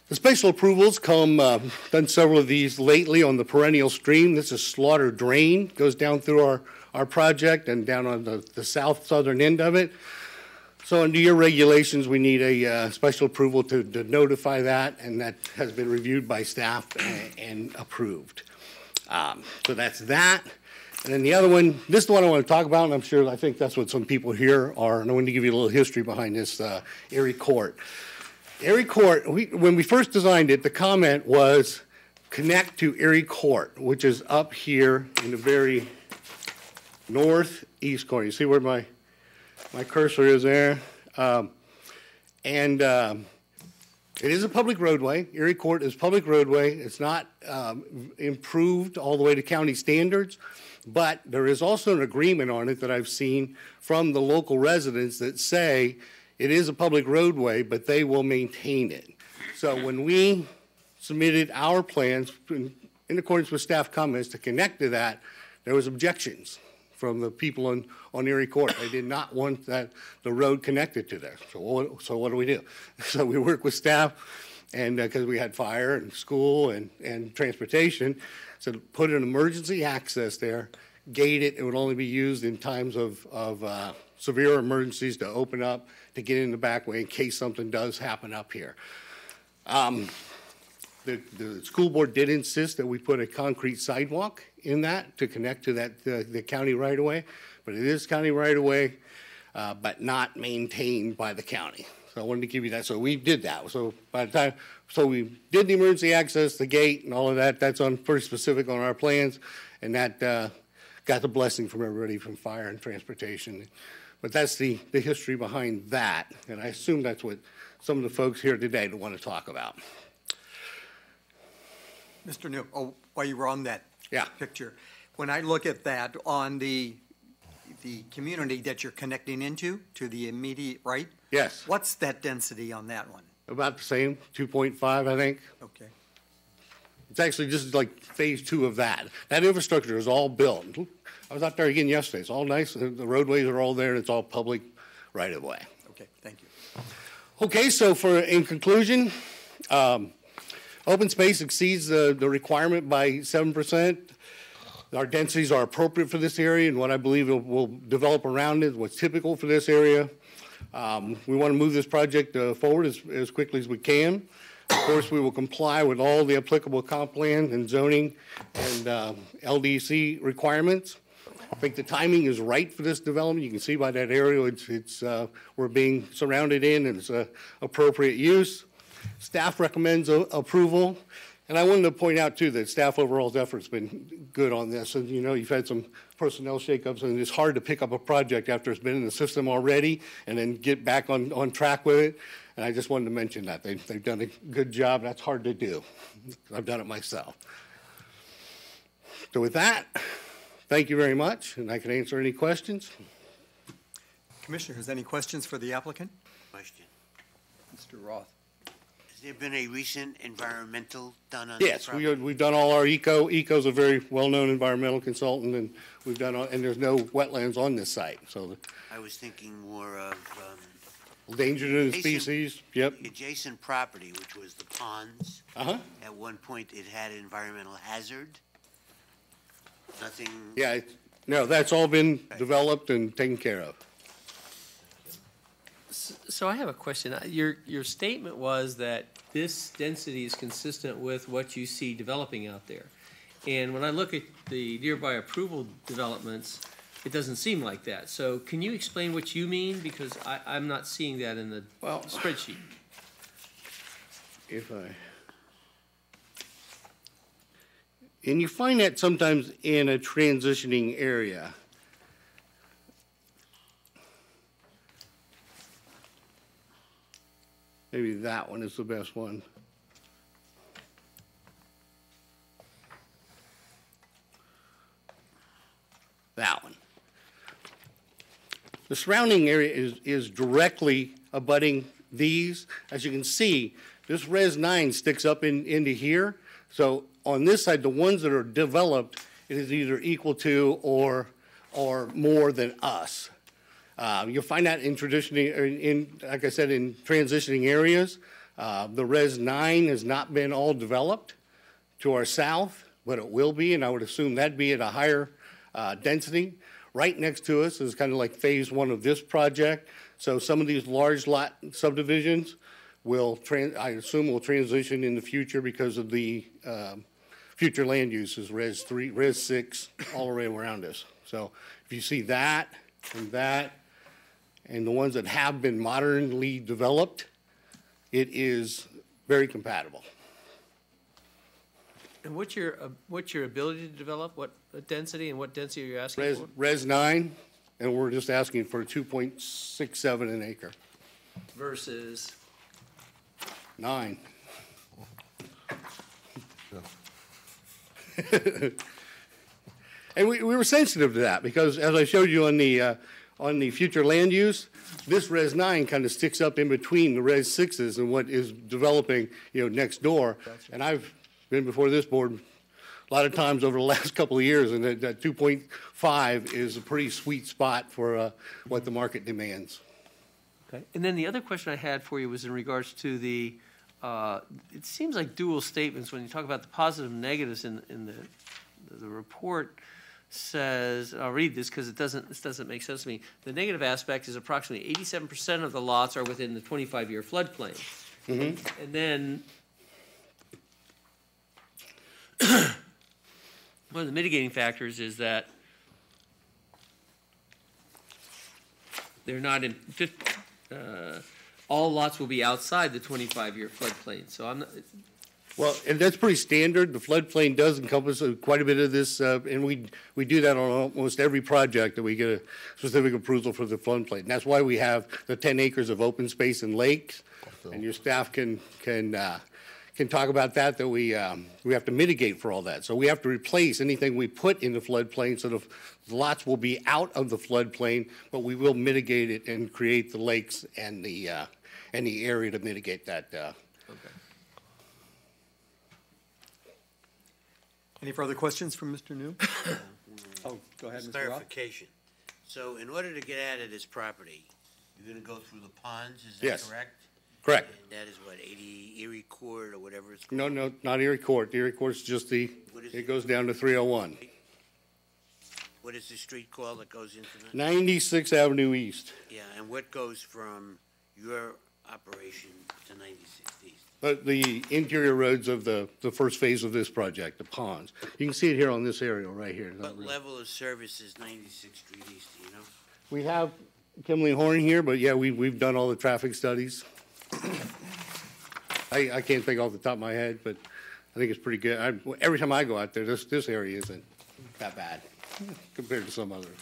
The special approvals come, done several of these lately on the perennial stream. This is Slaughter Drain, goes down through our project and down on the southern end of it. So under your regulations, we need a special approval to notify that, and that has been reviewed by staff and approved. So that's that. And then the other one, this is the one I want to talk about, and I think that's what some people here are, and I want to give you a little history behind this Erie Court. Erie Court, when we first designed it, the comment was connect to Erie Court, which is up here in the very northeast corner. You see where my cursor is there? It is a public roadway. Erie Court is public roadway. It's not improved all the way to county standards, but there is also an agreement on it that I've seen from the local residents that say it is a public roadway, but they will maintain it. So when we submitted our plans in accordance with staff comments to connect to that, there was objections from the people on Erie Court. They did not want the road connected to there. So what do we do? So we work with staff, and because we had fire and school and transportation, so put an emergency access there, gate it. It would only be used in times of severe emergencies to open up, to get in the back way in case something does happen up here. The school board did insist that we put a concrete sidewalk in that to connect to the county right-of-way, but it is county right-of-way, but not maintained by the county. So I wanted to give you that. So we did that. So we did the emergency access, the gate, and all of that. That's pretty specific on our plans, and that got the blessing from everybody from fire and transportation. But that's the history behind that, and I assume that's what some of the folks here today want to talk about. Mr. New, while you were on that picture, when I look at that on the community that you're connecting into, to the immediate right? Yes. What's that density on that one? About the same, 2.5, I think. Okay. It's actually just like phase 2 of that. That infrastructure is all built. I was out there again yesterday. It's all nice. The roadways are all there, and it's all public right of way. Okay, thank you. Okay, so in conclusion, open space exceeds the requirement by 7%. Our densities are appropriate for this area, and what I believe will develop around it, what's typical for this area. We want to move this project forward as quickly as we can. Of course, we will comply with all the applicable comp plan and zoning and LDC requirements. I think the timing is right for this development. You can see by that aerial, we're being surrounded in, and it's appropriate use. Staff recommends approval. And I wanted to point out, too, that staff overall's effort's been good on this. And, you've had some personnel shakeups, and it's hard to pick up a project after it's been in the system already and then get back on track with it. And I just wanted to mention that. They've done a good job. That's hard to do. I've done it myself. So with that, thank you very much, and I can answer any questions. Commissioners, any questions for the applicant? Question. Mr. Roth. Has there been a recent environmental done on this Yes, property? we've done all our Eco's a very well-known environmental consultant, and we've done, and there's no wetlands on this site, so. I was thinking more of Danger to the species, yep. the adjacent property, which was the ponds. Uh-huh. At one point, it had an environmental hazard. Nothing. Yeah, no, that's all been developed and taken care of. So I have a question. Your statement was that this density is consistent with what you see developing out there. And when I look at the nearby approval developments, it doesn't seem like that. So can you explain what you mean? Because I'm not seeing that in the spreadsheet. And you find that sometimes in a transitioning area. Maybe that one is the best one. That one. The surrounding area is directly abutting these. As you can see, this Res 9 sticks up into here. So on this side, the ones that are developed, it is either equal to or more than us. You'll find that in like I said, in transitioning areas. The Res 9 has not been all developed to our south, but it will be, and I would assume that'd be at a higher density. Right next to us is kind of like phase one of this project. So some of these large lot subdivisions I assume will transition in the future because of the future land uses, Res 3, Res 6, all the way around us. So if you see that, and the ones that have been modernly developed, it is very compatible. And what's your ability to develop? What density, and what density are you asking for? Res 9, and we're just asking for 2.67 an acre. Versus? 9. And we were sensitive to that because, as I showed you on the future land use, this Res 9 kind of sticks up in between the Res 6s and what is developing, next door. And I've been before this board a lot of times over the last couple of years, and that 2.5 is a pretty sweet spot for what the market demands. Okay. And then the other question I had for you was in regards to the, it seems like dual statements when you talk about the positive and negatives in the report says, I'll read this because this doesn't make sense to me. The negative aspect is approximately 87% of the lots are within the 25-year floodplain. Mm-hmm. And then one of the mitigating factors is that they're not in, all lots will be outside the 25-year floodplain. So I'm not. Well, and that's pretty standard. The floodplain does encompass quite a bit of this, and we do that on almost every project that we get a specific approval for the floodplain. And that's why we have the 10 acres of open space and lakes, and your staff can talk about that we have to mitigate for all that. So we have to replace anything we put in the floodplain, so the lots will be out of the floodplain, but we will mitigate it and create the lakes and the area to mitigate that. Okay. Any further questions from Mr. New? Oh, go ahead, Mr. Roth. Clarification. So in order to get out of this property, you're going to go through the ponds, is that Yes. correct? Correct. And that is what, 80 Erie Court or whatever it's called? No, not Erie Court. The Erie Court's just it goes down to 301. What is the street called that goes into that? 96th Avenue East. Yeah, and what goes from your operation to 96th East? the interior roads of the first phase of this project, the ponds. You can see it here on this aerial right here. What level of service is 96th Street East, do you know? We have Kimley Horn here, but yeah, we've done all the traffic studies. I can't think off the top of my head, but I think it's pretty good. Every time I go out there, this area isn't that bad compared to some others.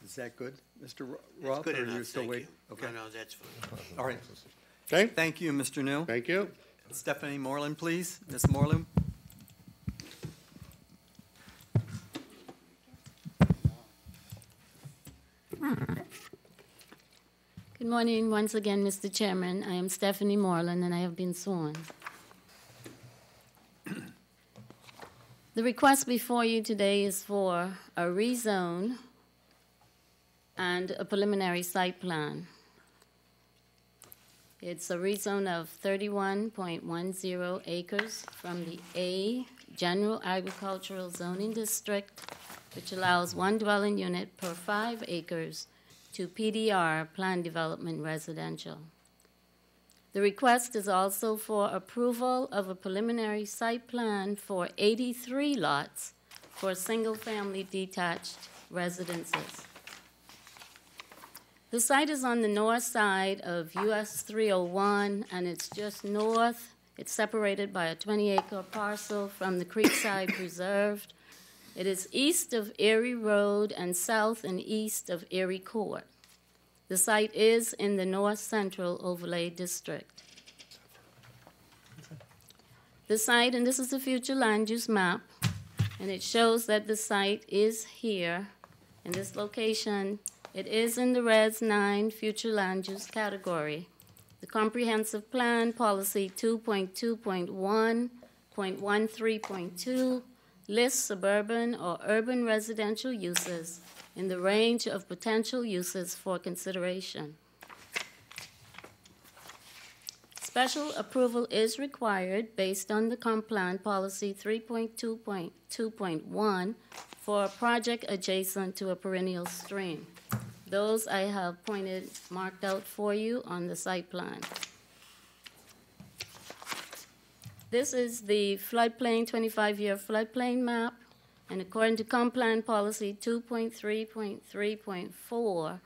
Is that good, Mr. Roth? good or enough, you're still thank waiting? you. Okay. No, that's fine. All right. Okay. Thank you, Mr. New. Thank you. Stephanie Moreland, please. Ms. Moreland. Good morning once again, Mr. Chairman. I am Stephanie Moreland, and I have been sworn. The request before you today is for a rezone and a preliminary site plan. It's a rezone of 31.10 acres from the A General Agricultural Zoning District, which allows one dwelling unit per 5 acres, to PDR, Planned Development Residential. The request is also for approval of a preliminary site plan for 83 lots for single-family detached residences. The site is on the north side of US 301, and it's just north. It's separated by a 20-acre parcel from the Creekside Preserve. It is east of Erie Road and south and east of Erie Court. The site is in the North Central Overlay District. The site, and this is the future land use map, and it shows that the site is here in this location. It is in the Res 9 future land use category. The comprehensive plan policy 2.2.1.13.2 lists suburban or urban residential uses in the range of potential uses for consideration. Special approval is required based on the comp plan policy 3.2.2.1 for a project adjacent to a perennial stream. Those I have marked out for you on the site plan. This is the floodplain, 25-year floodplain map, and according to comp plan policy 2.3.3.4,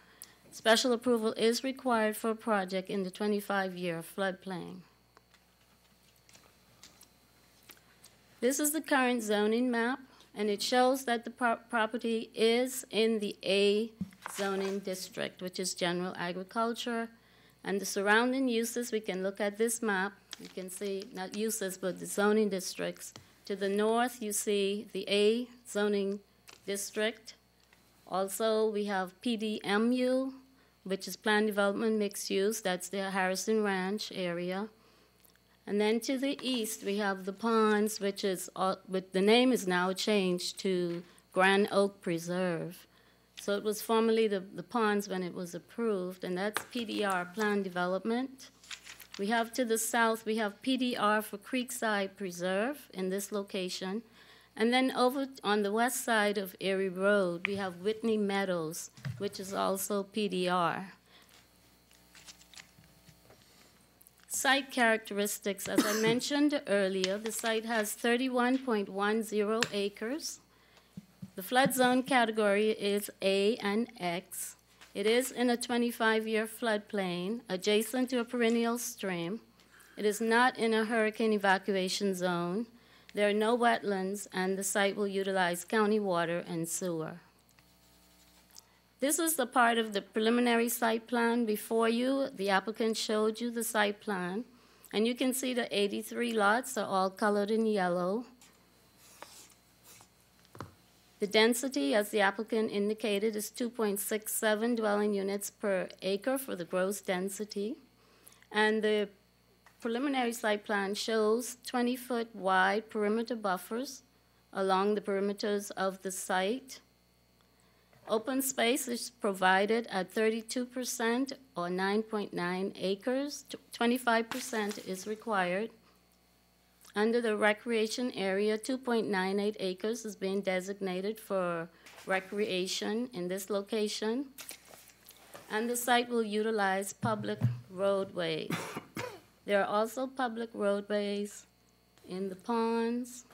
special approval is required for a project in the 25-year floodplain. This is the current zoning map, and it shows that the property is in the A zoning district, which is general agriculture, and the surrounding uses, we can look at this map. You can see, not uses, but the zoning districts. To the north, you see the A zoning district. Also, we have PDMU, which is Planned Development Mixed Use. That's the Harrison Ranch area. And then to the east, we have the ponds, which is, but the name is now changed to Grand Oak Preserve. So it was formerly the ponds when it was approved, and that's PDR, Planned Development. We have to the south, we have PDR for Creekside Preserve in this location. And then over on the west side of Erie Road, we have Whitney Meadows, which is also PDR. Site characteristics, as I mentioned earlier, the site has 31.10 acres. The flood zone category is A and X. It is in a 25-year floodplain adjacent to a perennial stream. It is not in a hurricane evacuation zone. There are no wetlands, and the site will utilize county water and sewer. This is the part of the preliminary site plan before you. The applicant showed you the site plan, and you can see the 83 lots are all colored in yellow. The density, as the applicant indicated, is 2.67 dwelling units per acre for the gross density. And the preliminary site plan shows 20-foot wide perimeter buffers along the perimeters of the site. Open space is provided at 32% or 9.9 acres. 25% is required. under the recreation area, 2.98 acres is being designated for recreation in this location. And the site will utilize public roadways. There are also public roadways in the ponds.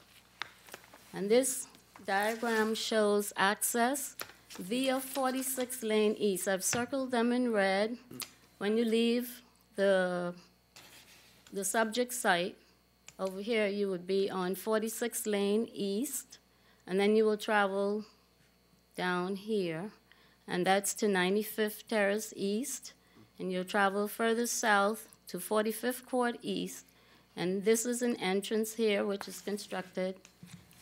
And this diagram shows access via 46 Lane East. I've circled them in red. When you leave the subject site, over here you would be on 46 Lane East, and then you will travel down here, and that's to 95th Terrace East, and you'll travel further south to 45th Court East, and this is an entrance here which is constructed,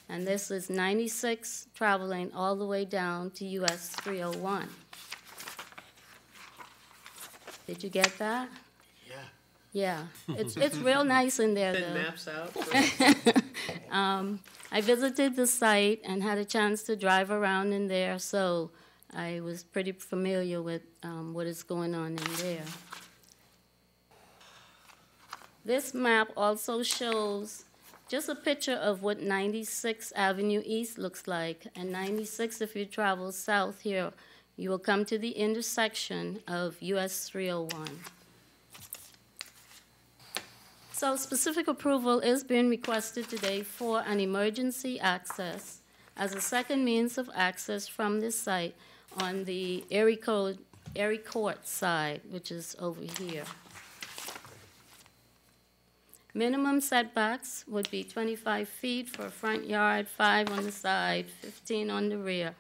and this is 96 traveling all the way down to US 301. Did you get that? Yeah, it's real nice in there, Send though. maps out. I visited the site and had a chance to drive around in there, so I was pretty familiar with what is going on in there. This map also shows just a picture of what 96th Avenue East looks like. And 96, if you travel south here, you will come to the intersection of US 301. So specific approval is being requested today for an emergency access as a second means of access from this site on the Erie Court side, which is over here. Minimum setbacks would be 25 feet for a front yard, 5 on the side, 15 on the rear,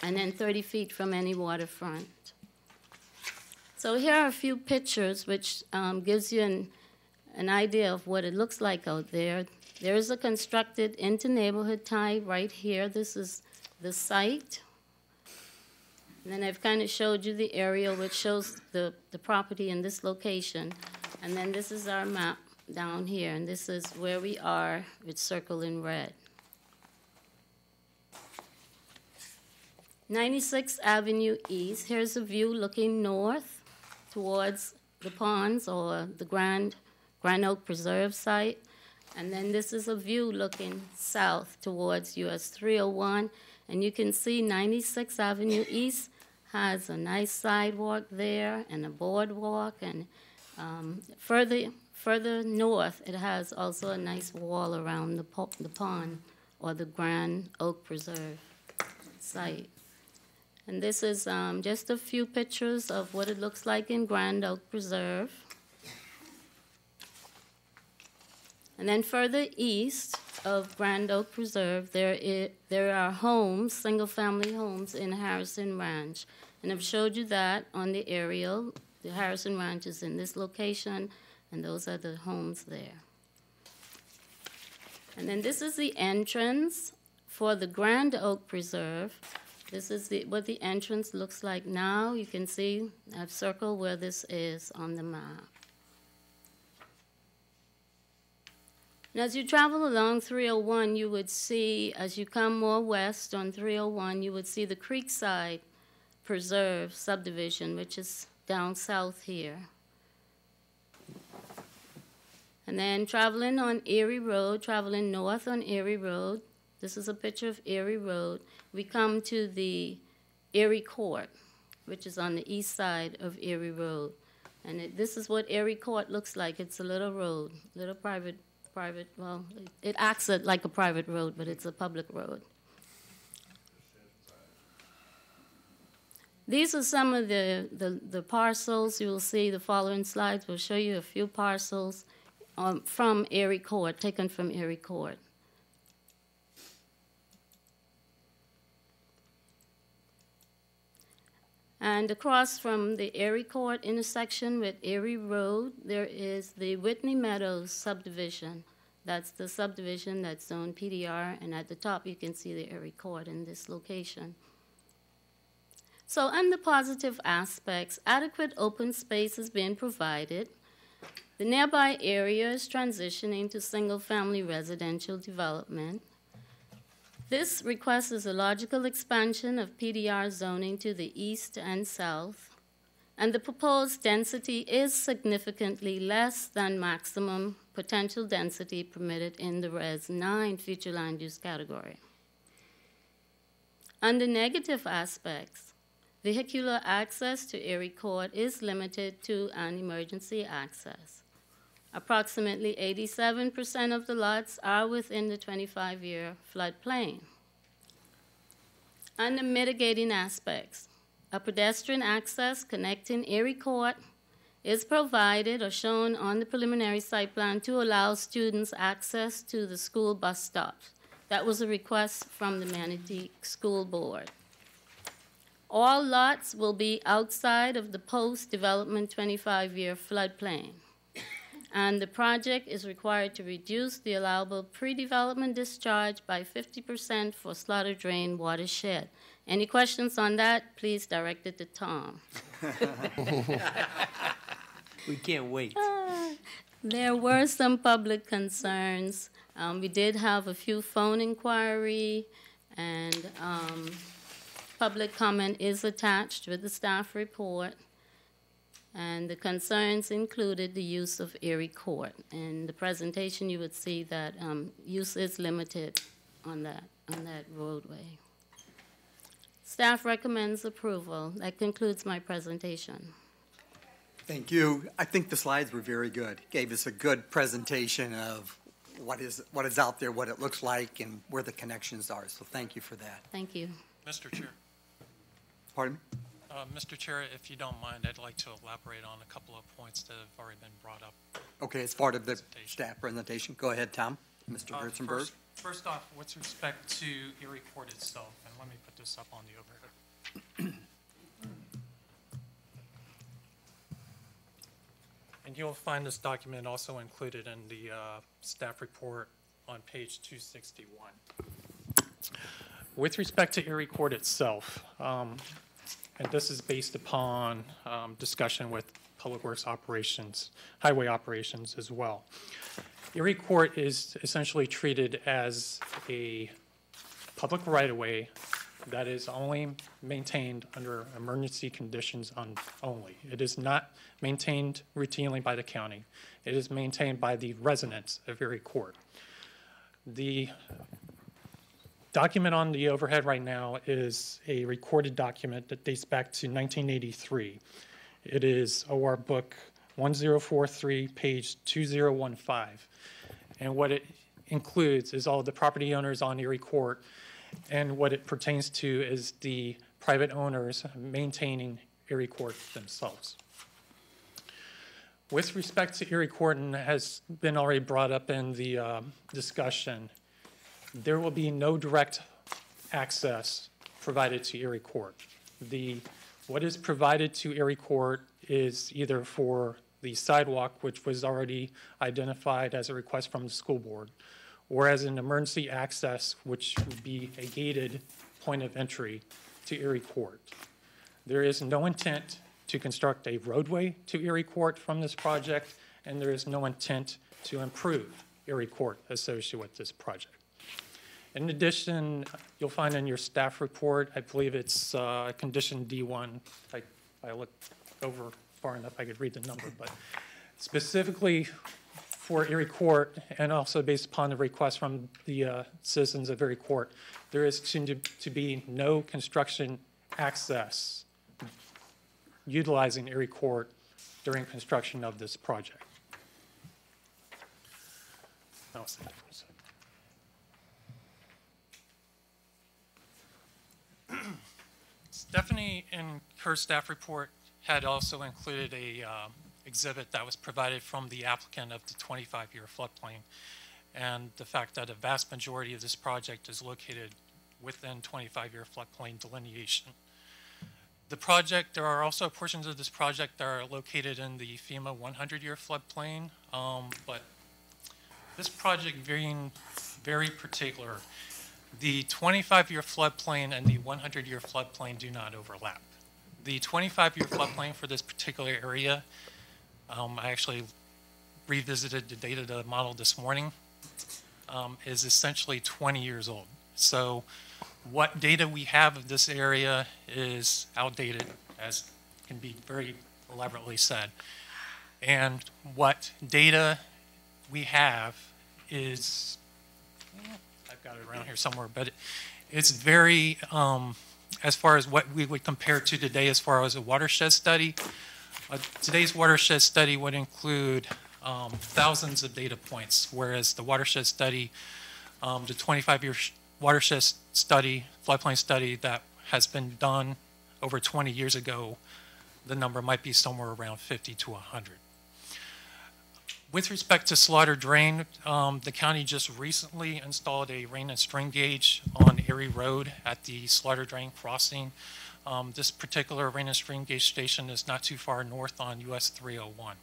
and then 30 feet from any waterfront. So here are a few pictures which gives you an idea of what it looks like out there. There is a constructed inter-neighborhood tie right here. This is the site. And then I've kind of showed you the aerial which shows the property in this location. And then this is our map down here, and this is where we are. It's circled in red. 96th Avenue East. Here's a view looking north towards the ponds or the Grand Oak Preserve site. And then this is a view looking south towards US 301. And you can see 96th Avenue East has a nice sidewalk there and a boardwalk. And further north, it has also a nice wall around the pond or the Grand Oak Preserve site. And this is just a few pictures of what it looks like in Grand Oak Preserve. And then further east of Grand Oak Preserve, there are homes, single-family homes in Harrison Ranch. And I've showed you that on the aerial. The Harrison Ranch is in this location, and those are the homes there. And then this is the entrance for the Grand Oak Preserve. This is what the entrance looks like now. You can see I've circled where this is on the map. And as you travel along 301, you would see, as you come more west on 301, you would see the Creekside Preserve subdivision, which is down south here. And then traveling on Erie Road, traveling north on Erie Road, this is a picture of Erie Road. We come to the Erie Court, which is on the east side of Erie Road. And this is what Erie Court looks like. It's a little road, little private, well, it acts like a private road, but it's a public road. These are some of the parcels. You will see the following slides. We'll show you a few parcels from Erie Court, taken from Erie Court. And across from the Erie Court intersection with Erie Road, there is the Whitney Meadows subdivision. That's the subdivision that's zoned PDR, and at the top you can see the Erie Court in this location. So under positive aspects, adequate open space is being provided. The nearby area is transitioning to single-family residential development. This request is a logical expansion of PDR zoning to the east and south, and the proposed density is significantly less than maximum potential density permitted in the Res 9 future land use category. Under negative aspects, vehicular access to Erie Court is limited to an emergency access. Approximately 87% of the lots are within the 25-year floodplain. Under mitigating aspects, a pedestrian access connecting Erie Court is provided or shown on the preliminary site plan to allow students access to the school bus stops. That was a request from the Manatee School Board. All lots will be outside of the post-development 25-year floodplain, and the project is required to reduce the allowable pre-development discharge by 50% for slaughter drain watershed. Any questions on that, please direct it to Tom. We can't wait. There were some public concerns. We did have a few phone inquiry, and public comment is attached with the staff report. And the concerns included the use of Erie Court. In the presentation, you would see that use is limited on that roadway. Staff recommends approval. That concludes my presentation. Thank you. I think the slides were very good. Gave us a good presentation of what is out there, what it looks like, and where the connections are. So thank you for that. Thank you. Mr. Chair. Pardon me? Mr. Chair, if you don't mind, I'd like to elaborate on a couple of points that have already been brought up. Okay, it's part of the staff presentation. Go ahead, Tom. Mr. Herzenberg. First off, with respect to Erie Court itself, and let me put this up on the overhead. And you'll find this document also included in the staff report on page 261. With respect to Erie Court itself, and this is based upon discussion with Public Works operations, highway operations as well. Erie Court is essentially treated as a public right-of-way that is only maintained under emergency conditions only. It is not maintained routinely by the county. It is maintained by the residents of Erie Court. The document on the overhead right now is a recorded document that dates back to 1983. It is OR Book 1043, page 2015. And what it includes is all the property owners on Erie Court, and what it pertains to is the private owners maintaining Erie Court themselves. With respect to Erie Court, and has been already brought up in the discussion, there will be no direct access provided to Erie Court. What is provided to Erie Court is either for the sidewalk, which was already identified as a request from the school board, or as an emergency access, which would be a gated point of entry to Erie Court. There is no intent to construct a roadway to Erie Court from this project, and there is no intent to improve Erie Court associated with this project. In addition, you'll find in your staff report, I believe it's condition D1. I looked over far enough I could read the number, but specifically for Erie Court, and also based upon the request from the citizens of Erie Court, there is to be no construction access utilizing Erie Court during construction of this project. Stephanie, in her staff report, had also included a exhibit that was provided from the applicant of the 25-year floodplain, and the fact that a vast majority of this project is located within 25-year floodplain delineation. The project, there are also portions of this project that are located in the FEMA 100-year floodplain, but this project being very particular, the 25-year floodplain and the 100-year floodplain do not overlap. The 25-year floodplain for this particular area, I actually revisited the data of the model this morning, is essentially 20 years old. So what data we have of this area is outdated, as can be very elaborately said. And what data we have is, I've got it around here somewhere, but it's very, as far as what we would compare to today as far as a watershed study. Today's watershed study would include thousands of data points, whereas the watershed study, the 25-year watershed study, floodplain study that has been done over 20 years ago, the number might be somewhere around 50 to 100. With respect to slaughter drain, the county just recently installed a rain and stream gauge on Erie Road at the slaughter drain crossing. This particular rain and stream gauge station is not too far north on US 301.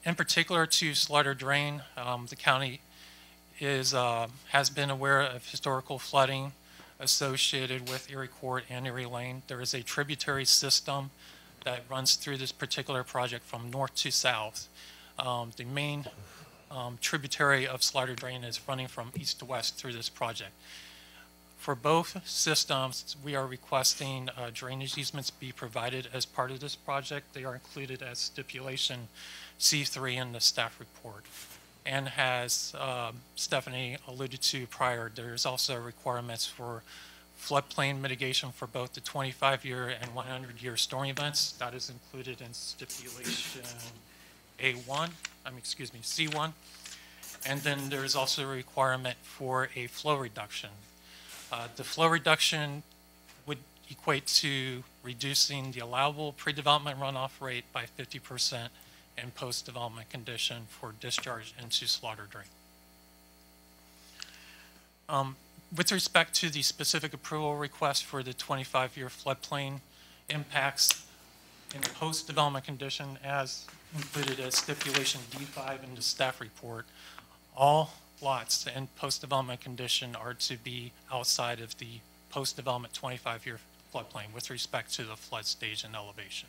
In particular to slaughter drain, the county has been aware of historical flooding associated with Erie Court and Erie Lane. There is a tributary system that runs through this particular project from north to south. The main tributary of slaughter drain is running from east to west through this project. For both systems, we are requesting drainage easements be provided as part of this project. They are included as stipulation C3 in the staff report. And as Stephanie alluded to prior, there's also requirements for floodplain mitigation for both the 25-year and 100-year storm events. That is included in stipulation C1. And then there's also a requirement for a flow reduction. The flow reduction would equate to reducing the allowable pre-development runoff rate by 50% and post-development condition for discharge into slaughter drain. With respect to the specific approval request for the 25-year floodplain impacts in the post-development condition as included as stipulation D5 in the staff report, all lots in post-development condition are to be outside of the post-development 25-year floodplain with respect to the flood stage and elevation.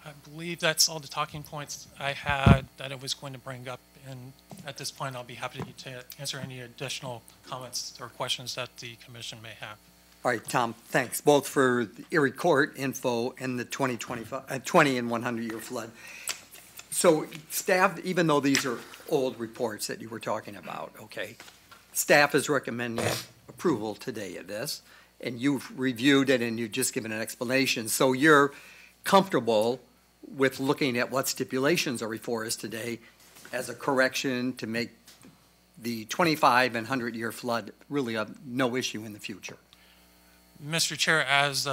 I believe that's all the talking points I had that I was going to bring up, and at this point I'll be happy to answer any additional comments or questions that the commission may have. All right, Tom, thanks, both for the Erie Court info and the 20 and 100-year flood. So staff, even though these are old reports that you were talking about, okay, staff is recommending approval today of this, and you've reviewed it and you've just given an explanation. So you're comfortable with looking at what stipulations are before us today as a correction to make the 25 and 100-year flood really no issue in the future? Mr. Chair, as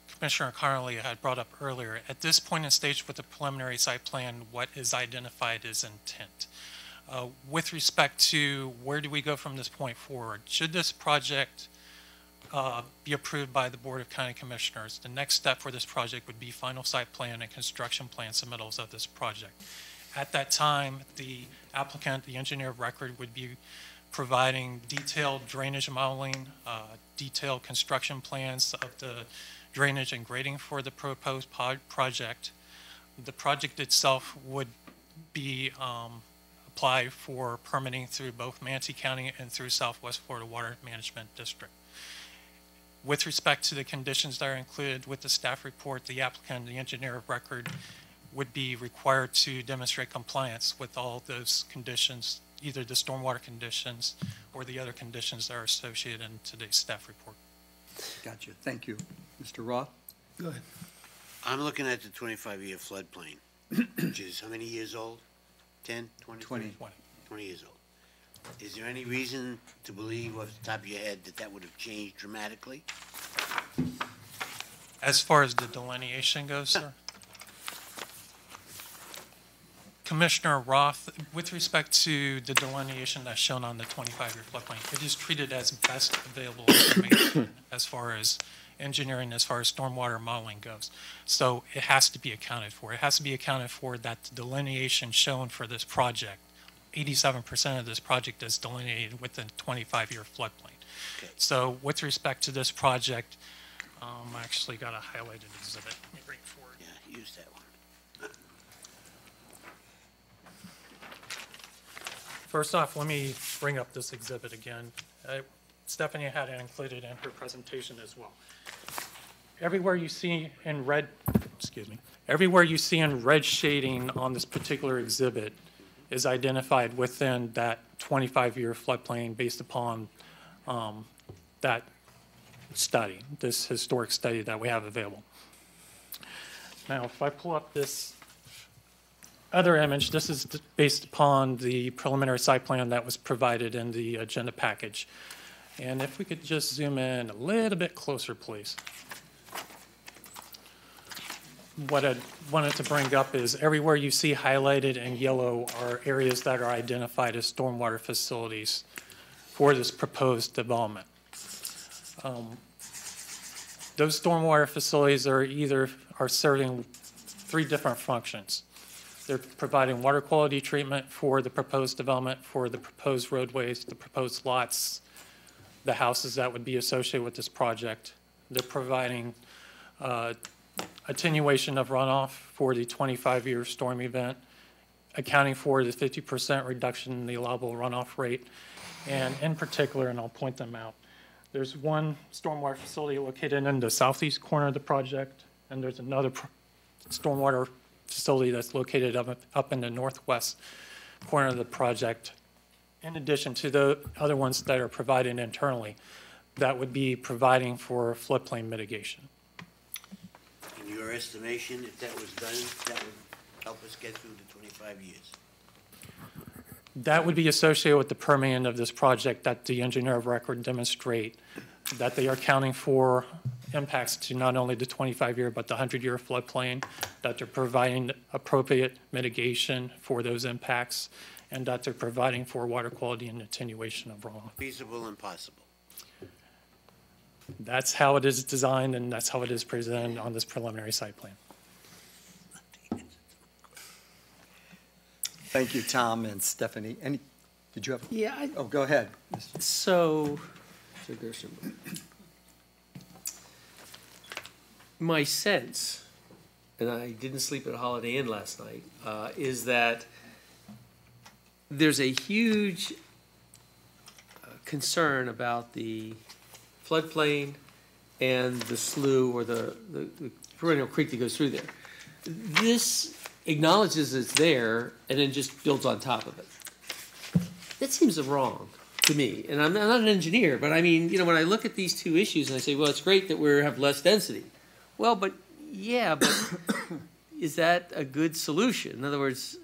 Commissioner Connolly had brought up earlier, at this point in stage with the preliminary site plan, what is identified is intent. With respect to where do we go from this point forward, should this project be approved by the Board of County Commissioners, the next step for this project would be final site plan and construction plan submittals of this project. At that time, the applicant, the engineer of record, would be providing detailed drainage modeling, detailed construction plans of the drainage and grading for the proposed project. The project itself would be applied for permitting through both Manatee County and through Southwest Florida Water Management District. With respect to the conditions that are included with the staff report, the applicant, the engineer of record, would be required to demonstrate compliance with all those conditions, either the stormwater conditions or the other conditions that are associated in today's staff report. Gotcha. Thank you. Mr. Roth? Go ahead. I'm looking at the 25-year floodplain, which is how many years old? 10, 20? 20 years old. Is there any reason to believe off the top of your head that that would have changed dramatically? As far as the delineation goes, sir? Commissioner Roth, with respect to the delineation that's shown on the 25-year floodplain, it is treated as best available information as far as engineering, as far as stormwater modeling goes. So it has to be accounted for. It has to be accounted for that the delineation shown for this project, 87% of this project is delineated within 25-year floodplain. Okay. So with respect to this project, I actually got a highlighted exhibit. Let me bring it forward. Yeah, use that one. First off, let me bring up this exhibit again. Stephanie had it included in her presentation as well. Everywhere you see in red excuse me, everywhere you see in red shading on this particular exhibit is identified within that 25-year floodplain based upon that study, this historic study that we have available. Now, if I pull up this other image, this is based upon the preliminary site plan that was provided in the agenda package. And if we could just zoom in a little bit closer, please. What I wanted to bring up is everywhere you see highlighted in yellow are areas that are identified as stormwater facilities for this proposed development. Those stormwater facilities are serving three different functions. They're providing water quality treatment for the proposed development, for the proposed roadways, the proposed lots, the houses that would be associated with this project. They're providing attenuation of runoff for the 25-year storm event, accounting for the 50% reduction in the allowable runoff rate. And in particular, and I'll point them out, there's one stormwater facility located in the southeast corner of the project, and there's another stormwater facility that's located up in the northwest corner of the project, in addition to the other ones that are provided internally that would be providing for floodplain mitigation. In your estimation, if that was done, that would help us get through the 25 years? That would be associated with the permitting of this project that the engineer of record demonstrate that they are accounting for impacts to not only the 25-year but the 100-year floodplain, that they're providing appropriate mitigation for those impacts, and that they're providing for water quality and attenuation of runoff. Feasible and possible. That's how it is designed, and that's how it is presented on this preliminary site plan. Thank you, Tom and Stephanie. Did you have? Yeah. Oh, go ahead. So my sense, and I didn't sleep at Holiday Inn last night, is that there's a huge concern about the floodplain and the slough or the perennial creek that goes through there. This acknowledges it's there and then just builds on top of it. That seems wrong to me. And I'm not an engineer, but I mean, when I look at these two issues and I say, well, it's great that we have less density. Well, but is that a good solution? In other words,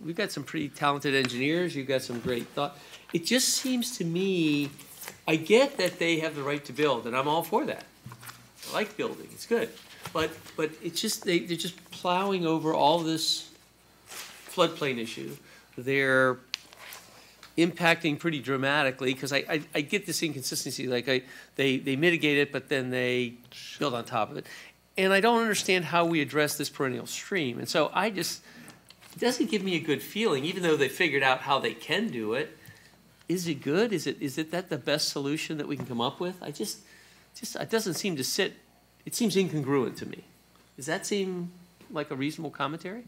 we've got some pretty talented engineers. You've got some great thought. It just seems to me, I get that they have the right to build, and I'm all for that. I like building. It's good. But it's just, they're just plowing over all this floodplain issue. They're impacting pretty dramatically, because I get this inconsistency, like they mitigate it, but then they build on top of it. And I don't understand how we address this perennial stream. And so it doesn't give me a good feeling, even though they figured out how they can do it. Is it good? Is it that the best solution that we can come up with? It doesn't seem to sit, it seems incongruent to me. Does that seem like a reasonable commentary?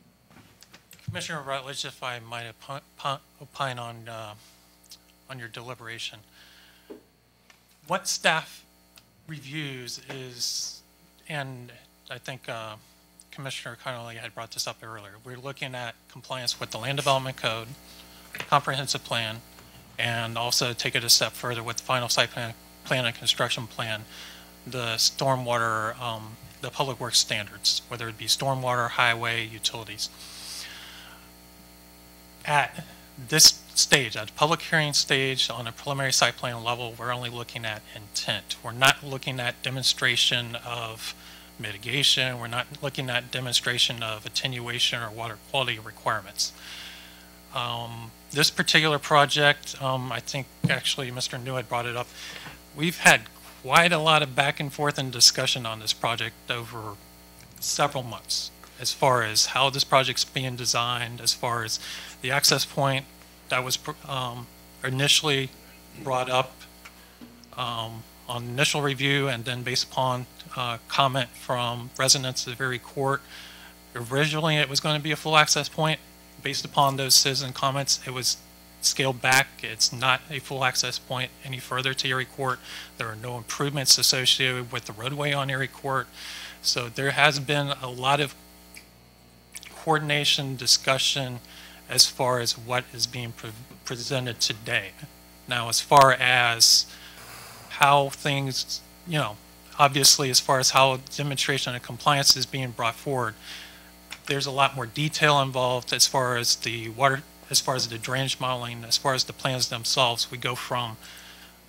Commissioner Rutledge, if I might opine on your deliberation. What staff reviews is, and I think Commissioner Connolly had brought this up earlier, we're looking at compliance with the Land Development Code, comprehensive plan, and also take it a step further with the final site plan and construction plan, the stormwater, the public works standards, whether it be stormwater, highway, utilities. At this stage, at the public hearing stage, on a preliminary site plan level, we're only looking at intent. We're not looking at demonstration of mitigation. We're not looking at demonstration of attenuation or water quality requirements. This particular project, I think actually Mr. New had brought it up. We've had quite a lot of back and forth and discussion on this project over several months, as far as how this project's being designed, as far as the access point that was initially brought up on initial review, and then based upon comment from residents of the very court. Originally, it was going to be a full access point. Based upon those citizen comments, it was scaled back. It's not a full access point any further to Erie Court. There are no improvements associated with the roadway on Erie Court. So there has been a lot of coordination, discussion as far as what is being presented today. Now, as far as how things, you know, obviously as far as how demonstration of compliance is being brought forward, there's a lot more detail involved as far as the water, as far as the drainage modeling, as far as the plans themselves. We go from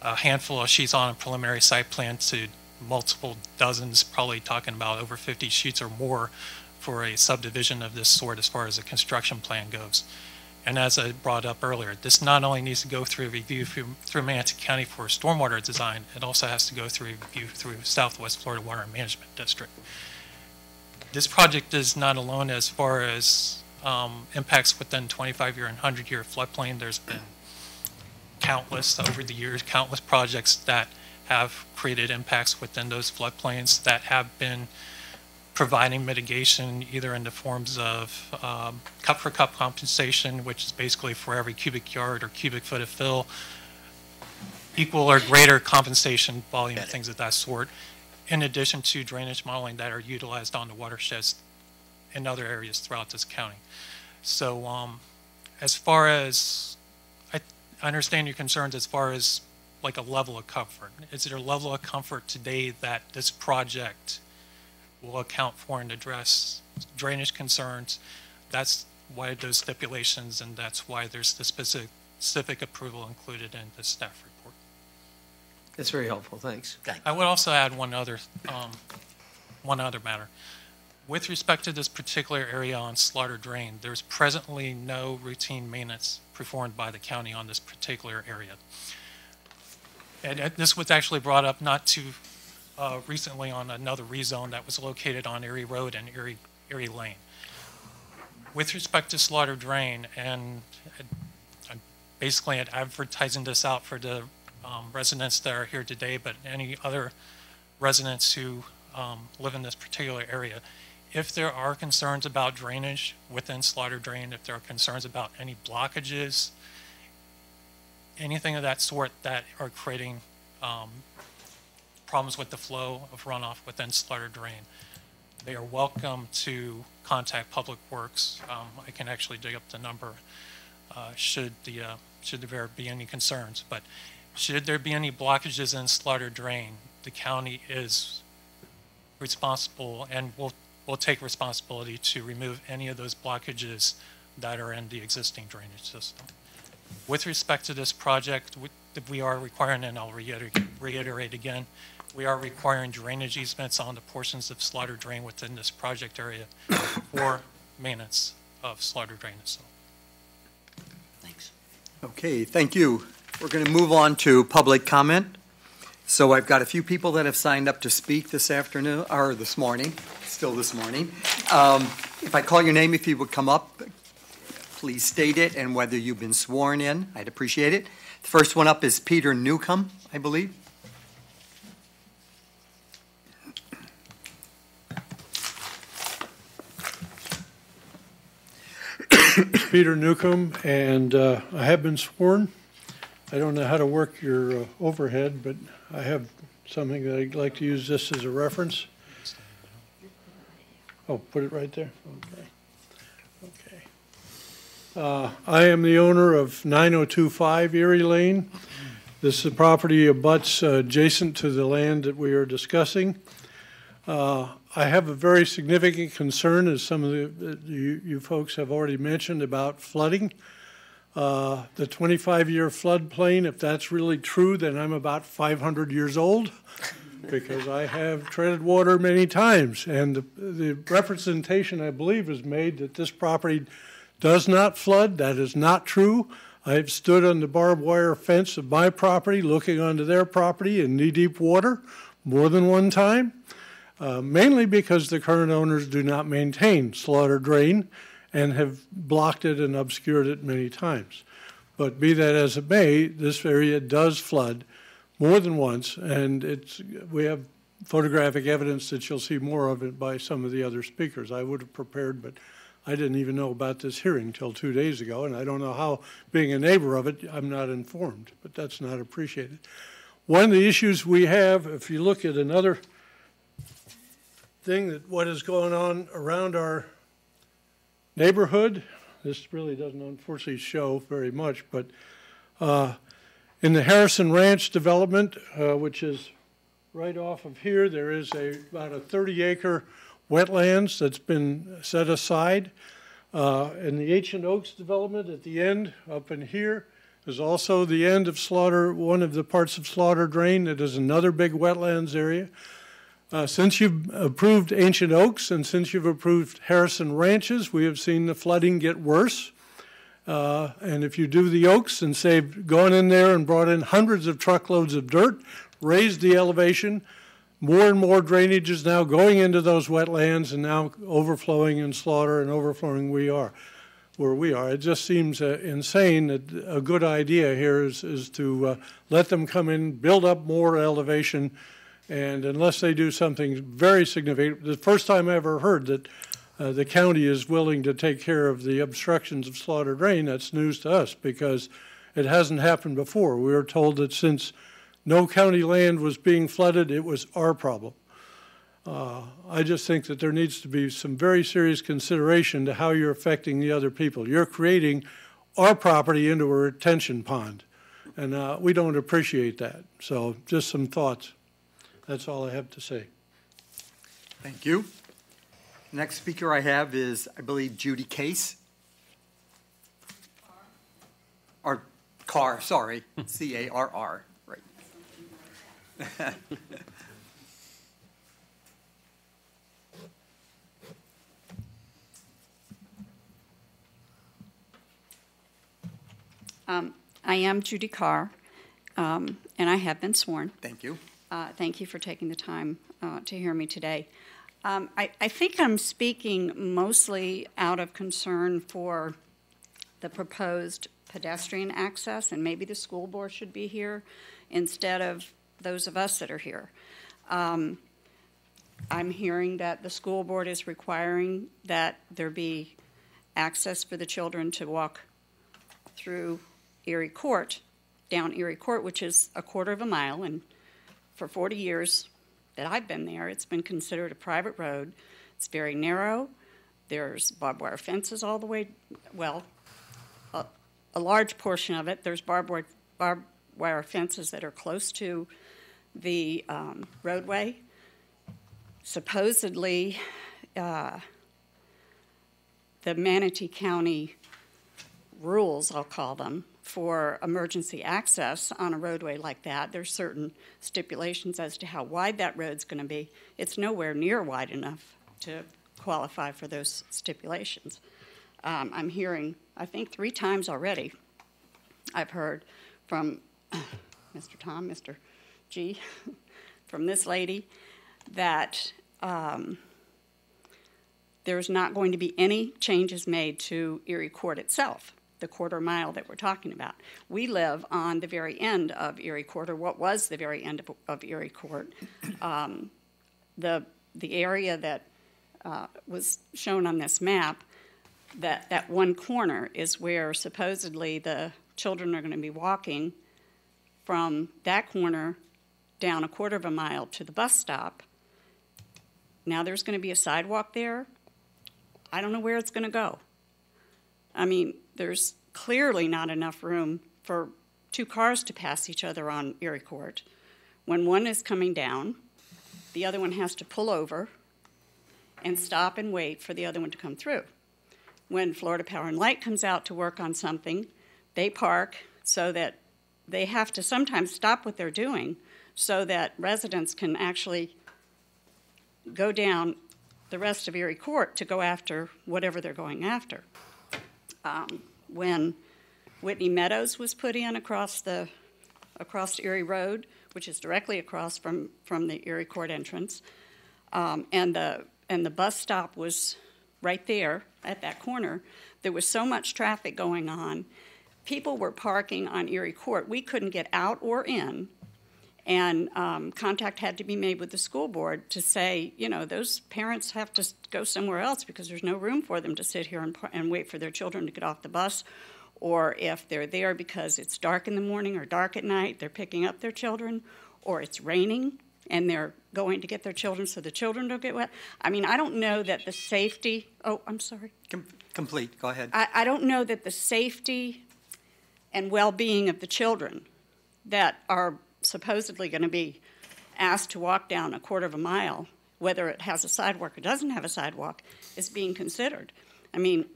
a handful of sheets on a preliminary site plan to multiple dozens, probably talking about over 50 sheets or more for a subdivision of this sort as far as a construction plan goes. And as I brought up earlier, this not only needs to go through review through Manatee County for stormwater design, it also has to go through review through Southwest Florida Water Management District. This project is not alone as far as impacts within 25-year and 100-year floodplain. There's been countless, over the years, countless projects that have created impacts within those floodplains that have been providing mitigation either in the forms of cup-for-cup compensation, which is basically for every cubic yard or cubic foot of fill, equal or greater compensation volume, things of that sort, in addition to drainage modeling that are utilized on the watersheds in other areas throughout this county. So as far as, I understand your concerns as far as like a level of comfort. Is there a level of comfort today that this project will account for and address drainage concerns? That's why those stipulations, and that's why there's the specific approval included in the staff report. That's very helpful, thanks. I would also add one other matter. With respect to this particular area on Slaughter Drain, there's presently no routine maintenance performed by the county on this particular area. And this was actually brought up not too recently on another rezone that was located on Erie Road and Erie Lane. With respect to Slaughter Drain, and I'm basically advertising this out for the residents that are here today, but any other residents who live in this particular area, if there are concerns about drainage within Slaughter Drain, if there are concerns about any blockages, anything of that sort that are creating problems with the flow of runoff within Slaughter Drain, they are welcome to contact Public Works. I can actually dig up the number should there be any concerns. But should there be any blockages in Slaughter Drain, the county is responsible and will take responsibility to remove any of those blockages that are in the existing drainage system. With respect to this project, we are requiring, and I'll reiterate again, we are requiring drainage easements on the portions of Slaughter Drain within this project area for maintenance of Slaughter Drain itself. Thanks. Okay, thank you. We're going to move on to public comment. So I've got a few people that have signed up to speak this afternoon, or this morning, still this morning. If I call your name, if you would come up, please state it and whether you've been sworn in. I'd appreciate it. The first one up is Peter Newcomb, I believe. Peter Newcomb, and I have been sworn. I don't know how to work your overhead, but I have something that I'd like to use this as a reference. Oh, put it right there? Okay. Okay. I am the owner of 9025 Erie Lane. This is a property abuts adjacent to the land that we are discussing. I have a very significant concern, as some of you folks have already mentioned, about flooding. The 25-year floodplain, if that's really true, then I'm about 500 years old because I have treaded water many times. And the representation, I believe, is made that this property does not flood. That is not true. I've stood on the barbed wire fence of my property looking onto their property in knee-deep water more than one time, mainly because the current owners do not maintain Slaughter Drain and have blocked it and obscured it many times. But be that as it may, this area does flood more than once, and we have photographic evidence that you'll see more of it by some of the other speakers. I would have prepared, but I didn't even know about this hearing till 2 days ago, and I don't know how, being a neighbor of it, I'm not informed, but that's not appreciated. One of the issues we have, if you look at another thing, that what is going on around our neighborhood, this really doesn't unfortunately show very much, but in the Harrison Ranch development, which is right off of here, there is about a 30-acre wetlands that's been set aside. In the Ancient Oaks development at the end, up in here, is also the end of Slaughter, one of the parts of Slaughter Drain. That is another big wetlands area. Since you've approved Ancient Oaks and since you've approved Harrison Ranches, we have seen the flooding get worse. And if you do the Oaks and say gone in there and brought in hundreds of truckloads of dirt, raised the elevation, more and more drainage is now going into those wetlands and now overflowing in Slaughter and overflowing where we are. It just seems insane that a good idea here is to let them come in, build up more elevation, and unless they do something very significant, the first time I ever heard that the county is willing to take care of the obstructions of Slaughter Drain, that's news to us because it hasn't happened before. We were told that since no county land was being flooded, it was our problem. I just think that there needs to be some very serious consideration to how you're affecting the other people. You're creating our property into a retention pond, and we don't appreciate that. So just some thoughts. That's all I have to say. Thank you. Next speaker I have is, I believe, Judy Case. Or Carr, sorry, C-A-R-R, right. I am Judy Carr, and I have been sworn. Thank you. Thank you for taking the time to hear me today. I think I'm speaking mostly out of concern for the proposed pedestrian access, and maybe the school board should be here instead of those of us that are here. I'm hearing that the school board is requiring that there be access for the children to walk through Erie Court, down Erie Court, which is a quarter of a mile, and for 40 years that I've been there, it's been considered a private road. It's very narrow. There's barbed wire fences all the way, well, a large portion of it, there's barbed wire fences that are close to the roadway. Supposedly, the Manatee County rules, I'll call them, for emergency access on a roadway like that, there's certain stipulations as to how wide that road's going to be. It's nowhere near wide enough to qualify for those stipulations. I'm hearing, I think 3 times already, I've heard from Mr. Tom, Mr. G, from this lady, that there's not going to be any changes made to Erie Court itself, the quarter mile that we're talking about. We live on the very end of Erie Court, or what was the very end of Erie Court. The area that was shown on this map, that one corner is where supposedly the children are going to be walking from that corner down a quarter of a mile to the bus stop. Now there's going to be a sidewalk there. I don't know where it's going to go. I mean, there's clearly not enough room for 2 cars to pass each other on Erie Court. When one is coming down, the other one has to pull over and stop and wait for the other one to come through. When Florida Power and Light comes out to work on something, they park so that they have to sometimes stop what they're doing so that residents can actually go down the rest of Erie Court to go after whatever they're going after. When Whitney Meadows was put in across Erie Road, which is directly across from the Erie Court entrance, and the bus stop was right there at that corner, there was so much traffic going on. People were parking on Erie Court. We couldn't get out or in, And contact had to be made with the school board to say, you know, those parents have to go somewhere else because there's no room for them to sit here and wait for their children to get off the bus. Or if they're there because it's dark in the morning or dark at night, they're picking up their children, or it's raining and they're going to get their children so the children don't get wet. I mean, I don't know that the safety, oh, I'm sorry. Complete, go ahead. I don't know that the safety and well-being of the children that are supposedly going to be asked to walk down a quarter of a mile, whether it has a sidewalk or doesn't have a sidewalk, is being considered. I mean,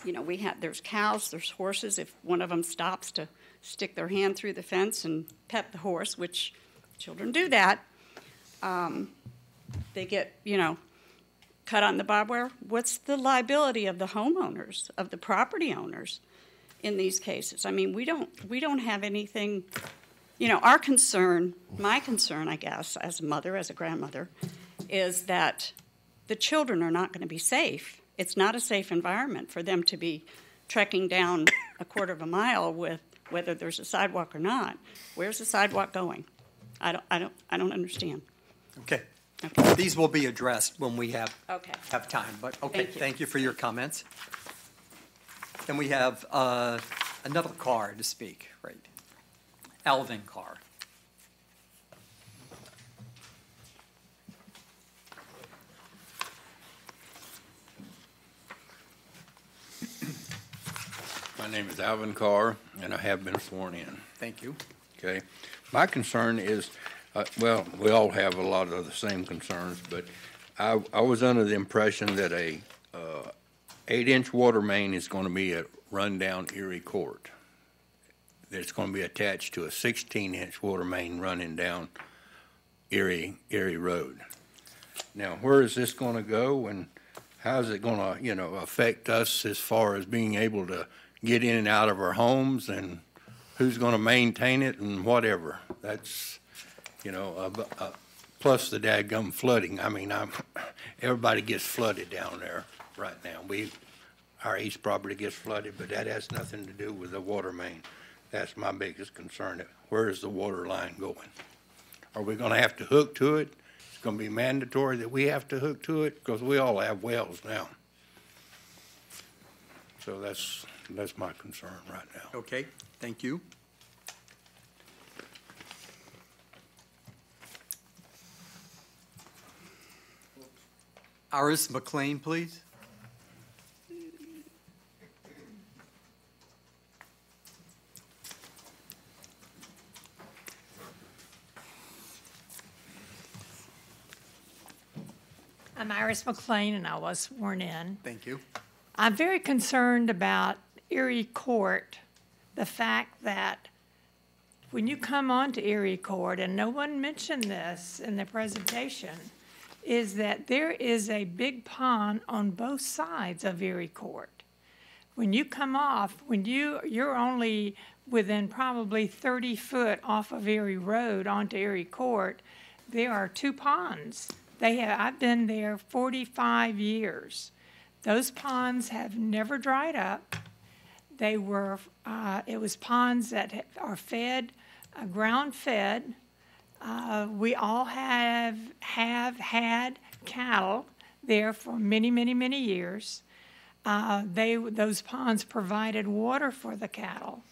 you know, there's cows, there's horses. If one of them stops to stick their hand through the fence and pet the horse, which children do that, they get, you know, cut on the barbed wire. What's the liability of the homeowners, of the property owners in these cases? I mean, we don't have anything, you know, our concern, my concern, I guess, as a mother, as a grandmother, is that the children are not going to be safe. It's not a safe environment for them to be trekking down a quarter of a mile with whether there's a sidewalk or not. Where's the sidewalk going? I don't understand. Okay. These will be addressed when we have time, but okay, thank you for your comments. And we have another Carr to speak, right? Alvin Carr. My name is Alvin Carr, and I have been sworn in. Thank you. Okay. My concern is, well, we all have a lot of the same concerns, but I was under the impression that a 8-inch water main is going to be run down Erie Court. It's going to be attached to a 16-inch water main running down Erie Road. Now, where is this going to go, and how is it going to, you know, affect us as far as being able to get in and out of our homes, and who's going to maintain it and whatever? That's, you know, plus the dadgum flooding. I mean, everybody gets flooded down there right now. Our east property gets flooded, but that has nothing to do with the water main. That's my biggest concern. Where is the water line going? Are we going to have to hook to it? It's going to be mandatory that we have to hook to it because we all have wells now. So that's my concern right now. Okay, thank you. Iris McLean, please. I'm Iris McLean, and I was sworn in. Thank you. I'm very concerned about Erie Court, the fact that when you come onto Erie Court, and no one mentioned this in the presentation, is that there is a big pond on both sides of Erie Court. When you come off, when you're only within probably 30 foot off of Erie Road onto Erie Court, there are two ponds. I've been there 45 years. Those ponds have never dried up. They were, it was ponds that are fed, ground fed. We all have had cattle there for many, many, many years. Those ponds provided water for the cattle.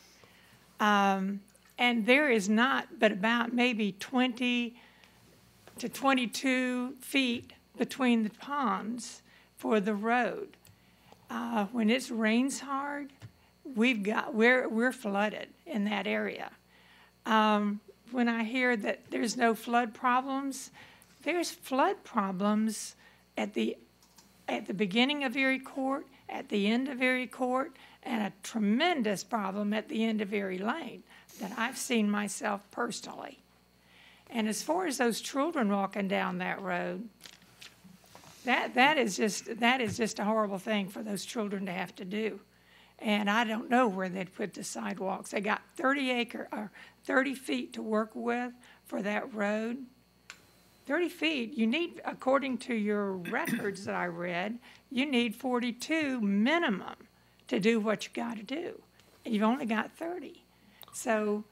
And there is not but about maybe 20 to 22 feet between the ponds for the road. When it rains hard, we're flooded in that area. When I hear that there's no flood problems, there's flood problems at the beginning of Erie Court, at the end of Erie Court, and a tremendous problem at the end of Erie Lane that I've seen myself personally. And as far as those children walking down that road, that is just a horrible thing for those children to have to do. And I don't know where they'd put the sidewalks. They got 30 feet to work with for that road. 30 feet, you need, according to your records that I read, you need 42 minimum to do what you got to do. And you've only got 30. So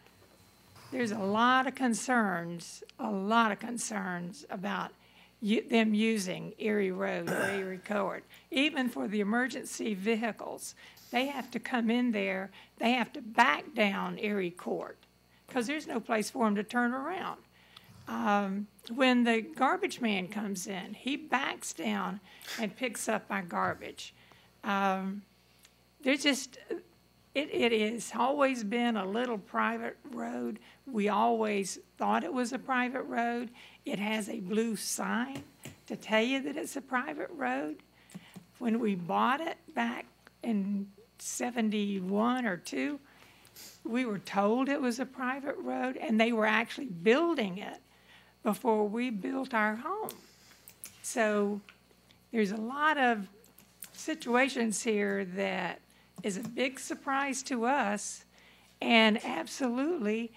there's a lot of concerns about them using Erie Road or Erie Court. Even for the emergency vehicles, they have to come in there, they have to back down Erie Court because there's no place for them to turn around. When the garbage man comes in, he backs down and picks up our garbage. There's just, it has always been a little private road. We always thought it was a private road. It has a blue sign to tell you that it's a private road. When we bought it back in 71 or 2, we were told it was a private road, and they were actually building it before we built our home. So there's a lot of situations here that is a big surprise to us and absolutely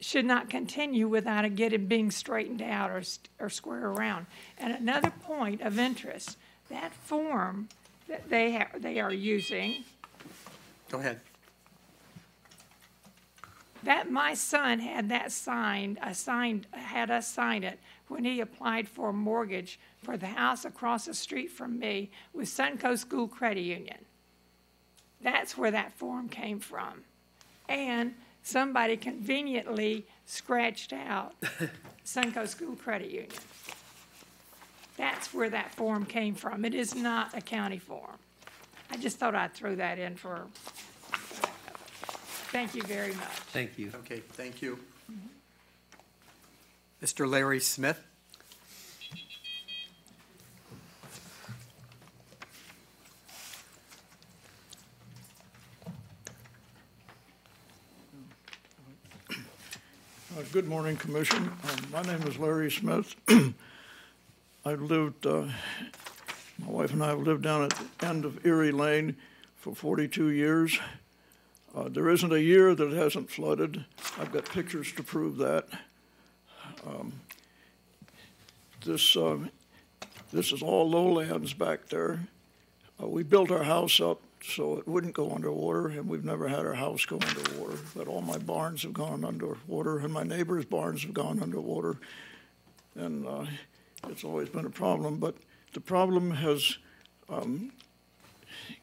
should not continue without it being straightened out or square around. And another point of interest, that form that they are using. Go ahead. That my son had that had us sign it when he applied for a mortgage for the house across the street from me with Suncoast School Credit Union. That's where that form came from. And somebody conveniently scratched out Suncoast School Credit Union. That's where that form came from. It is not a county form. I just thought I'd throw that in for. Thank you very much. Thank you. Okay, thank you. Mr. Larry Smith. Good morning, Commission. My name is Larry Smith. I've lived, my wife and I have lived down at the end of Erie Lane for 42 years. There isn't a year that it hasn't flooded. I've got pictures to prove that. This is all lowlands back there. We built our house up so it wouldn't go underwater, and we've never had our house go underwater. But all my barns have gone underwater, and my neighbors' barns have gone underwater. And it's always been a problem. But the problem has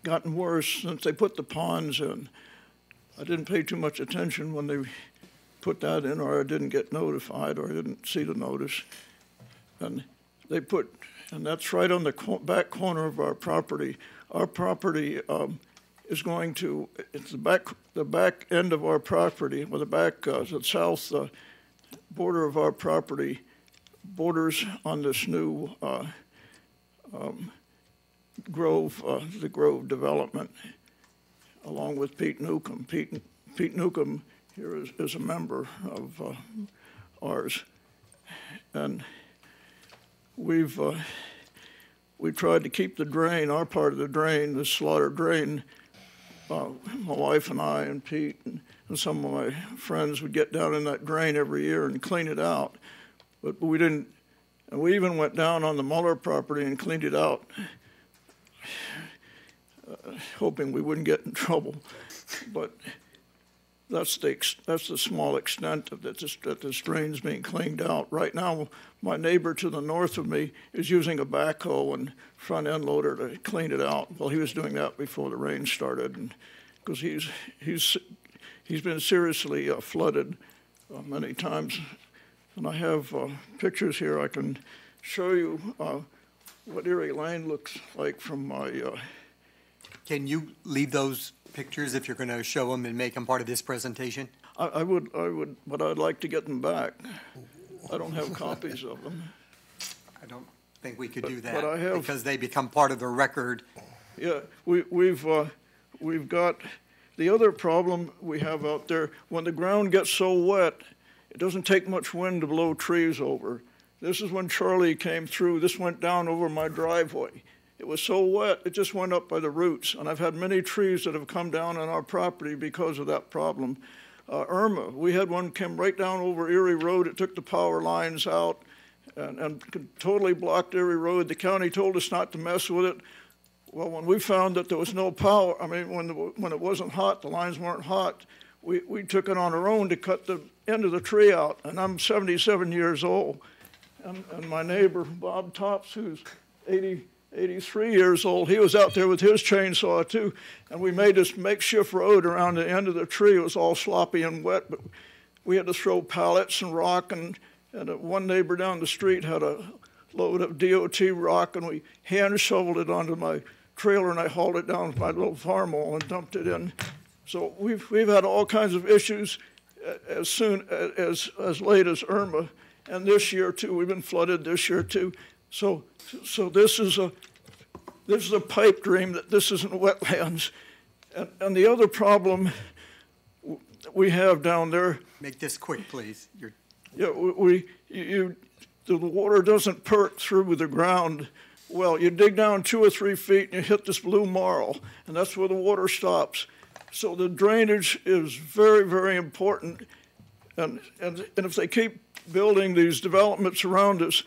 gotten worse since they put the ponds in. I didn't pay too much attention when they put that in, or I didn't get notified, or I didn't see the notice. And they put, and that's right on the back corner of our property. Our property is going to, it's the back end of our property, or the south border of our property borders on this new Grove, the Grove development, along with Pete Newcomb. Pete Newcomb here is a member of ours. And we tried to keep the drain, our part of the drain, the slaughter drain. My wife and I and Pete and some of my friends would get down in that drain every year and clean it out. But we didn't, and we even went down on the Muller property and cleaned it out, hoping we wouldn't get in trouble. But that's the small extent of that this drain's being cleaned out. Right now, my neighbor to the north of me is using a backhoe and front end loader to clean it out. Well, he was doing that before the rain started, and because he's been seriously flooded many times. And I have pictures here. I can show you what Erie Lane looks like from my. Can you leave those pictures if you're going to show them and make them part of this presentation? I would, but I'd like to get them back. I don't have copies of them. I don't think we could do that, but I have, because they become part of the record. Yeah, we've got the other problem we have out there. When the ground gets so wet, it doesn't take much wind to blow trees over. This is when Charlie came through. This went down over my driveway. It was so wet, it just went up by the roots. And I've had many trees that have come down on our property because of that problem. Irma, we had one come right down over Erie Road. It took the power lines out and totally blocked Erie Road. The county told us not to mess with it. Well, when we found that there was no power, I mean, when it wasn't hot, the lines weren't hot, we took it on our own to cut the end of the tree out, and I'm 77 years old. And my neighbor, Bob Tops, who's 83 years old, he was out there with his chainsaw too, and we made this makeshift road around the end of the tree. It was all sloppy and wet, but we had to throw pallets and rock, and one neighbor down the street had a load of DOT rock, and we hand shoveled it onto my trailer, and I hauled it down with my little farm maul and dumped it in. So we've had all kinds of issues as late as Irma, and this year too. We've been flooded this year too. So this is a pipe dream. That this isn't wetlands, and the other problem we have down there. Make this quick, please. The water doesn't perk through the ground. Well, you dig down 2 or 3 feet and you hit this blue marl, and that's where the water stops. So the drainage is very, very important. And if they keep building these developments around us,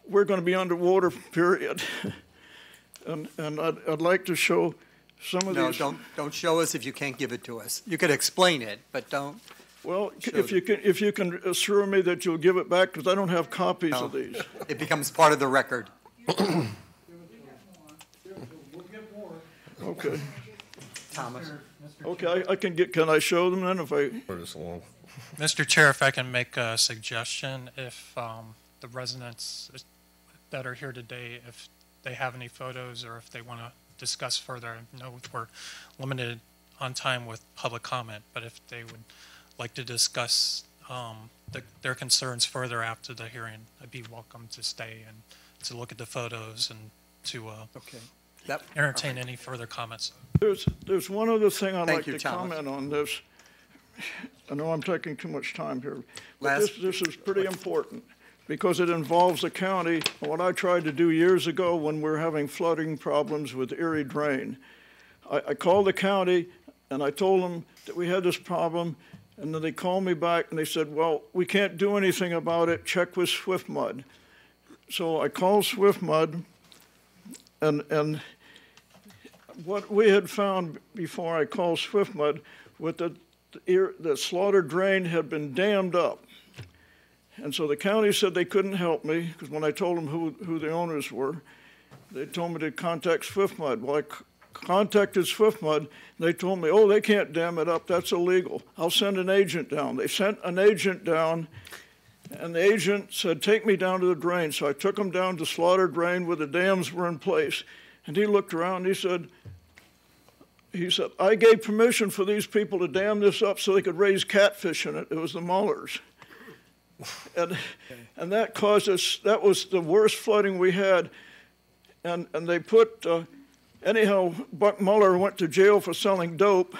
we're going to be underwater, period. and I'd like to show some of these. No, don't show us if you can't give it to us. You could explain it, but don't. Well, if you can assure me that you'll give it back, because I don't have copies of these. It becomes part of the record. Okay. Thomas. Okay, can I show them then if I? Mr. Chair, if I can make a suggestion, if the residents that are here today, if they have any photos or if they want to discuss further, I know we're limited on time with public comment, but if they would like to discuss their concerns further after the hearing, I'd be welcome to stay and to look at the photos and to entertain any further comments. There's one other thing I'd like to Thomas. comment on this. I know I'm taking too much time here, but this is pretty important because it involves the county. What I tried to do years ago when we were having flooding problems with Erie Drain, I called the county and I told them that we had this problem, and then they called me back and they said, well, we can't do anything about it, check with SwiftMud. So I called SwiftMud, and what we had found before I called SwiftMud with the slaughter drain had been dammed up. And so the county said they couldn't help me, because when I told them who the owners were, they told me to contact SwiftMud. Well, I contacted SwiftMud, and they told me, oh, they can't dam it up, that's illegal. I'll send an agent down. They sent an agent down, and the agent said, take me down to the drain. So I took him down to Slaughter Drain where the dams were in place. And he looked around and he said, I gave permission for these people to dam this up so they could raise catfish in it. It was the Mullers. And that caused us, that was the worst flooding we had. And they put, anyhow, Buck Muller went to jail for selling dope.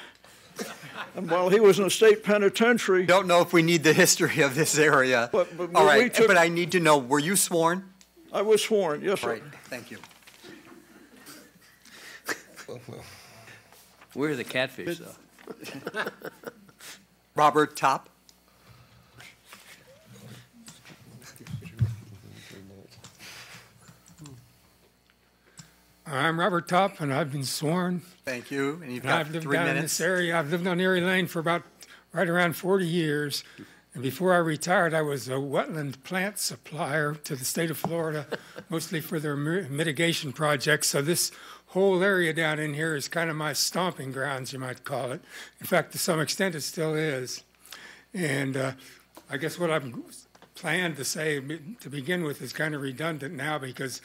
And while he was in a state penitentiary. Don't know if we need the history of this area. But all right, but I need to know, were you sworn? I was sworn, yes, sir. Right, thank you. Where are the catfish, though? Robert Top. I'm Robert Top, and I've been sworn. Thank you, and you've And got I've lived 3 down in minutes. this area. I've lived on Erie Lane for about right around 40 years. And before I retired, I was a wetland plant supplier to the state of Florida, mostly for their mitigation projects. So this whole area down in here is kind of my stomping grounds, you might call it. In fact, to some extent, it still is. And I guess what I've planned to say to begin with is kind of redundant now, because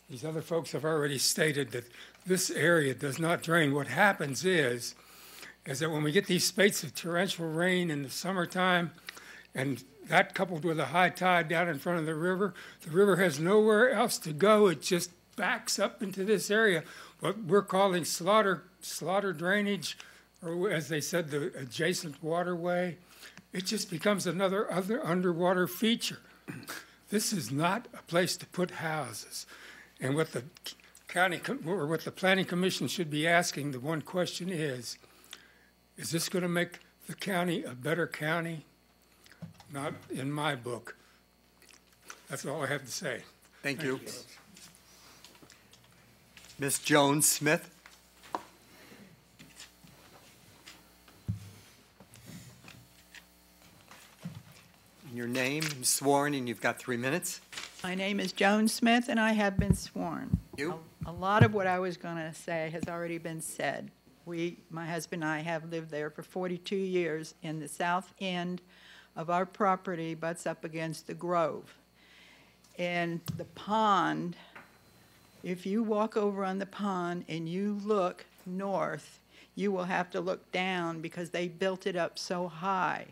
these other folks have already stated that this area does not drain. What happens is that when we get these spates of torrential rain in the summertime, and that coupled with a high tide down in front of the river has nowhere else to go. It just backs up into this area, what we're calling slaughter drainage, or as they said, the adjacent waterway. It just becomes another underwater feature. This is not a place to put houses. And what the county, or what the Planning Commission should be asking, the one question is this going to make the county a better county? Not in my book. That's all I have to say. Thank you. Ms. Jones Smith. Your name, sworn, and you've got 3 minutes. My name is Joan Smith, and I have been sworn. You? A lot of what I was going to say has already been said. My husband and I have lived there for 42 years, and the south end of our property butts up against the Grove. And the pond, if you walk over on the pond and you look north, you will have to look down because they built it up so high.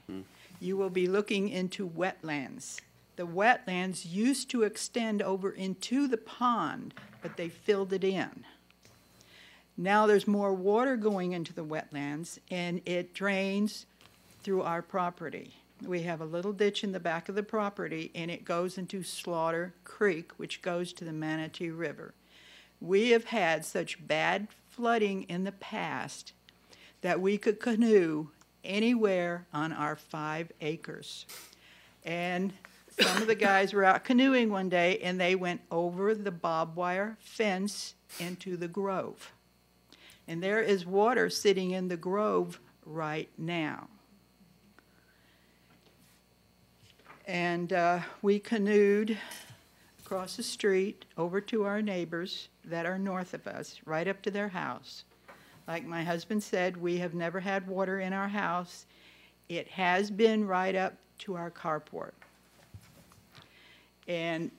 You will be looking into wetlands. The wetlands used to extend over into the pond, but they filled it in. Now there's more water going into the wetlands, and it drains through our property. We have a little ditch in the back of the property, and it goes into Slaughter Creek, which goes to the Manatee River. We have had such bad flooding in the past that we could canoe anywhere on our 5 acres. And some of the guys were out canoeing one day, and they went over the barbed wire fence into the Grove. And there is water sitting in the Grove right now. And we canoed across the street over to our neighbors that are north of us, right up to their house. Like my husband said, we have never had water in our house. It has been right up to our carport. And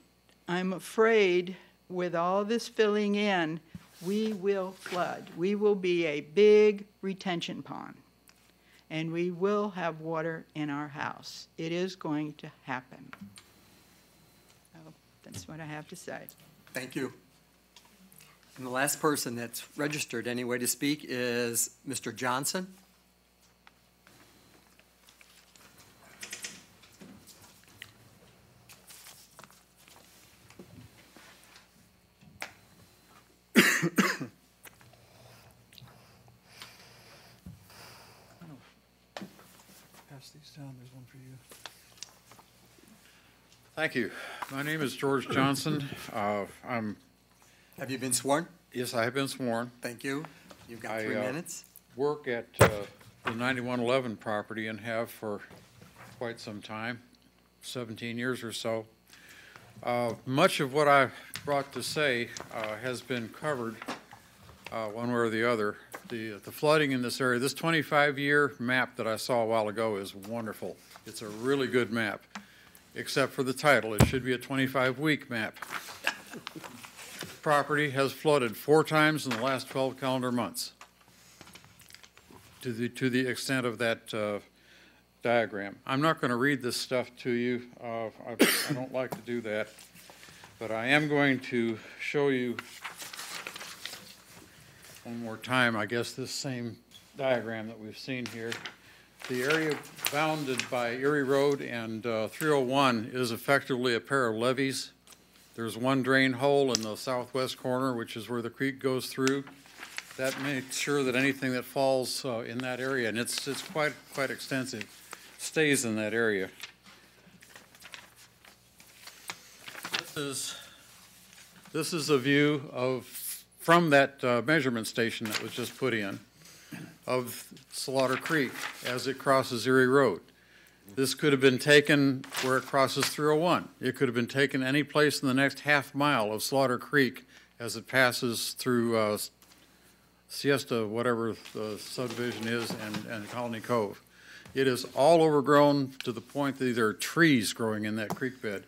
I'm afraid with all this filling in, we will flood. We will be a big retention pond. And we will have water in our house. It is going to happen. So that's what I have to say. Thank you. And the last person that's registered anyway to speak is Mr. Johnson. Pass these down, there's one for you. Thank you. My name is George Johnson. Have you been sworn? Yes, I have been sworn. Thank you. You've got 3 minutes. Work at the 9111 property and have for quite some time, 17 years or so. Much of what I brought to say has been covered one way or the other. The flooding in this area, this 25-year map that I saw a while ago is wonderful. It's a really good map, except for the title. It should be a 25-week map. Property has flooded 4 times in the last 12 calendar months to the extent of that diagram. I'm not going to read this stuff to you. I don't like to do that, but I am going to show you one more time, I guess, this same diagram that we've seen here. The area bounded by Erie Road and 301 is effectively a pair of levees. There's one drain hole in the southwest corner, which is where the creek goes through. That makes sure that anything that falls in that area, and it's quite extensive, stays in that area. This is a view from that measurement station that was just put in of Slaughter Creek as it crosses Erie Road. This could have been taken where it crosses 301. It could have been taken any place in the next half mile of Slaughter Creek as it passes through Siesta, whatever the subdivision is, and Colony Cove. It is all overgrown to the point that there are trees growing in that creek bed,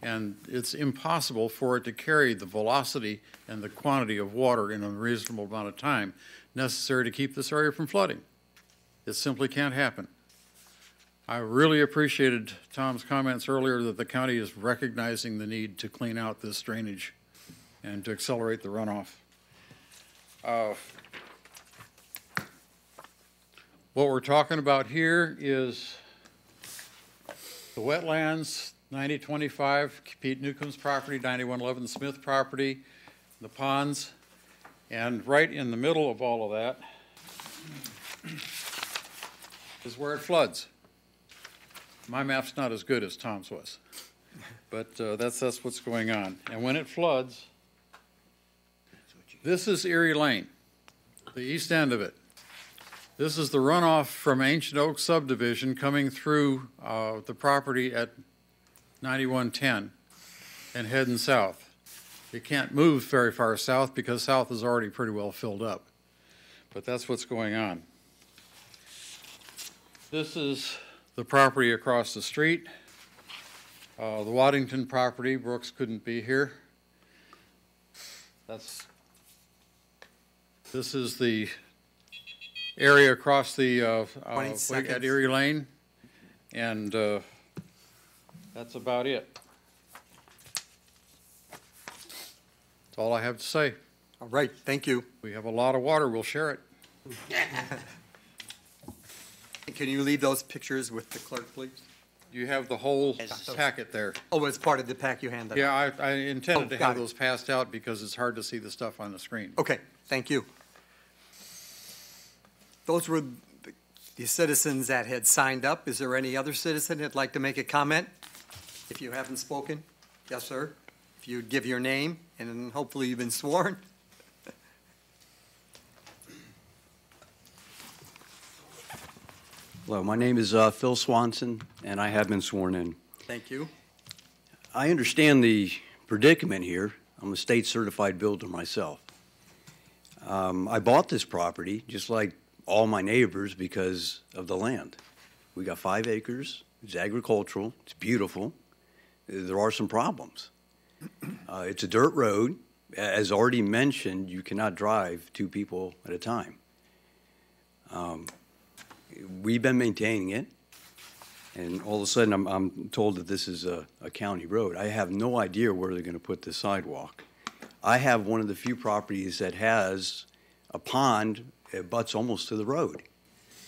and it's impossible for it to carry the velocity and the quantity of water in a reasonable amount of time necessary to keep this area from flooding. It simply can't happen. I really appreciated Tom's comments earlier that the county is recognizing the need to clean out this drainage and to accelerate the runoff. What we're talking about here is the wetlands, 9025, Pete Newcomb's property, 9111 Smith property, the ponds, and right in the middle of all of that is where it floods. My map's not as good as Tom's was, but that's what's going on. And when it floods, this is Erie Lane, the east end of it. This is the runoff from Ancient Oak subdivision coming through the property at 9110 and heading south. You can't move very far south because south is already pretty well filled up. But that's what's going on. This is the property across the street. The Waddington property, Brooks couldn't be here. This is the area across the at Erie Lane, and that's about it. That's all I have to say. All right, thank you. We have a lot of water, we'll share it. Can you leave those pictures with the clerk, please? You have the whole packet there. Oh, it's part of the pack you handed out? Yeah, I intended to have got it. those passed out because it's hard to see the stuff on the screen. Okay, thank you. Those were the citizens that had signed up. Is there any other citizen that'd like to make a comment? If you haven't spoken? Yes, sir. If you'd give your name, and then hopefully you've been sworn. Hello, my name is Phil Swanson, and I have been sworn in. Thank you. I understand the predicament here. I'm a state certified builder myself. I bought this property, just like all my neighbors, because of the land. We got 5 acres. It's agricultural. It's beautiful. There are some problems. It's a dirt road. As already mentioned, you cannot drive 2 people at a time. We've been maintaining it, and all of a sudden I'm told that this is a county road. I have no idea where they're going to put the sidewalk. I have one of the few properties that has a pond. It butts almost to the road.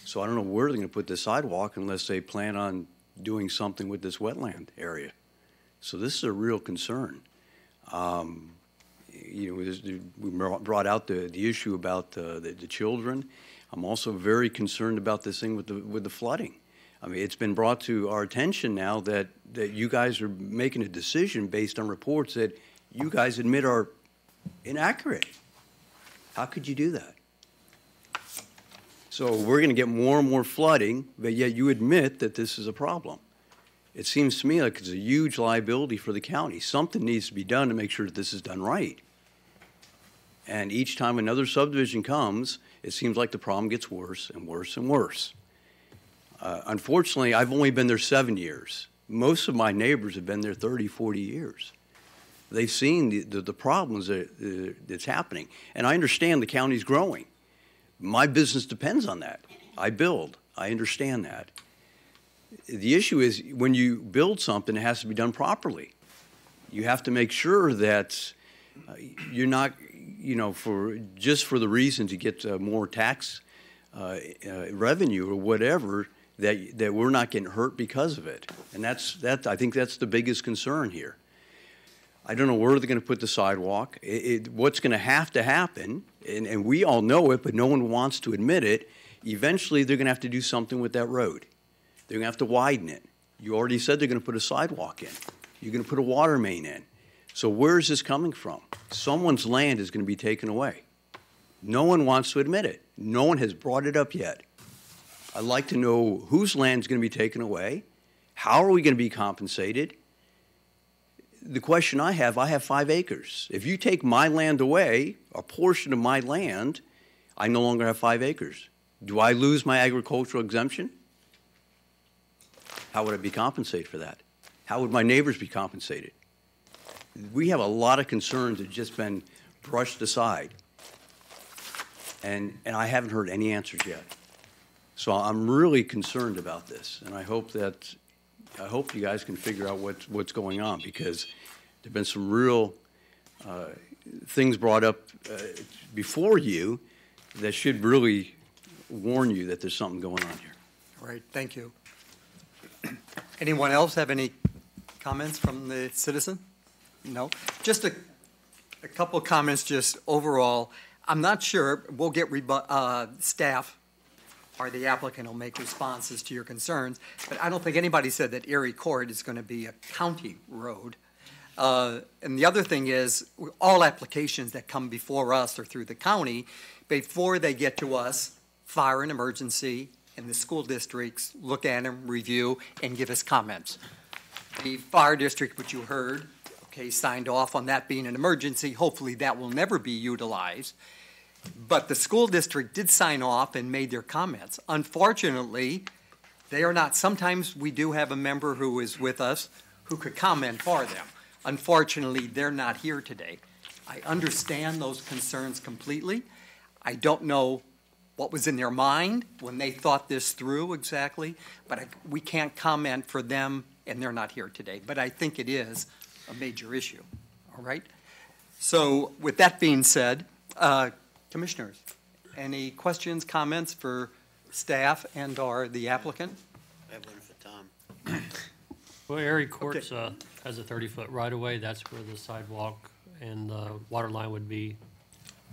So I don't know where they're going to put the sidewalk unless they plan on doing something with this wetland area. So this is a real concern. We brought out the issue about the children. I'm also very concerned about this thing with the flooding. I mean, it's been brought to our attention now that you guys are making a decision based on reports that you guys admit are inaccurate. How could you do that? So we're going to get more and more flooding, but yet you admit that this is a problem. It seems to me like it's a huge liability for the county. Something needs to be done to make sure that this is done right. And each time another subdivision comes, it seems like the problem gets worse and worse and worse. Unfortunately, I've only been there 7 years. Most of my neighbors have been there 30, 40 years. They've seen the problems that's happening. And I understand the county's growing. My business depends on that. I build. I understand that. The issue is when you build something, it has to be done properly. You have to make sure that you're not, for the reason to get more tax revenue or whatever, that we're not getting hurt because of it. And I think that's the biggest concern here. I don't know where they're going to put the sidewalk. What's going to happen, and we all know it, but no one wants to admit it, eventually they're going to have to do something with that road. They're going to have to widen it. You already said they're going to put a sidewalk in. You're going to put a water main in. So where is this coming from? Someone's land is going to be taken away. No one wants to admit it. No one has brought it up yet. I'd like to know whose land is going to be taken away. How are we going to be compensated? The question I have 5 acres. If you take my land away, a portion of my land, I no longer have 5 acres. Do I lose my agricultural exemption? How would I be compensated for that? How would my neighbors be compensated? We have a lot of concerns that have just been brushed aside. And I haven't heard any answers yet. So I'm really concerned about this, and I hope you guys can figure out what's going on, because there have been some real things brought up before you that should really warn you that there's something going on here. All right, thank you. Anyone else have any comments from the citizen? No? Just a couple of comments just overall. I'm not sure, we'll get staff or the applicant will make responses to your concerns, but I don't think anybody said that Erie Court is going to be a county road. And the other thing is, all applications that come before us or through the county, before they get to us fire and emergency, and the school districts look at them, review, and give us comments. The fire district, which you heard, okay, signed off on that being an emergency. Hopefully that will never be utilized. But the school district did sign off and made their comments. Unfortunately, they are not. Sometimes we do have a member who is with us who could comment for them. Unfortunately, they're not here today. I understand those concerns completely. I don't know what was in their mind when they thought this through exactly, but we can't comment for them, and they're not here today. But I think it is a major issue, all right? So with that being said, Commissioners, any questions, comments for staff and/or the applicant? I have one for Tom. Well, Erie Courts has a 30-foot right-of-way. That's where the sidewalk and the water line would be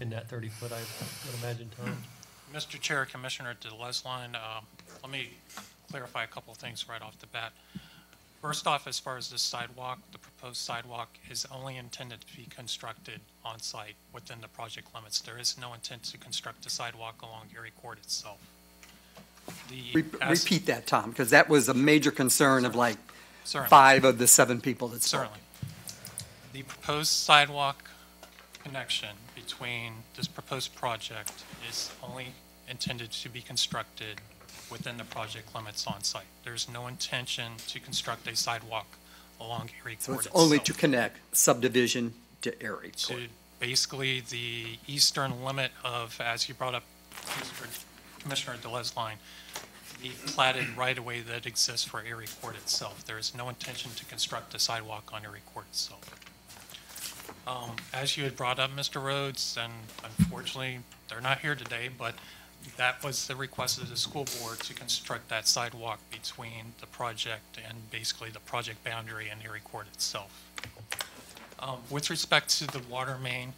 in that 30-foot, I would imagine, Tom. Mr. Chair, Commissioner DeLesline, let me clarify a couple of things right off the bat. First off, as far as this sidewalk, the proposed sidewalk is only intended to be constructed on site within the project limits. There is no intent to construct a sidewalk along Erie Court itself. Repeat that, Tom, because that was a major concern of like Certainly. 5 of the 7 people that spoke. Certainly. The proposed sidewalk connection between this proposed project is only intended to be constructed within the project limits on site. There's no intention to construct a sidewalk along Erie Court So it's itself. only to connect subdivision to Erie Court. To basically the eastern limit of, as you brought up, Commissioner DeLesline, the platted right-of-way that exists for Erie Court itself. There is no intention to construct a sidewalk on Erie Court itself. As you had brought up, Mr. Rhodes, and unfortunately, they're not here today, but that was the request of the school board to construct that sidewalk between the project and basically the project boundary and Erie Court itself. With respect to the water main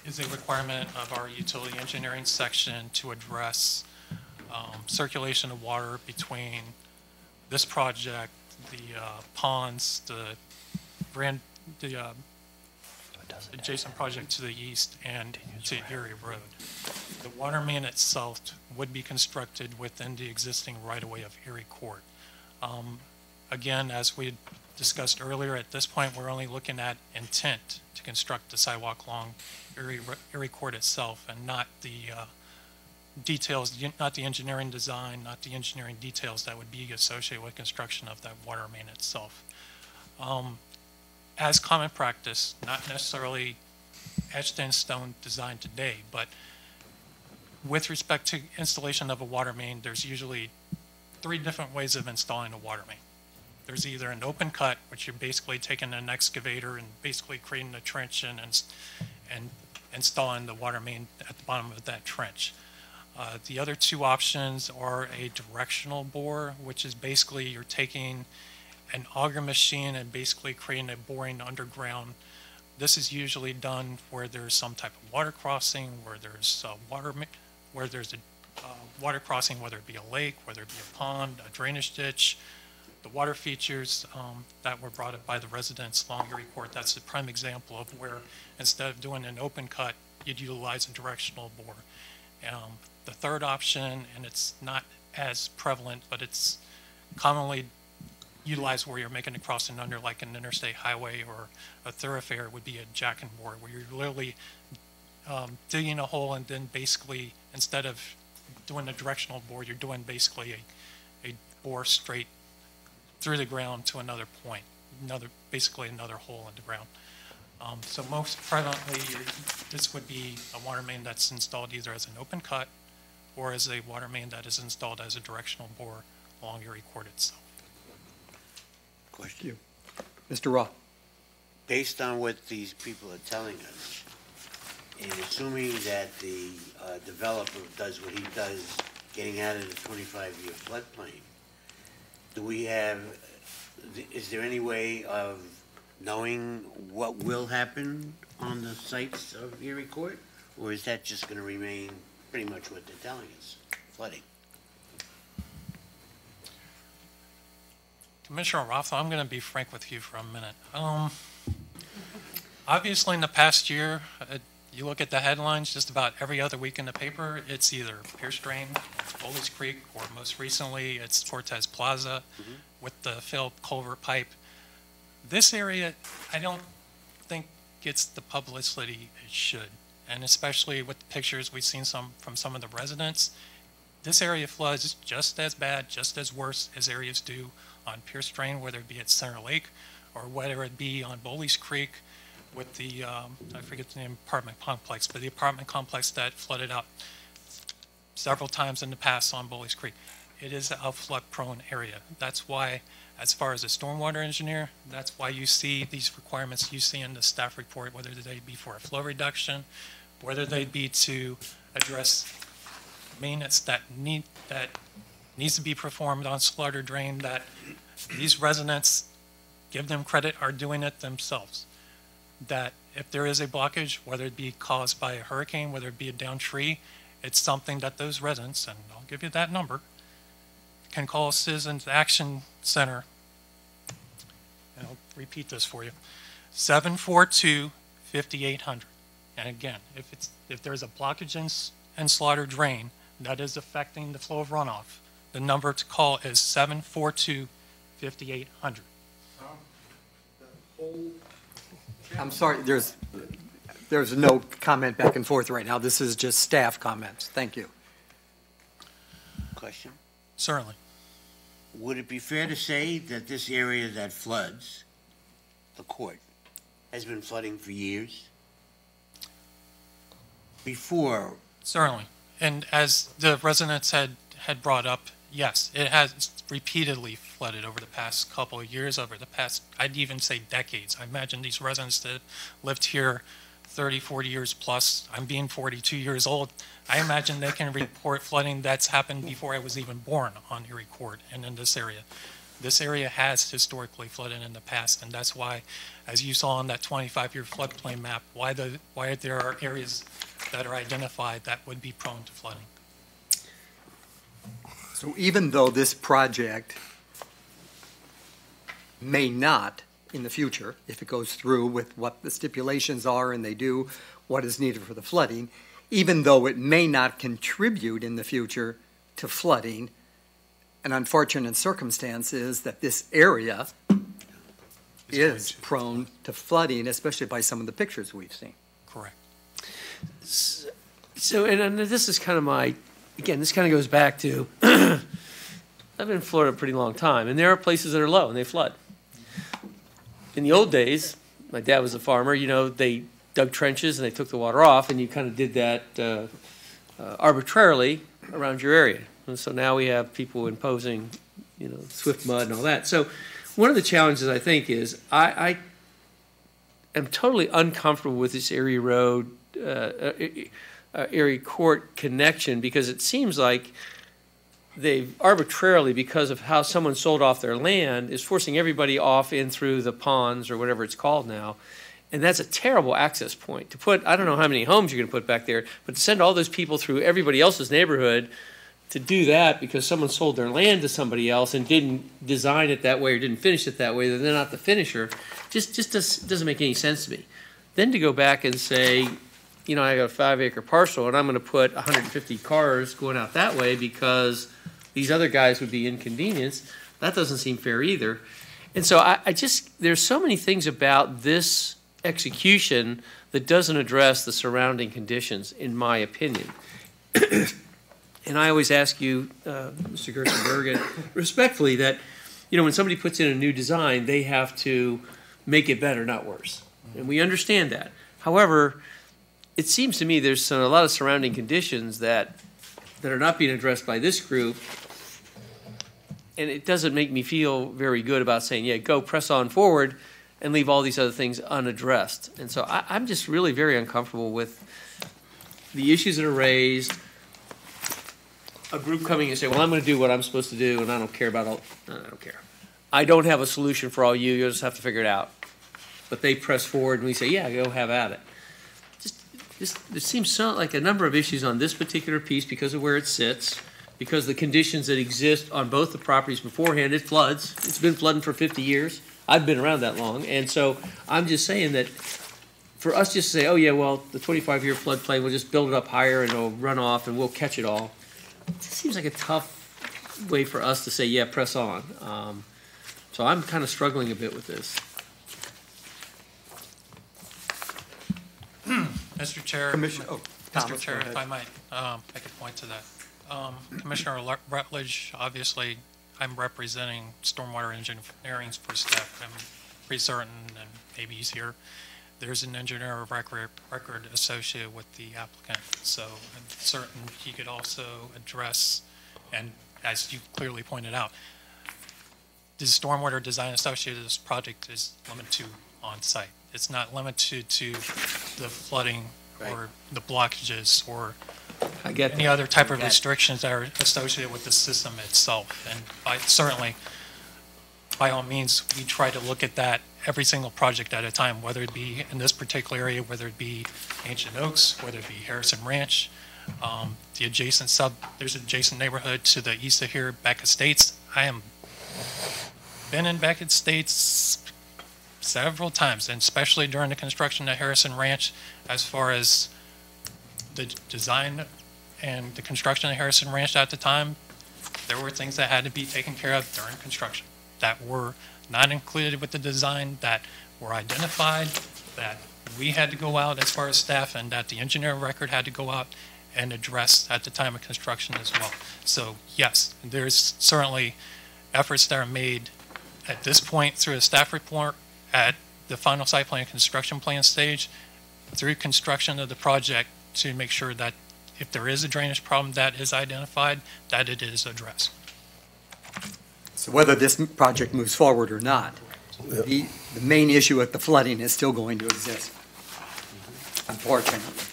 is a requirement of our utility engineering section to address circulation of water between this project, the ponds, the adjacent project to the east, and to Erie Road. The water main itself would be constructed within the existing right-of-way of Erie Court. Again, as we discussed earlier, at this point, we're only looking at intent to construct the sidewalk along Erie Court itself, and not the details, not the engineering design, not the engineering details that would be associated with construction of that water main itself. As common practice, not necessarily etched in stone design today, but with respect to installation of a water main, there's usually 3 different ways of installing a water main. There's either an open cut, which you're basically taking an excavator and basically creating a trench and installing the water main at the bottom of that trench. The other 2 options are a directional bore, which is basically you're taking an auger machine and basically creating a boring underground. This is usually done where there's some type of water crossing, where there's water crossing, whether it be a lake, whether it be a pond, a drainage ditch. The water features that were brought up by the residents along Erie Court, that's a prime example of where instead of doing an open cut, you'd utilize a directional bore. The third option, and it's not as prevalent, but it's commonly utilized where you're making a crossing under like an interstate highway or a thoroughfare, would be a jack and bore, where you're literally digging a hole and then basically, instead of doing a directional bore, you're doing basically a bore straight through the ground to another point, basically another hole in the ground. So most prevalently, this would be a water main that's installed either as an open cut or as a water main that is installed as a directional bore along Erie Court itself. Question. Mr. Roth. Based on what these people are telling us, and assuming that the developer does what he does, getting out of the 25-year floodplain, is there any way of knowing what will happen on the sites of Erie Court? Or is that just going to remain pretty much what they're telling us, flooding? Commissioner Roth, I'm going to be frank with you for a minute. Obviously, in the past year, You look at the headlines just about every other week in the paper, it's either Pierce Drain, Foley's Creek, or most recently, it's Cortez Plaza with the filled culvert pipe. This area, I don't think gets the publicity it should, and especially with the pictures we've seen from some of the residents. This area floods just as bad, just as worse as areas do on Pierce Drain, whether it be at Center Lake or whether it be on Bowleys Creek with the, I forget the name, apartment complex, but the apartment complex that flooded out several times in the past on Bowleys Creek. It is a flood-prone area. That's why, as far as a stormwater engineer, that's why you see these requirements you see in the staff report, whether they be for a flow reduction, whether they be to address maintenance that needs to be performed on slaughter drain, that these residents, give them credit, are doing it themselves. That if there is a blockage, whether it be caused by a hurricane, whether it be a downed tree, it's something that those residents, and I'll give you that number, can call Citizens Action Center, and I'll repeat this for you, 742-5800. And again, if there's a blockage in slaughter drain that is affecting the flow of runoff, the number to call is 742-5800. I'm sorry, there's no comment back and forth right now. This is just staff comments. Thank you. Question? Certainly. Would it be fair to say that this area that floods, the court, has been flooding for years? Before? Certainly. And as the residents had brought up, yes, it has repeatedly flooded over the past couple of years, over the past, I'd even say decades. I imagine these residents that lived here 30, 40 years plus, I'm being 42 years old, I imagine they can report flooding that's happened before I was even born on Erie Court and in this area. This area has historically flooded in the past, and that's why, as you saw on that 25-year floodplain map, why there are areas that are identified that would be prone to flooding. So even though this project may not, in the future, if it goes through with what the stipulations are and they do what is needed for the flooding, even though it may not contribute in the future to flooding, an unfortunate circumstance is that this area is prone to flooding, especially by some of the pictures we've seen. Correct. So, and this is kind of again, this kind of goes back to, I've been in Florida a pretty long time, and there are places that are low and they flood. In the old days, my dad was a farmer, they dug trenches and they took the water off, and you kind of did that arbitrarily around your area. And so now we have people imposing, swift mud and all that. So one of the challenges, I think, is I am totally uncomfortable with this Erie Road, Erie Court connection, because it seems like they've arbitrarily, because of how someone sold off their land, is forcing everybody off in through the ponds or whatever it's called now. And that's a terrible access point to put. I don't know how many homes you're going to put back there, but to send all those people through everybody else's neighborhood to do that because someone sold their land to somebody else and didn't design it that way or didn't finish it that way, then they're not the finisher, just doesn't make any sense to me. Then to go back and say, I got a 5-acre parcel and I'm going to put 150 cars going out that way because these other guys would be inconvenienced, that doesn't seem fair either. And so I just, there's so many things about this execution that doesn't address the surrounding conditions, in my opinion. And I always ask you, Mr. Gerstenberg, respectfully, that, when somebody puts in a new design, they have to make it better, not worse. And we understand that. However, it seems to me there's a lot of surrounding conditions that are not being addressed by this group, and it doesn't make me feel very good about saying, yeah, go press on forward and leave all these other things unaddressed. And so I'm just really very uncomfortable with the issues that are raised, a group coming and saying, well, I'm going to do what I'm supposed to do, and I don't care about I don't care. I don't have a solution for all you. You'll just have to figure it out. But they press forward, and we say, yeah, go have at it. There seems so, like a number of issues on this particular piece because of where it sits, because the conditions that exist on both the properties beforehand. It floods. It's been flooding for 50 years. I've been around that long. And so I'm just saying that for us just to say, oh yeah, well, the 25-year floodplain, we'll just build it up higher and it'll run off and we'll catch it all. It just seems like a tough way for us to say, yeah, press on. So I'm kind of struggling a bit with this. Mr. Chair, Mr. Chair, if I might make a point to that. Commissioner Rutledge, obviously, I'm representing Stormwater Engineering for staff. I'm pretty certain, and maybe he's here, there's an engineer of record associated with the applicant. So I'm certain he could also address, and as you clearly pointed out, the stormwater design associated with this project is limited to on-site. It's not limited to the flooding or the blockages or any other type of restrictions that are associated with the system itself. And certainly, by all means, we try to look at that every single project at a time, whether it be in this particular area, whether it be Ancient Oaks, whether it be Harrison Ranch, the adjacent there's an adjacent neighborhood to the east of here, Beckett Estates. I am been in Beckett Estates several times, and especially during the construction of Harrison Ranch, as far as the design and the construction of Harrison Ranch at the time, there were things that had to be taken care of during construction that were not included with the design, that were identified, that we had to go out as far as staff, and that the engineer of record had to go out and address at the time of construction as well. So yes, there's certainly efforts that are made at this point through a staff report, at the final site plan construction plan stage, through construction of the project, to make sure that if there is a drainage problem that is identified, that it is addressed. So whether this project moves forward or not, the main issue with the flooding is still going to exist, unfortunately.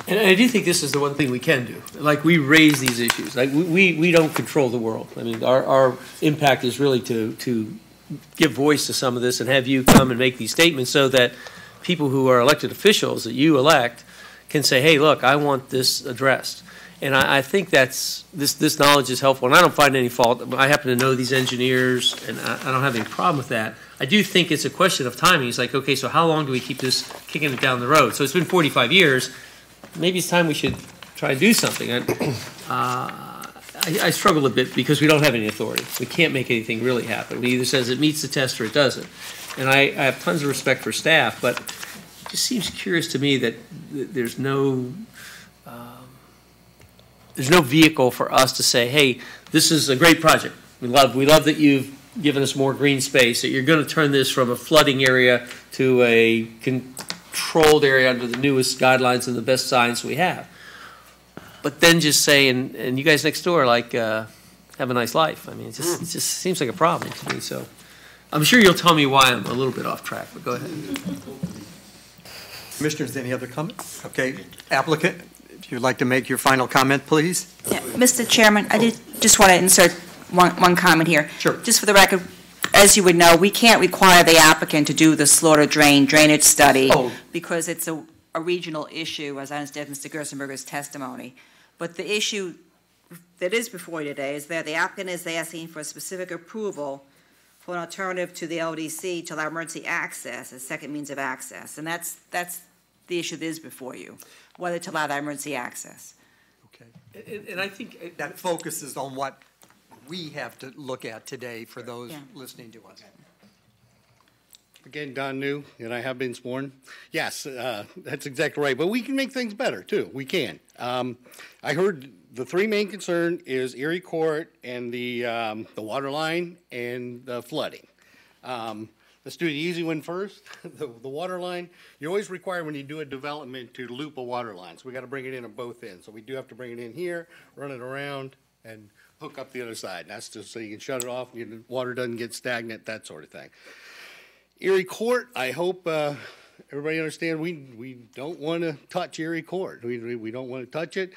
And I do think this is the one thing we can do. Like, we raise these issues. Like, we don't control the world. I mean, our impact is really to give voice to some of this and have you come and make these statements so that people who are elected officials that you elect can say, hey, look, I want this addressed. And I think that's, this knowledge is helpful, and I don't find any fault. I happen to know these engineers, and I don't have any problem with that. I do think it's a question of timing. It's like, okay, so how long do we keep this kicking it down the road? So it's been 45 years. Maybe it's time we should try and do something. I struggle a bit because we don't have any authority. We can't make anything really happen. It either says it meets the test or it doesn't. And I have tons of respect for staff, but it just seems curious to me that there's no vehicle for us to say, hey, this is a great project. We love that you've given us more green space, that you're going to turn this from a flooding area to a controlled area under the newest guidelines and the best science we have. But then just say, and you guys next door, like, have a nice life. I mean, it just seems like a problem to me. So I'm sure you'll tell me why I'm a little bit off track, but go ahead. Commissioners, any other comments? Okay, applicant, if you'd like to make your final comment, please. Yeah, Mr. Chairman, I did just want to insert one comment here. Sure. Just for the record, as you would know, we can't require the applicant to do the slaughter drain drainage study because it's a regional issue, as I understand Mr. Gerstenberger's testimony. But the issue that is before you today is that the applicant is asking for a specific approval for an alternative to the LDC to allow emergency access as second means of access. And that's the issue that is before you, whether to allow that emergency access. Okay. And I think that focuses on what we have to look at today for those listening to us. Again, Don New, and I have been sworn. Yes, that's exactly right. But we can make things better, too. We can. I heard the three main concern is Erie Court and the water line and the flooding. Let's do the easy one first. The water line, you're always required when you do a development to loop a water line. So we got to bring it in at both ends. So we do have to bring it in here, run it around, and hook up the other side. That's just so you can shut it off, and the water doesn't get stagnant, that sort of thing. Erie Court, I hope everybody understands we don't want to touch Erie Court. We don't want to touch it.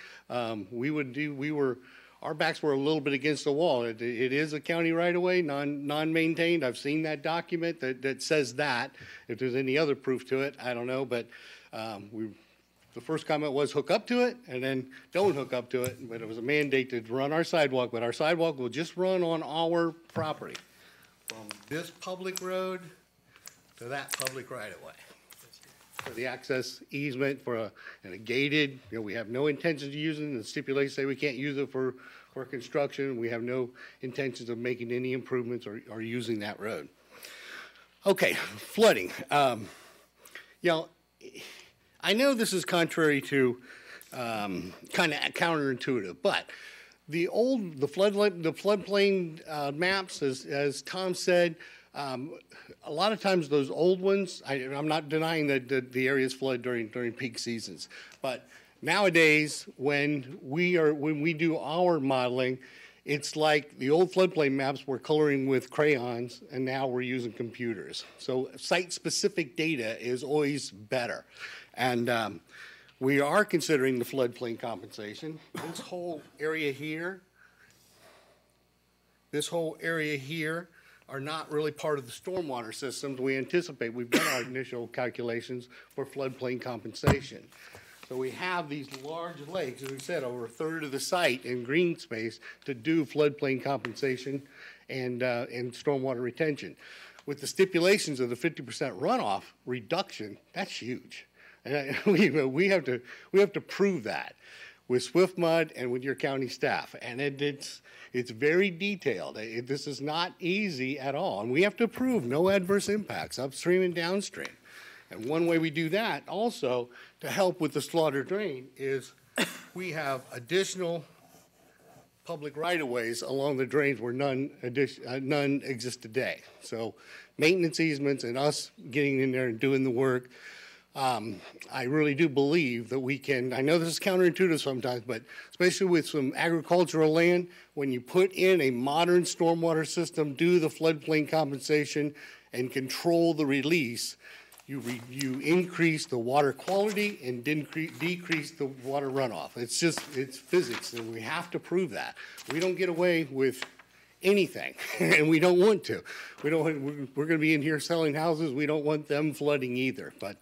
Our backs were a little bit against the wall. It is a county right-of-way, non-maintained. I've seen that document that says that. If there's any other proof to it, I don't know. But the first comment was hook up to it, and then don't hook up to it. But it was a mandate to run our sidewalk. But our sidewalk will just run on our property, from this public road to that public right-of-way. for the access easement and a gated, we have no intention of using it. The stipulations say we can't use it for construction. We have no intentions of making any improvements or using that road. Okay, flooding. I know this is contrary to kind of counterintuitive, but the floodplain maps, as Tom said, a lot of times those old ones, I'm not denying that the areas flood during peak seasons, but nowadays when we do our modeling, it's like the old floodplain maps were coloring with crayons, and now we're using computers. So site-specific data is always better. And we are considering the floodplain compensation. This whole area here are not really part of the stormwater systems we anticipate. We've done our initial calculations for floodplain compensation. So we have these large lakes, as we said, over a third of the site in green space to do floodplain compensation and stormwater retention. With the stipulations of the 50% runoff reduction, that's huge. And we have to prove that with SwiftMud and with your county staff. And it's very detailed. This is not easy at all. And we have to prove no adverse impacts upstream and downstream. And one way we do that also to help with the slaughter drain is we have additional public right-of-ways along the drains where none exist today. So maintenance easements and us getting in there and doing the work, I really do believe that we can, I know this is counterintuitive sometimes, but especially with some agricultural land, when you put in a modern stormwater system, do the floodplain compensation and control the release, you increase the water quality and decrease the water runoff. It's physics, and we have to prove that. We don't get away with anything, and we don't want to. We're going to be in here selling houses. We don't want them flooding either. But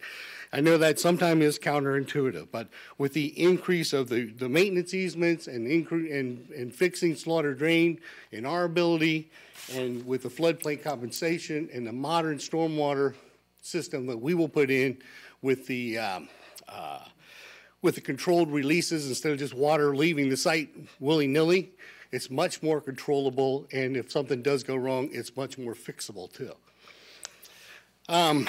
I know that sometimes is counterintuitive. But with the increase of the maintenance easements and fixing slaughter drain in our ability, and with the floodplain compensation and the modern stormwater system that we will put in with the controlled releases instead of just water leaving the site willy-nilly, it's much more controllable, and if something does go wrong, it's much more fixable too. And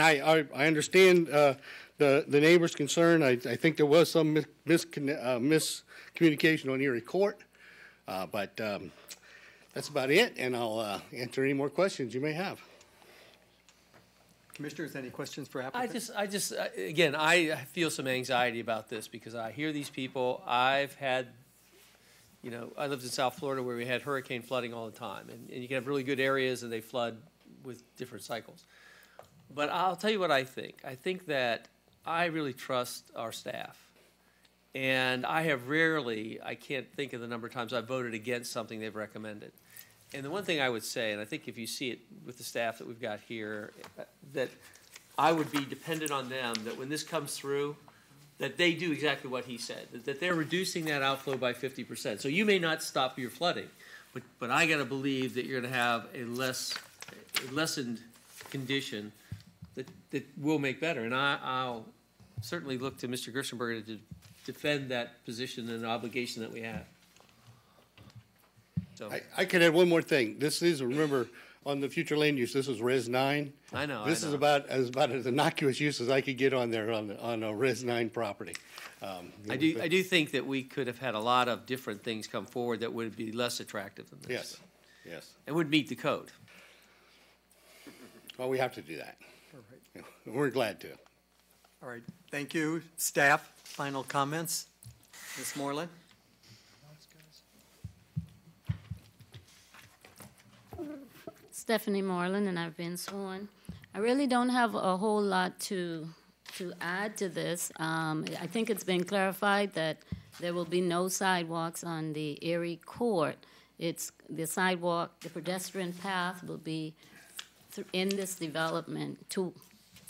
I understand the neighbor's concern. I think there was some miscommunication on Erie Court, but that's about it, and I'll answer any more questions you may have. Commissioners, any questions for applicants? Again, I feel some anxiety about this because I hear these people. I've had, I lived in South Florida where we had hurricane flooding all the time, and you can have really good areas and they flood with different cycles. But I'll tell you what I think. I think that I really trust our staff. And I have rarely, I can't think of the number of times I've voted against something they've recommended. And the one thing I would say, and I think if you see it with the staff that we've got here, that I would be dependent on them, that when this comes through, that they do exactly what he said, that they're reducing that outflow by 50%. So you may not stop your flooding, but I got to believe that you're going to have a lessened condition that will make better. And I'll certainly look to Mr. Gerstenberger to defend that position and obligation that we have. So. I could add one more thing. This is, remember, on the future land use, this is Res 9. I know. This is about as innocuous use as I could get on there on a Res 9 property. I do think that we could have had a lot of different things come forward that would be less attractive than this. Yes, yes. And would meet the code. Well, we have to do that. All right. We're glad to. All right. Thank you. Staff, final comments? Ms. Moreland? Stephanie Moreland, and I've been sworn. I really don't have a whole lot to add to this. I think it's been clarified that there will be no sidewalks on the Erie Court. It's the sidewalk, the pedestrian path will be in this development to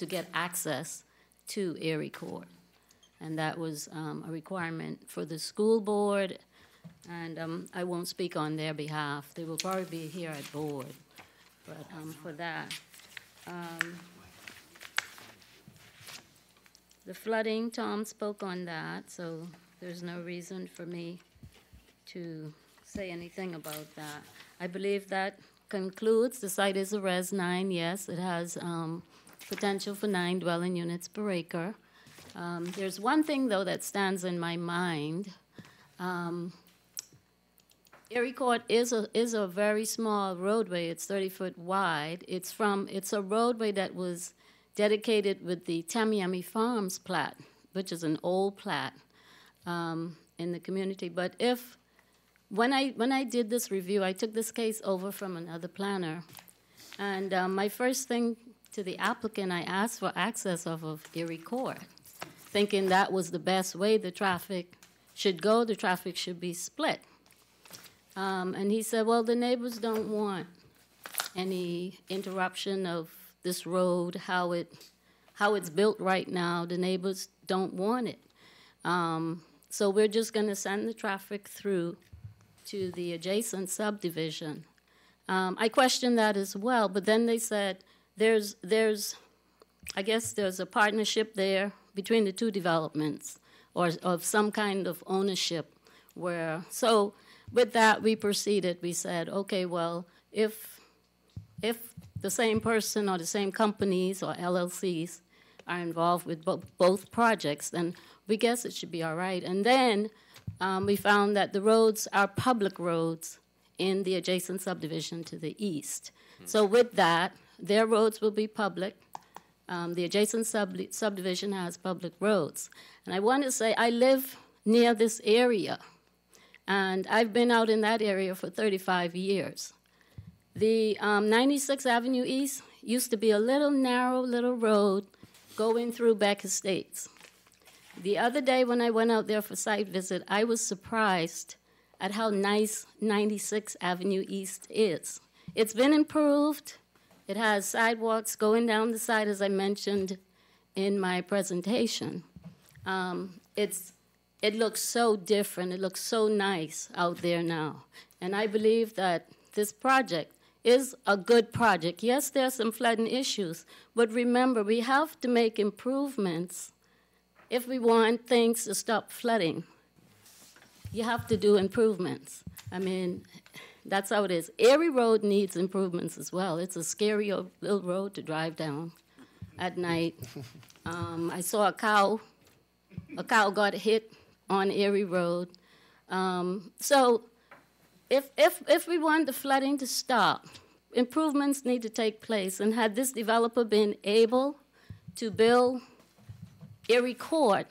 get access to Erie Court. And that was a requirement for the school board, and I won't speak on their behalf. They will probably be here at board. But for that, The flooding, Tom spoke on that, so there's no reason for me to say anything about that. I believe that concludes. The site is a Res 9, yes. It has potential for 9 dwelling units per acre. There's one thing, though, that stands in my mind. Erie Court is a very small roadway. It's 30 foot wide. It's a roadway that was dedicated with the Tamiami Farms plat, which is an old plat in the community. But when I did this review, I took this case over from another planner, and my first thing to the applicant, I asked for access off of Erie Court, thinking that was the best way the traffic should go. The traffic should be split. And he said, well, the neighbors don't want any interruption of this road, how it's built right now. The neighbors don't want it. So we're just going to send the traffic through to the adjacent subdivision. I questioned that as well, but then they said I guess there's a partnership there between the two developments, or of some kind of ownership where, so with that, we proceeded. We said, okay, well, if the same person or the same companies or LLCs are involved with both projects, then we guess it should be all right. And then we found that the roads are public roads in the adjacent subdivision to the east. So with that, their roads will be public. The adjacent subdivision has public roads. And I want to say I live near this area, and I've been out in that area for 35 years. The 96th Avenue East used to be a little narrow little road going through Beck Estates. The other day when I went out there for site visit, I was surprised at how nice 96th Avenue East is. It's been improved. It has sidewalks going down the side, as I mentioned in my presentation. It looks so different. It looks so nice out there now. And I believe that this project is a good project. Yes, there are some flooding issues, but remember, we have to make improvements if we want things to stop flooding. You have to do improvements. I mean, that's how it is. Erie Road needs improvements as well. It's a scary little road to drive down at night. I saw a cow. A cow got hit on Erie Road. So if we want the flooding to stop, improvements need to take place. And had this developer been able to build Erie Court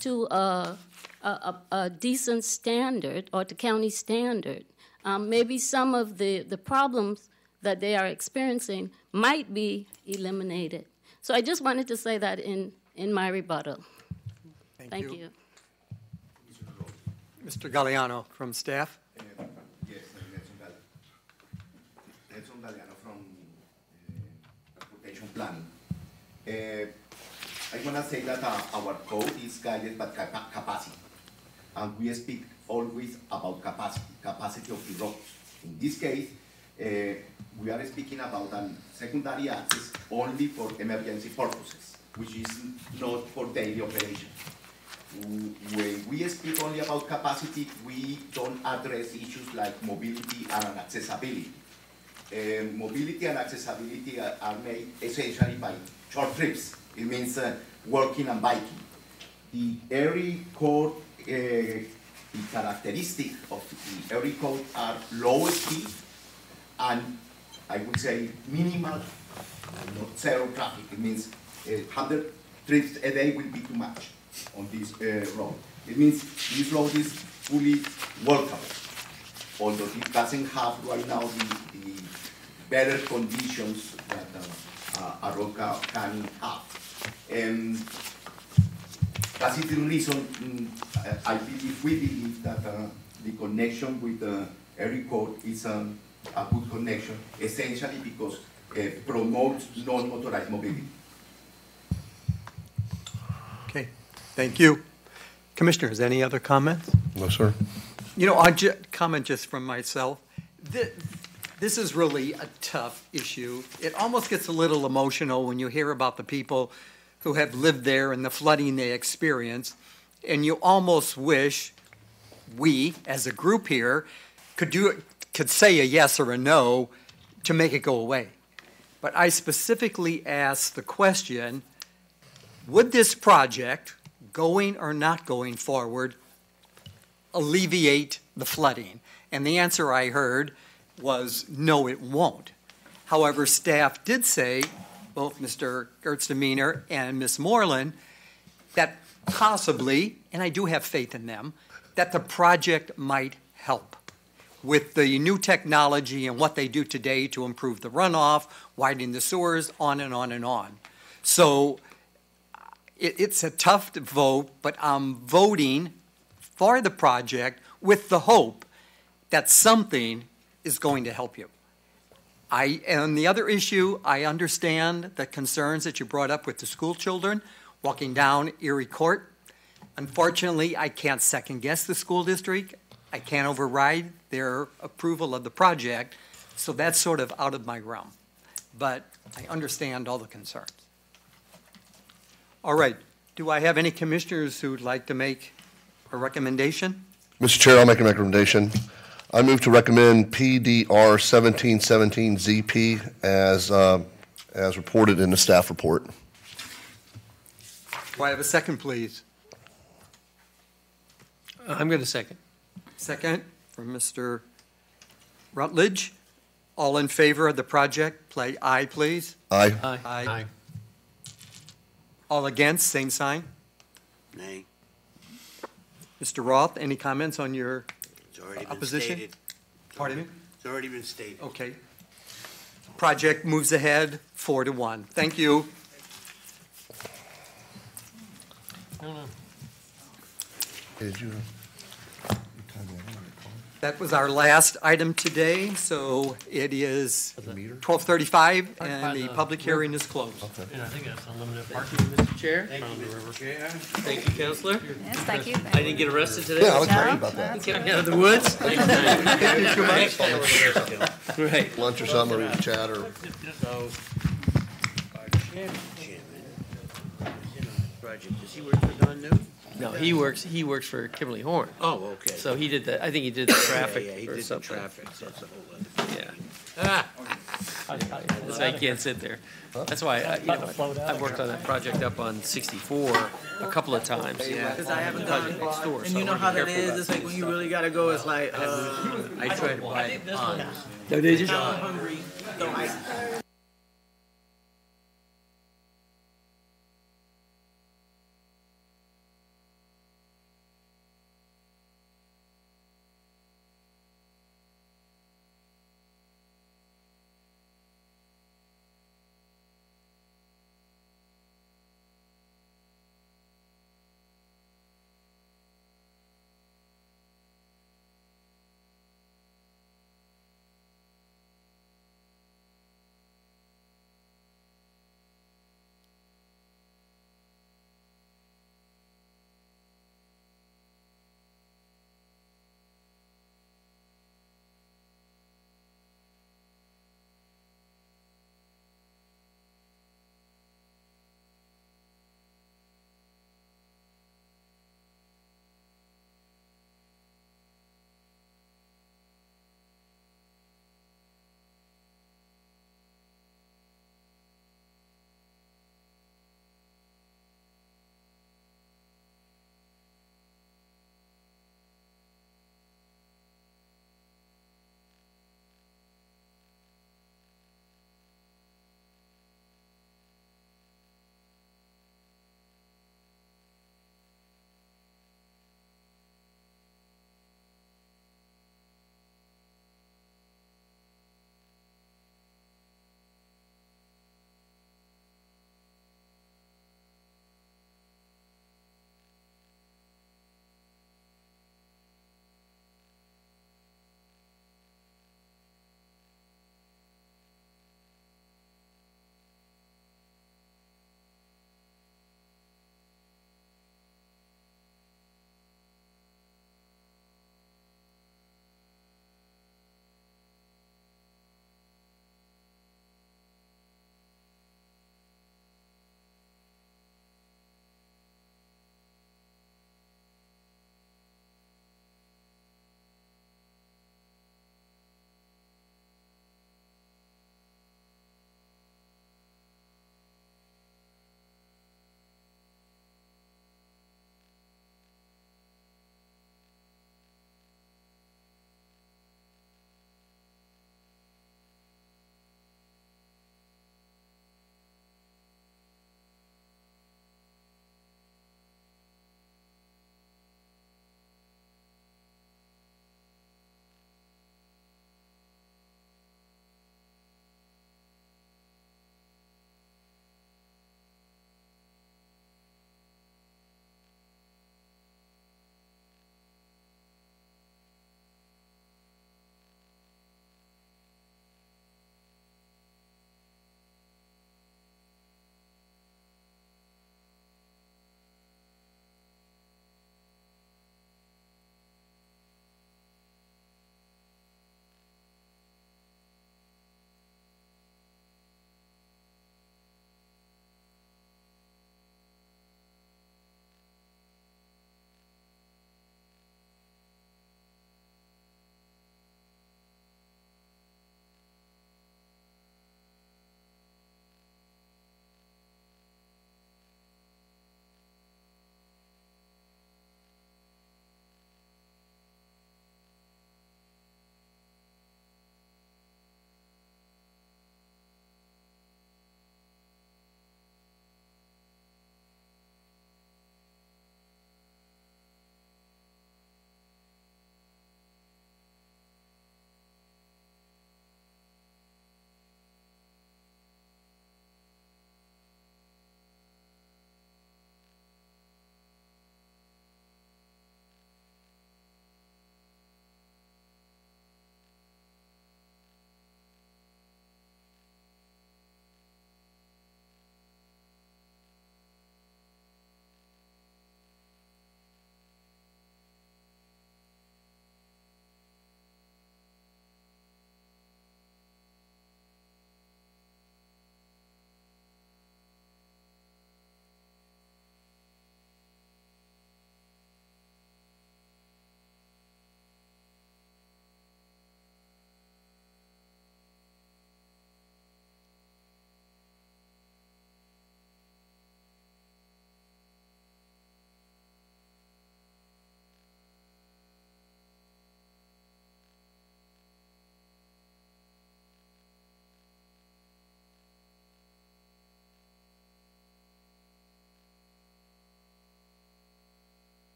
to a decent standard or to county standard, maybe some of the problems that they are experiencing might be eliminated. So I just wanted to say that in my rebuttal. Thank you. Mr. Galliano from staff. Yes, Nelson Galliano from Transportation Planning. I want to say that our code is guided by capacity, and we speak always about capacity of the roads. In this case, we are speaking about a secondary access only for emergency purposes, which is not for daily operation. When we speak only about capacity, we don't address issues like mobility and accessibility. Mobility and accessibility are made essentially by short trips. It means walking and biking. The Erie Court, the characteristic of the Erie Court are low speed and I would say minimal, not zero traffic. It means 100 trips a day will be too much on this road. It means this road is fully walkable, although it doesn't have right now the better conditions that a road can have. That is the reason we believe that the connection with the Erie Court is a good connection, essentially because it promotes non-motorized mobility. Okay, thank you. Commissioners, any other comments? No, sir. You know, I'll comment just from myself. This is really a tough issue. It almost gets a little emotional when you hear about the people who have lived there and the flooding they experienced, and you almost wish we, as a group here, could say a yes or a no to make it go away. But I specifically asked the question, would this project, going or not going forward, alleviate the flooding? And the answer I heard was, no, it won't. However, staff did say, both Mr. Gertzteminer and Ms. Moreland, that possibly, and I do have faith in them, that the project might help with the new technology and what they do today to improve the runoff, widening the sewers, on and on and on. So it's a tough vote, but I'm voting for the project with the hope that something is going to help you. And the other issue, I understand the concerns that you brought up with the school children walking down Erie Court. Unfortunately, I can't second guess the school district. I can't override their approval of the project, so that's sort of out of my realm. But I understand all the concerns. All right, do I have any commissioners who would like to make a recommendation? Mr. Chair, I'll make a recommendation. I move to recommend PDR 1717ZP as reported in the staff report. Do I have a second, please? I'm going to second. Second from Mr. Rutledge. All in favor of the project, play aye, please. Aye. Aye. All against, same sign. Nay. Mr. Roth, any comments on your It's already been opposition? stated. Pardon me? It's already been stated. Okay. Project moves ahead 4-1. Thank you. Did you? That was our last item today, so it is 12:35 and the public hearing is closed. And I think that's unlimited parking, Mr. Chair. Thank you, Mr. Chair. Thank you, Counselor. Yes, thank you. I didn't get arrested today. Yeah, I was worried about that. Came out of the woods. Thank you too much. Right. Lunch or something, or chat, or? So, our chairman, project, does he work for Don New? No, he works for Kimberly Horn. Oh, okay. So he did I think he did the traffic Yeah, he or did the something. traffic, so that's a whole other. Yeah. That's why you can't sit there. That's why, I worked on that project up on 64 a couple of times. Yeah, because I haven't done it. Store, And so you know I how wanna that be careful is, about it's like some when you stuff. really gotta go, it's like, I tried to buy it on. Oh, did you? I'm hungry, so I